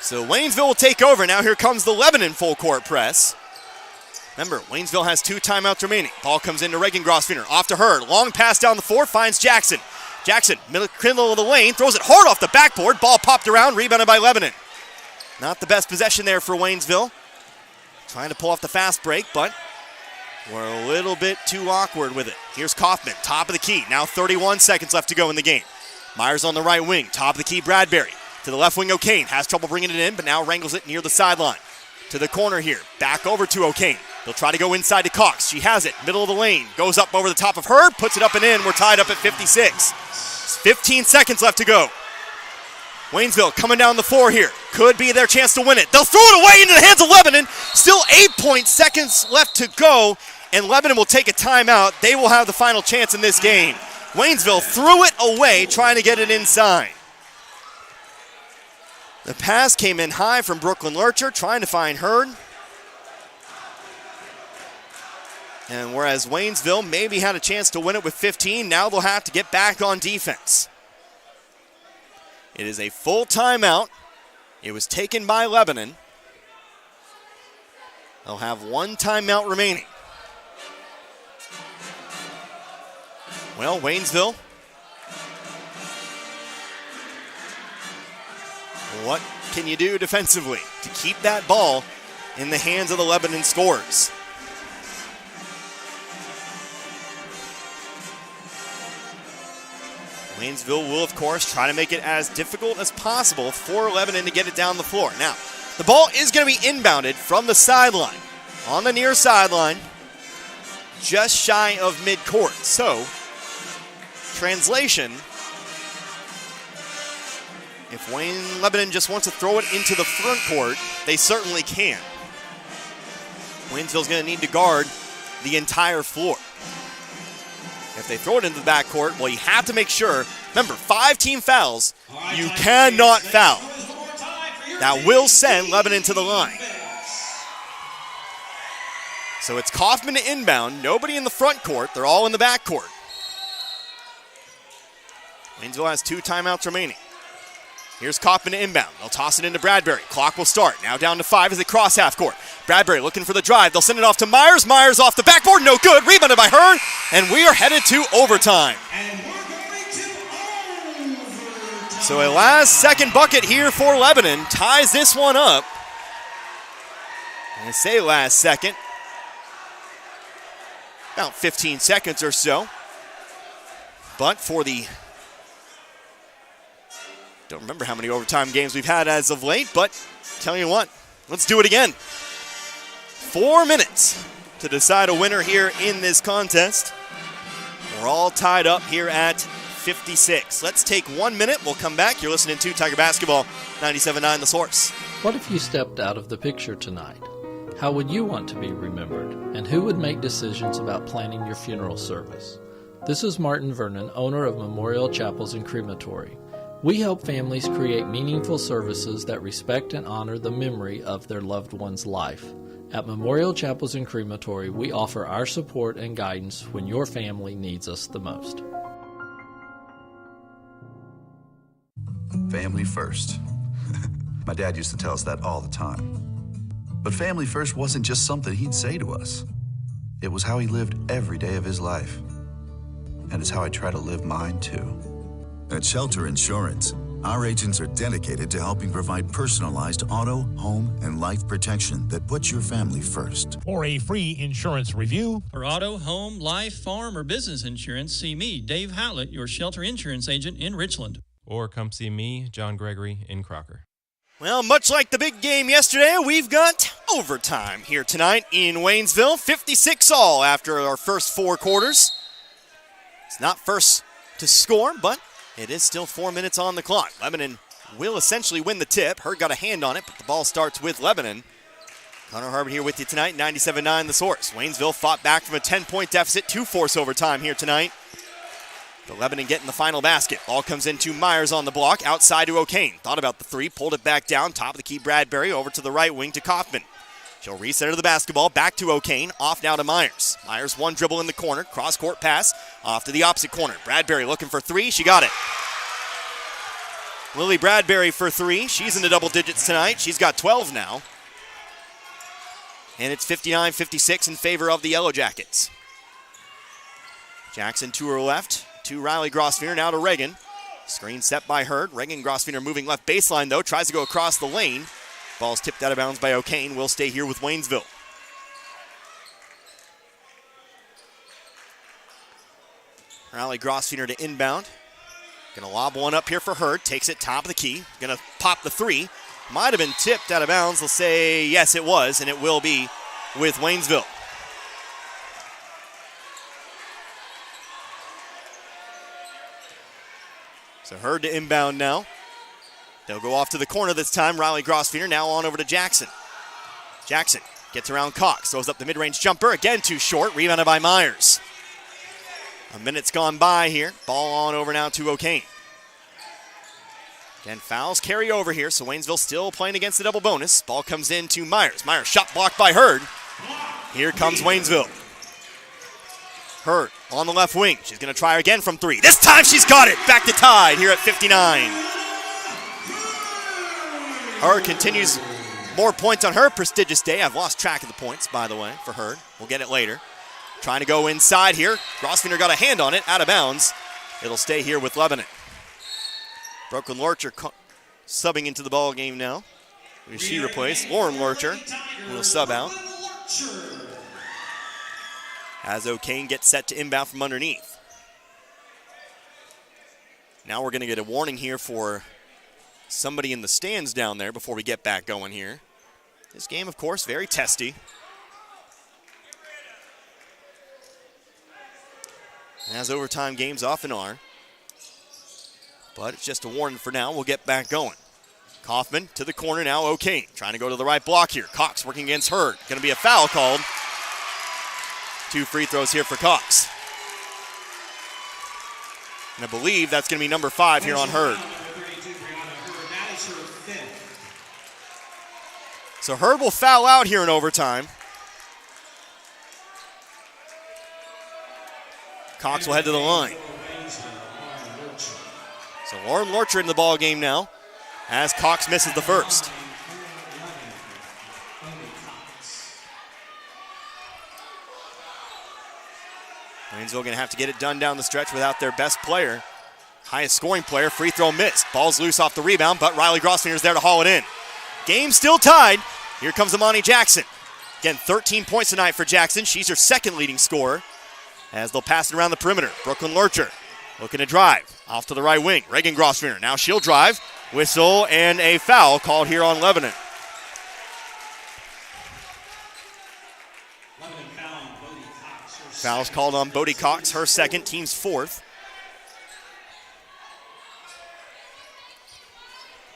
So Waynesville will take over. Now here comes the Lebanon full court press. Remember, Waynesville has 2 timeouts remaining. Ball comes into Reagan Grosfiner. Off to her. Long pass down the floor, finds Jackson. Jackson, middle of the lane, throws it hard off the backboard. Ball popped around, rebounded by Lebanon. Not the best possession there for Waynesville. Trying to pull off the fast break, but we're a little bit too awkward with it. Here's Kaufman, top of the key. Now 31 seconds left to go in the game. Myers on the right wing, top of the key, Bradbury. To the left wing, O'Kane. Has trouble bringing it in, but now wrangles it near the sideline. To the corner here. Back over to O'Kane. They'll try to go inside to Cox. She has it. Middle of the lane. Goes up over the top of Hurd. Puts it up and in. We're tied up at 56. 15 seconds left to go. Waynesville coming down the floor here. Could be their chance to win it. They'll throw it away into the hands of Lebanon. Still 8 seconds left to go, and Lebanon will take a timeout. They will have the final chance in this game. Waynesville threw it away, trying to get it inside. The pass came in high from Brooklyn Lurcher, trying to find Hurd. And whereas Waynesville maybe had a chance to win it with 15, now they'll have to get back on defense. It is a full timeout. It was taken by Lebanon. They'll have one timeout remaining. Well, Waynesville, what can you do defensively to keep that ball in the hands of the Lebanon scorers? Waynesville will, of course, try to make it as difficult as possible for Lebanon to get it down the floor. Now, the ball is going to be inbounded from the sideline, on the near sideline, just shy of midcourt. So, translation, if Lebanon just wants to throw it into the front court, they certainly can. Waynesville's going to need to guard the entire floor. If they throw it into the backcourt, well, you have to make sure, remember, 5-team fouls, you cannot foul. That will send Lebanon to the line. So it's Kaufman to inbound, nobody in the front court, they're all in the backcourt. Waynesville has 2 timeouts remaining. Here's Kaufman to inbound. They'll toss it into Bradbury. Clock will start. Now down to 5 as they cross half court. Bradbury looking for the drive. They'll send it off to Myers. Myers off the backboard. No good. Rebounded by Hurd. And we are headed to overtime. So a last-second bucket here for Lebanon ties this one up. And I say last second. About 15 seconds or so. But for the... don't remember how many overtime games we've had as of late, but tell you what, let's do it again. 4 minutes to decide a winner here in this contest. We're all tied up here at 56. Let's take 1 minute. We'll come back. You're listening to Tiger Basketball, 97.9 The Source. What if you stepped out of the picture tonight? How would you want to be remembered? And who would make decisions about planning your funeral service? This is Martin Vernon, owner of Memorial Chapels and Crematory. We help families create meaningful services that respect and honor the memory of their loved one's life. At Memorial Chapels and Crematory, we offer our support and guidance when your family needs us the most. Family first. My dad used to tell us that all the time. But family first wasn't just something he'd say to us. It was how he lived every day of his life. And it's how I try to live mine too. At Shelter Insurance, our agents are dedicated to helping provide personalized auto, home, and life protection that puts your family first. For a free insurance review, For auto, home, life, farm, or business insurance, see me, Dave Howlett, your shelter insurance agent in Richland. Or come see me, John Gregory, in Crocker. Well, much like the big game yesterday, we've got overtime here tonight in Waynesville. 56 all after our first 4 quarters. It's not first to score, but it is still 4 minutes on the clock. Lebanon will essentially win the tip. Hurd got a hand on it, but the ball starts with Lebanon. Connor Harbert here with you tonight, 97.9 The Source. Waynesville fought back from a 10-point deficit to force overtime here tonight. But Lebanon getting the final basket. Ball comes into Myers on the block, outside to O'Kane. Thought about the 3, pulled it back down, top of the key Bradbury, over to the right wing to Kaufman. She'll recenter the basketball, back to O'Kane, off now to Myers. Myers, one dribble in the corner, cross-court pass, off to the opposite corner. Bradbury looking for 3, she got it. Lily Bradbury for 3, she's in the double digits tonight. She's got 12 now. And it's 59-56 in favor of the Yellow Jackets. Jackson to her left, to Riley Grosvenor, now to Reagan. Screen set by Hurd. Reagan Grosvenor moving left baseline though, tries to go across the lane. Ball's tipped out of bounds by O'Kane. Will stay here with Waynesville. Riley Grosvenor to inbound. Gonna lob one up here for Hurd. Takes it top of the key. Gonna pop the 3. Might have been tipped out of bounds. They'll say yes it was, and it will be with Waynesville. So Hurd to inbound now. They'll go off to the corner this time. Riley Grosvenor now on over to Jackson. Jackson gets around Cox. Throws up the mid-range jumper. Again too short. Rebounded by Myers. A minute's gone by here. Ball on over now to O'Kane. Again, fouls carry over here, so Waynesville still playing against the double bonus. Ball comes in to Myers. Myers shot blocked by Hurd. Here comes Waynesville. Hurd on the left wing. She's going to try again from 3. This time she's got it. Back to tied here at 59. Hurd continues more points on her prestigious day. I've lost track of the points, by the way, for Hurd. We'll get it later. Trying to go inside here. Grosvenor got a hand on it, out of bounds. It'll stay here with Lebanon. Brooklyn Lurcher subbing into the ball game now. She replaced Lauren Lurcher, who will sub out. As O'Kane gets set to inbound from underneath. Now we're going to get a warning here for somebody in the stands down there before we get back going here. This game, of course, very testy. As overtime games often are. But it's just a warning for now. We'll get back going. Kaufman to the corner now. O'Kane trying to go to the right block here. Cox working against Hurd. Going to be a foul called. 2 free throws here for Cox. And I believe that's going to be number 5 here on Hurd. So Hurd will foul out here in overtime. Cox will head to the line. So Lauren Lurcher in the ball game now as Cox misses the first. Waynesville going to have to get it done down the stretch without their best player. Highest scoring player, free throw missed. Ball's loose off the rebound, but Riley Grosvenor is there to haul it in. Game still tied. Here comes Amani Jackson. Again, 13 points tonight for Jackson. She's her second leading scorer as they'll pass it around the perimeter. Brooklyn Lurcher looking to drive. Off to the right wing. Reagan Grosvenor. Now she'll drive. Whistle and a foul called here on Lebanon. Foul's called on Bodie Cox, her second, team's 4th.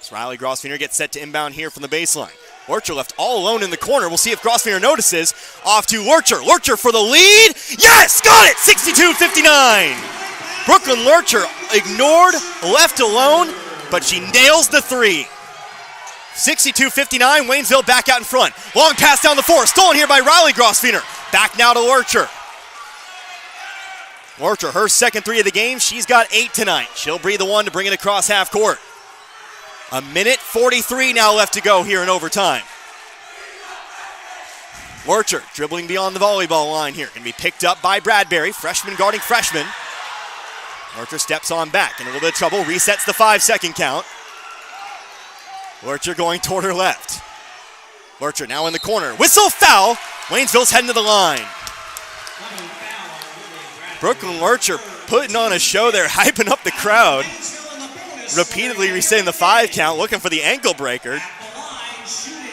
So Riley Grosvenor gets set to inbound here from the baseline. Lurcher left all alone in the corner. We'll see if Grosvenor notices. Off to Lurcher. Lurcher for the lead. Yes, got it! 62-59. Brooklyn Lurcher ignored, left alone, but she nails the 3. 62-59, Waynesville back out in front. Long pass down the 4, stolen here by Riley Grosvenor. Back now to Lurcher. Lurcher, her second 3 of the game. She's got 8 tonight. She'll breathe the 1 to bring it across half court. A minute 43 now left to go here in overtime. Lurcher dribbling beyond the volleyball line here. Going to be picked up by Bradbury, freshman guarding freshman. Lurcher steps on back in a little bit of trouble, resets the 5-second count. Lurcher going toward her left. Lurcher now in the corner. Whistle, foul. Waynesville's heading to the line. Brooklyn Lurcher putting on a show there, hyping up the crowd. Repeatedly resetting the 5 count, looking for the ankle breaker.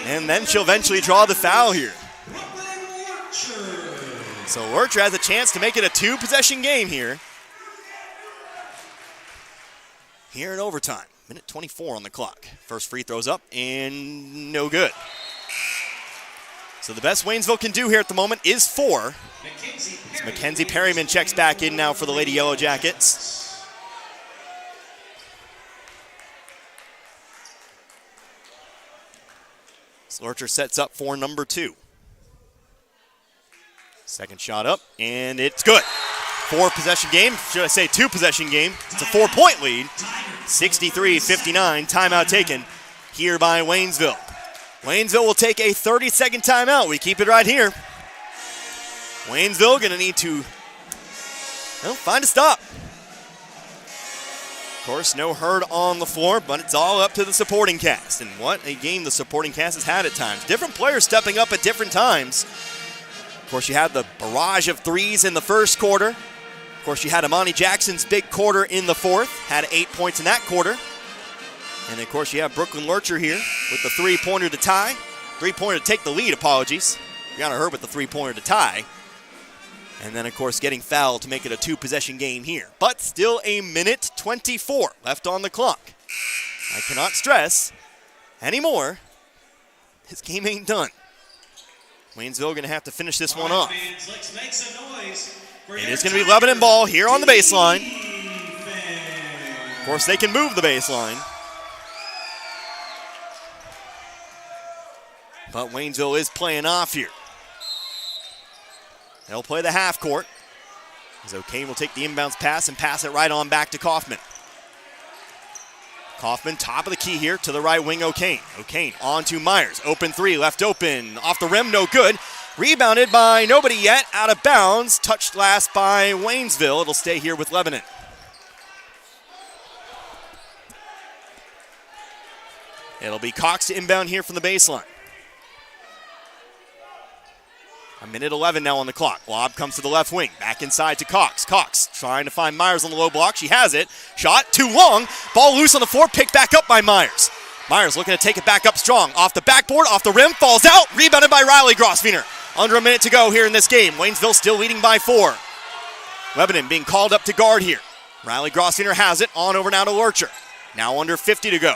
And then she'll eventually draw the foul here. So Lurcher has a chance to make it a 2-possession game here. Here in overtime. Minute 24 on the clock. First free throw's up and no good. So the best Waynesville can do here at the moment is 4. As Mackenzie Perryman checks back in now for the Lady Yellow Jackets. Lurcher sets up for number 2. Second shot up, and it's good. 4-possession game, should I say 2-possession game. It's a 4-point lead. 63-59, timeout taken here by Waynesville. Waynesville will take a 30-second timeout. We keep it right here. Waynesville gonna need to find a stop. Of course, no Hurd on the floor, but it's all up to the supporting cast. And what a game the supporting cast has had at times. Different players stepping up at different times. Of course, you had the barrage of 3s in the first quarter. Of course, you had Amani Jackson's big quarter in the 4th. Had 8 points in that quarter. And, of course, you have Brooklyn Lurcher here with the 3-pointer to tie. 3-pointer to take the lead, apologies. Brianna Hurd with the 3-pointer to tie. And then, of course, getting fouled to make it a 2-possession game here. But still a minute 24 left on the clock. I cannot stress anymore, this game ain't done. Waynesville going to have to finish this one off. Fans, let's make some noise. It is going to be Lebanon ball here on the baseline. Of course, they can move the baseline. But Waynesville is playing off here. They'll play the half court. As O'Kane will take the inbounds pass and pass it right on back to Kaufman. Kaufman, top of the key here to the right wing, O'Kane. O'Kane on to Myers. Open three, left open. Off the rim, no good. Rebounded by nobody yet, out of bounds. Touched last by Waynesville. It'll stay here with Lebanon. It'll be Cox to inbound here from the baseline. A minute 11 now on the clock. Lob comes to the left wing. Back inside to Cox. Cox trying to find Myers on the low block. She has it. Shot too long. Ball loose on the floor. Picked back up by Myers. Myers looking to take it back up strong. Off the backboard, off the rim, falls out. Rebounded by Riley Grosvenor. Under a minute to go here in this game. Waynesville still leading by 4. Lebanon being called up to guard here. Riley Grosvenor has it. On over now to Lurcher. Now under 50 to go.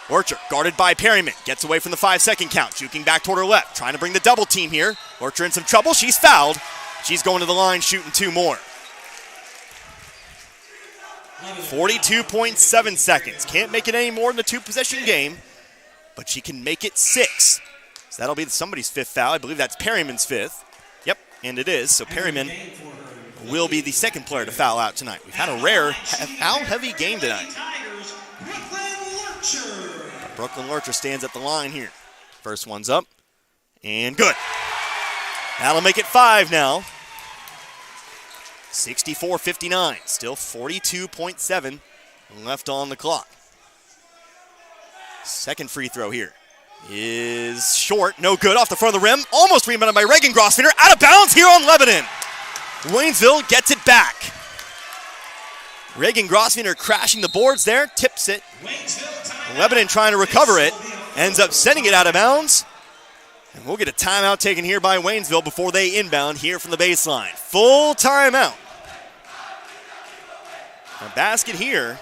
Lurcher guarded by Perryman. Gets away from the 5-second count. Juking back toward her left. Trying to bring the double team here. Lurcher in some trouble. She's fouled. She's going to the line shooting 2 more. 42.7 seconds. Can't make it any more than a 2-possession game. But she can make it 6. So that'll be somebody's 5th foul. I believe that's Perryman's 5th. Yep, and it is. So Perryman will be the 2nd player to foul out tonight. We've had a rare foul-heavy game tonight. But Brooklyn Lurcher stands at the line here. First one's up, and good. That'll make it 5 now. 64-59, still 42.7 left on the clock. Second free throw here is short, no good, off the front of the rim. Almost rebounded by Reagan Grosvenor, out of bounds here on Lebanon. Waynesville gets it back. Reagan Grosvenor crashing the boards there, tips it. Lebanon trying to recover it, ends up sending it out of bounds. And we'll get a timeout taken here by Waynesville before they inbound here from the baseline. Full timeout. A basket here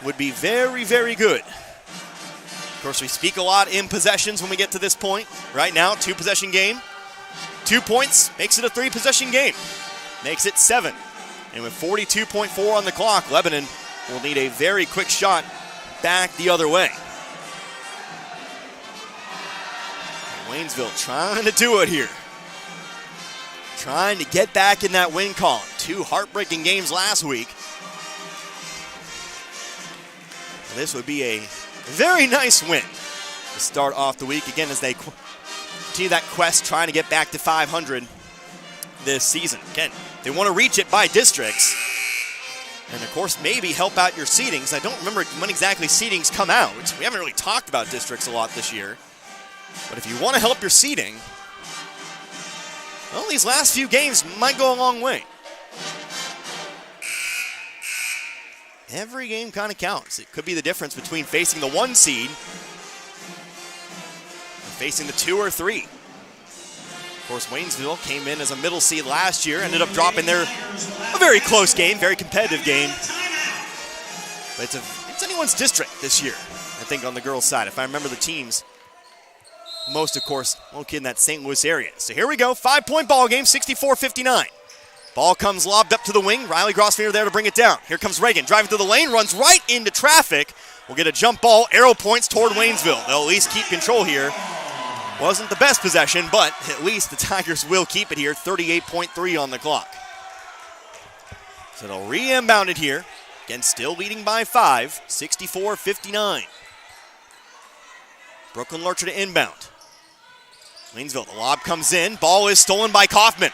would be very, very good. Of course, we speak a lot in possessions when we get to this point. Right now, 2-possession game. 2 points makes it a 3-possession game. Makes it 7. And with 42.4 on the clock, Lebanon will need a very quick shot back the other way. Waynesville trying to do it here. Trying to get back in that win column. 2 heartbreaking games last week. This would be a very nice win to start off the week again as they continue that quest trying to get back to 500 this season. Again, they want to reach it by districts. And of course, maybe help out your seedings. I don't remember when exactly seedings come out. We haven't really talked about districts a lot this year. But if you want to help your seeding, well, these last few games might go a long way. Every game kind of counts. It could be the difference between facing the 1 seed and facing the 2 or 3. Of course, Waynesville came in as a middle seed last year, ended up dropping a very close game, very competitive game. But it's anyone's district this year, I think, on the girls' side, if I remember the teams. Most, of course, located in that St. Louis area. So here we go, 5-point ball game, 64-59. Ball comes lobbed up to the wing. Riley Grosvenor there to bring it down. Here comes Reagan, driving through the lane, runs right into traffic. We'll get a jump ball, arrow points toward Waynesville. They'll at least keep control here. Wasn't the best possession, but at least the Tigers will keep it here. 38.3 on the clock. So they'll re-inbound it here. Again, still leading by 5, 64-59. Brooklyn Lurcher to inbound. Waynesville, the lob comes in. Ball is stolen by Kaufman.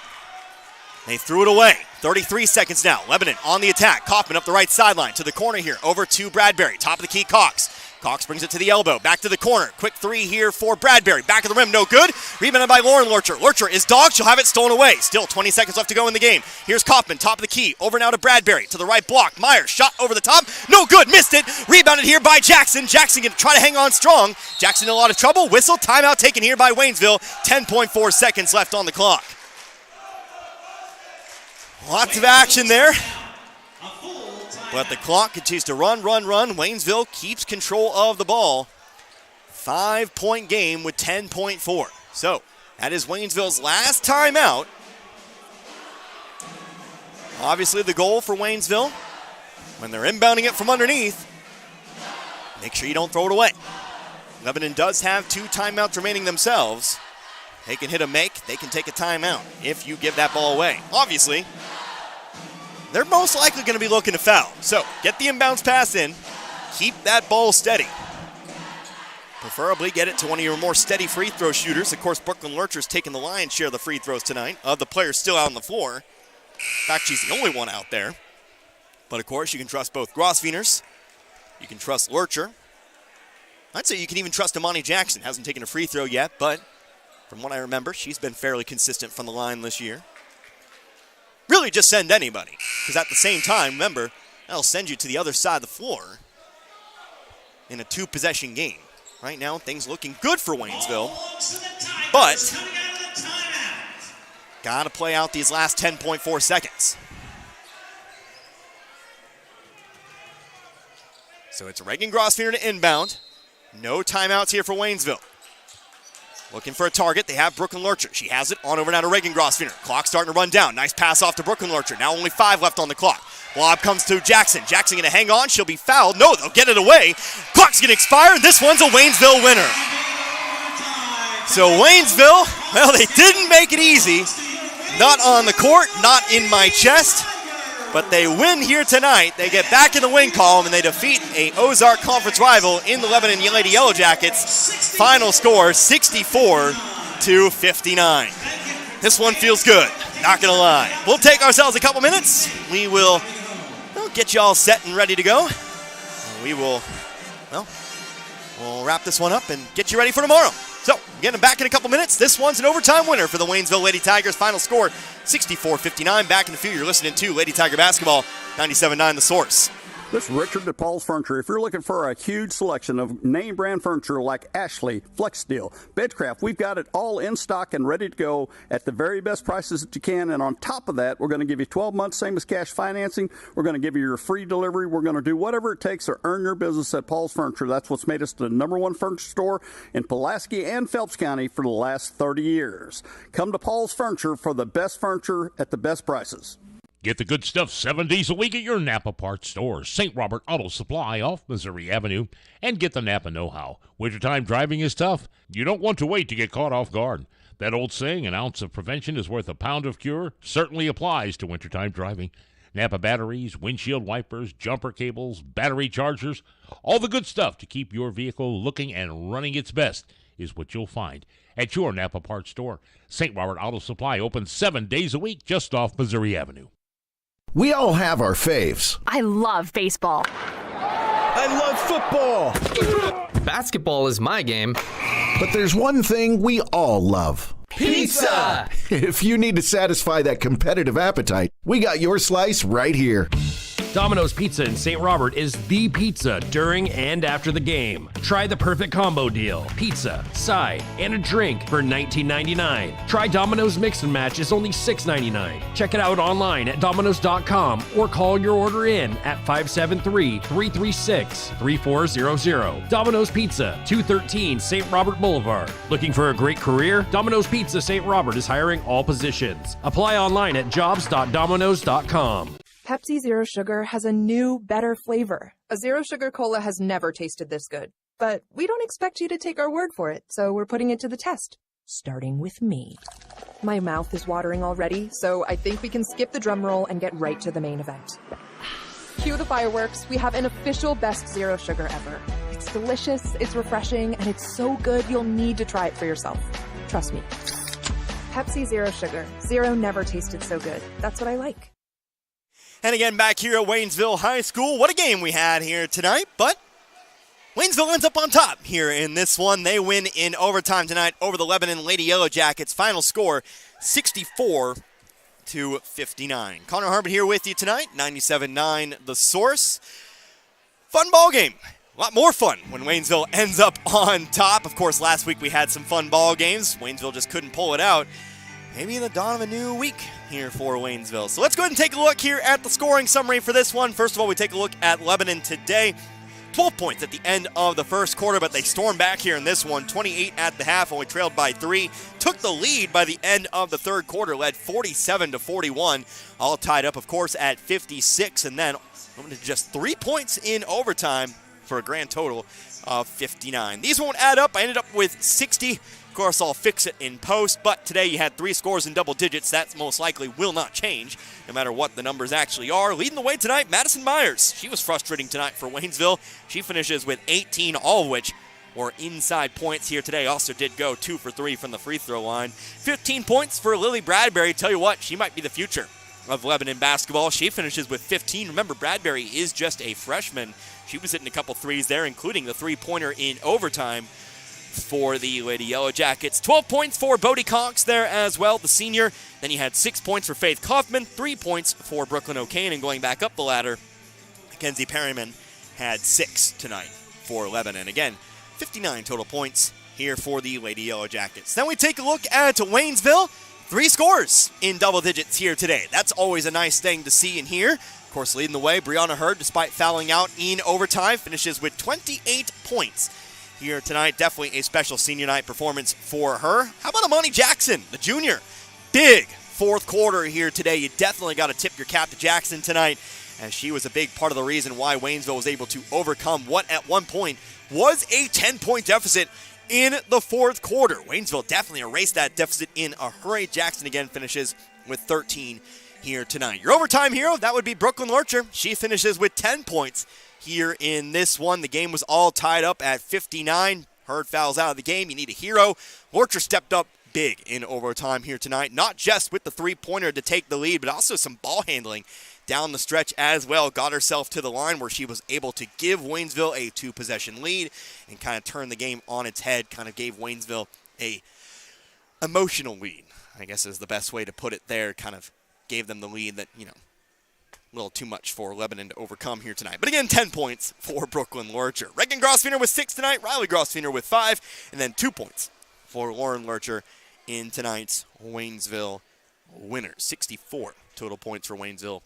They threw it away. 33 seconds now. Lebanon on the attack. Kaufman up the right sideline to the corner here. Over to Bradbury. Top of the key, Cox. Cox brings it to the elbow. Back to the corner. Quick 3 here for Bradbury. Back of the rim, no good. Rebounded by Lauren Lurcher. Lurcher is dogged. She'll have it stolen away. Still 20 seconds left to go in the game. Here's Kaufman, top of the key. Over now to Bradbury. To the right block. Myers, shot over the top. No good. Missed it. Rebounded here by Jackson. Jackson going to try to hang on strong. Jackson in a lot of trouble. Whistle. Timeout taken here by Waynesville. 10.4 seconds left on the clock. Lots of action there. But the clock continues to run. Waynesville keeps control of the ball. 5-point game with 10.4. So that is Waynesville's last timeout. Obviously the goal for Waynesville, when they're inbounding it from underneath, make sure you don't throw it away. Lebanon does have 2 timeouts remaining themselves. They can hit a make, they can take a timeout if you give that ball away. Obviously, they're most likely going to be looking to foul. So get the inbounds pass in, keep that ball steady. Preferably get it to one of your more steady free throw shooters. Of course, Brooklyn Lurcher's taking the lion's share of the free throws tonight, of the players still out on the floor. In fact, she's the only one out there. But of course, you can trust both Grosvenors. You can trust Lurcher. I'd say you can even trust Imani Jackson. Hasn't taken a free throw yet, but from what I remember, she's been fairly consistent from the line this year. Really just send anybody, because at the same time, remember, that'll send you to the other side of the floor in a 2-possession game. Right now, things looking good for Waynesville, but got to play out these last 10.4 seconds. So it's Reagan Grosvenor to inbound. No timeouts here for Waynesville. Looking for a target. They have Brooklyn Lurcher. She has it on over now to Reagan Grosvenor. Clock starting to run down. Nice pass off to Brooklyn Lurcher. Now only 5 left on the clock. Lob comes to Jackson. Jackson going to hang on. She'll be fouled. No, they'll get it away. Clock's going to expire, and this one's a Waynesville winner. So Waynesville, well, they didn't make it easy. Not on the court, not in my chest. But they win here tonight. They get back in the win column, and they defeat a Ozark Conference rival in the Lebanon Lady Yellow Jackets. Final score, 64-59. This one feels good, not going to lie. We'll take ourselves a couple minutes. We will get you all set and ready to go. And we will, we'll wrap this one up and get you ready for tomorrow. So, getting back in a couple minutes. This one's an overtime winner for the Waynesville Lady Tigers. Final score, 64-59. Back in a few, you're listening to Lady Tiger Basketball, 97.9 The Source. This is Richard at Paul's Furniture. If you're looking for a huge selection of name brand furniture like Ashley, FlexSteel, Bedcraft, we've got it all in stock and ready to go at the very best prices that you can. And on top of that, we're going to give you 12 months, same as cash financing. We're going to give you your free delivery. We're going to do whatever it takes to earn your business at Paul's Furniture. That's what's made us the #1 furniture store in Pulaski and Phelps County for the last 30 years. Come to Paul's Furniture for the best furniture at the best prices. Get the good stuff 7 days a week at your Napa Parts store. St. Robert Auto Supply off Missouri Avenue. And get the Napa know-how. Wintertime driving is tough. You don't want to wait to get caught off guard. That old saying, an ounce of prevention is worth a pound of cure, certainly applies to wintertime driving. Napa batteries, windshield wipers, jumper cables, battery chargers, all the good stuff to keep your vehicle looking and running its best is what you'll find at your Napa Parts store. St. Robert Auto Supply open 7 days a week just off Missouri Avenue. We all have our faves. I love baseball. I love football. Basketball is my game. But there's one thing we all love. Pizza! If you need to satisfy that competitive appetite, we got your slice right here. Domino's Pizza in St. Robert is the pizza during and after the game. Try the perfect combo deal. Pizza, side, and a drink for $19.99. Try Domino's Mix and Match is only $6.99. Check it out online at Domino's.com or call your order in at 573-336-3400. Domino's Pizza, 213 St. Robert Boulevard. Looking for a great career? Domino's Pizza St. Robert is hiring all positions. Apply online at jobs.domino's.com. Pepsi Zero Sugar has a new, better flavor. A Zero Sugar Cola has never tasted this good. But we don't expect you to take our word for it, so we're putting it to the test. Starting with me. My mouth is watering already, so I think we can skip the drum roll and get right to the main event. Cue the fireworks. We have an official best Zero Sugar ever. It's delicious, it's refreshing, and it's so good you'll need to try it for yourself. Trust me. Pepsi Zero Sugar. Zero never tasted so good. That's what I like. And again, back here at Waynesville High School, what a game we had here tonight, but Waynesville ends up on top here in this one. They win in overtime tonight over the Lebanon Lady Yellow Jackets. Final score, 64-59. Connor Harbin here with you tonight, 97.9 The Source. Fun ball game. A lot more fun when Waynesville ends up on top. Of course, last week we had some fun ball games. Waynesville just couldn't pull it out. Maybe the dawn of a new week here for Waynesville. So let's go ahead and take a look here at the scoring summary for this one. First of all, we take a look at Lebanon today. 12 points at the end of the first quarter, but they stormed back here in this one. 28 at the half, only trailed by 3. Took the lead by the end of the third quarter, led 47-41. All tied up, of course, at 56, and then just 3 points in overtime for a grand total of 59. These won't add up. I ended up with 60. Of course, I'll fix it in post, but today you had 3 scores in double digits. That most likely will not change, no matter what the numbers actually are. Leading the way tonight, Madison Myers. She was frustrating tonight for Waynesville. She finishes with 18, all of which were inside points here today. Also did go 2 for 3 from the free throw line. 15 points for Lily Bradbury. Tell you what, she might be the future of Lebanon basketball. She finishes with 15. Remember, Bradbury is just a freshman. She was hitting a couple threes there, including the three-pointer in overtime for the Lady Yellow Jackets. 12 points for Bodie Cox there as well, the senior. Then you had 6 points for Faith Kaufman, 3 points for Brooklyn O'Kane, and going back up the ladder, Mackenzie Perryman had 6 tonight for Lebanon. Again, 59 total points here for the Lady Yellow Jackets. Then we take a look at Waynesville. 3 scores in double digits here today. That's always a nice thing to see and hear. Of course, leading the way, Brianna Hurd, despite fouling out in overtime, finishes with 28 points here tonight. Definitely a special senior night performance for her. How about Amani Jackson, the junior? Big fourth quarter here today. You definitely got to tip your cap to Jackson tonight, as she was a big part of the reason why Waynesville was able to overcome what at one point was a 10-point deficit in the fourth quarter. Waynesville definitely erased that deficit in a hurry. Jackson again finishes with 13 here tonight. Your overtime hero, that would be Brooklyn Lurcher. She finishes with 10 points here in this one. The game was all tied up at 59. Hurd fouls out of the game. You need a hero. Lurcher stepped up big in overtime here tonight, not just with the three-pointer to take the lead, but also some ball handling down the stretch as well. Got herself to the line where she was able to give Waynesville a 2-possession lead and kind of turn the game on its head, kind of gave Waynesville a emotional lead, I guess is the best way to put it there. Kind of gave them the lead that, a little too much for Lebanon to overcome here tonight. But again, 10 points for Brooklyn Lurcher. Reagan Grosvenor with 6 tonight, Riley Grosvenor with 5, and then 2 points for Lauren Lurcher in tonight's Waynesville winner. 64 total points for Waynesville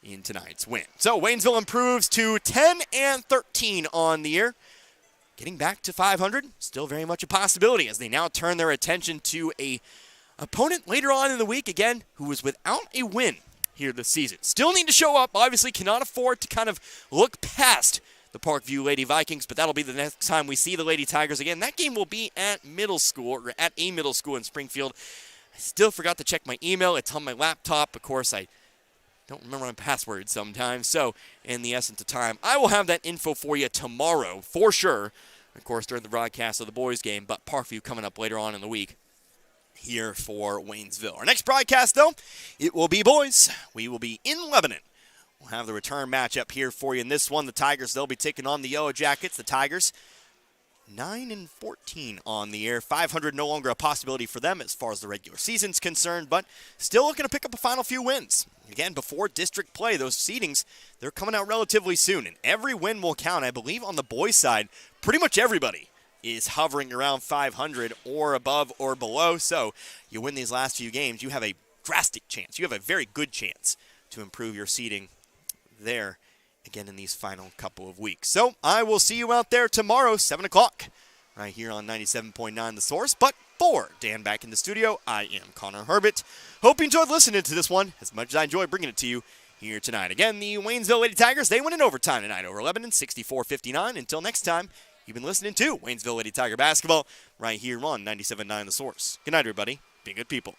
in tonight's win. So Waynesville improves to 10-13 on the year. Getting back to 500, still very much a possibility as they now turn their attention to a opponent later on in the week, again, who was without a win here this season. Still need to show up, obviously cannot afford to kind of look past the Parkview Lady Vikings, but that'll be the next time we see the Lady Tigers again. That game will be at middle school, or at a middle school in Springfield. I still forgot to check my email. It's on my laptop. Of course, I don't remember my password sometimes, so in the essence of time, I will have that info for you tomorrow for sure, of course, during the broadcast of the boys game, but Parkview coming up later on in the week here for Waynesville. Our next broadcast, though, it will be boys. We will be in Lebanon. We'll have the return matchup here for you in this one. The Tigers, they'll be taking on the Yellow Jackets. The Tigers, 9-14 on the year. 500 no longer a possibility for them as far as the regular season's concerned, but still looking to pick up a final few wins. Again, before district play, those seedings, they're coming out relatively soon, and every win will count. I believe on the boys' side, pretty much everybody is hovering around 500 or above or below. So you win these last few games, you have a drastic chance. You have a very good chance to improve your seeding there again in these final couple of weeks. So I will see you out there tomorrow, 7 o'clock, right here on 97.9 The Source. But for Dan back in the studio, I am Connor Herbert. Hope you enjoyed listening to this one as much as I enjoyed bringing it to you here tonight. Again, the Waynesville Lady Tigers, they win in overtime tonight over Lebanon, 64-59. Until next time, you've been listening to Waynesville Lady Tiger basketball right here on 97.9 The Source. Good night, everybody. Be good people.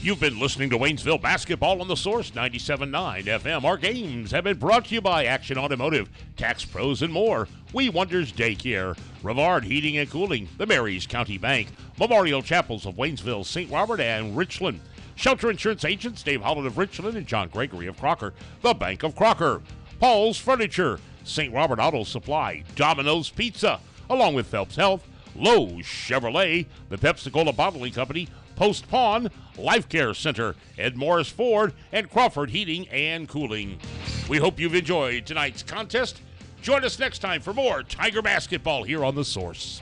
You've been listening to Waynesville Basketball on The Source 97.9 FM. Our games have been brought to you by Action Automotive, Tax Pros, and more. We Wonders Daycare, Rivard Heating and Cooling, the Marys County Bank, Memorial Chapels of Waynesville, St. Robert, and Richland. Shelter Insurance Agents Dave Holland of Richland and John Gregory of Crocker, the Bank of Crocker. Paul's Furniture, St. Robert Auto Supply, Domino's Pizza, along with Phelps Health, Lowe's Chevrolet, the Pepsi-Cola Bottling Company, Post Pawn, Life Care Center, Ed Morris Ford, and Crawford Heating and Cooling. We hope you've enjoyed tonight's contest. Join us next time for more Tiger basketball here on The Source.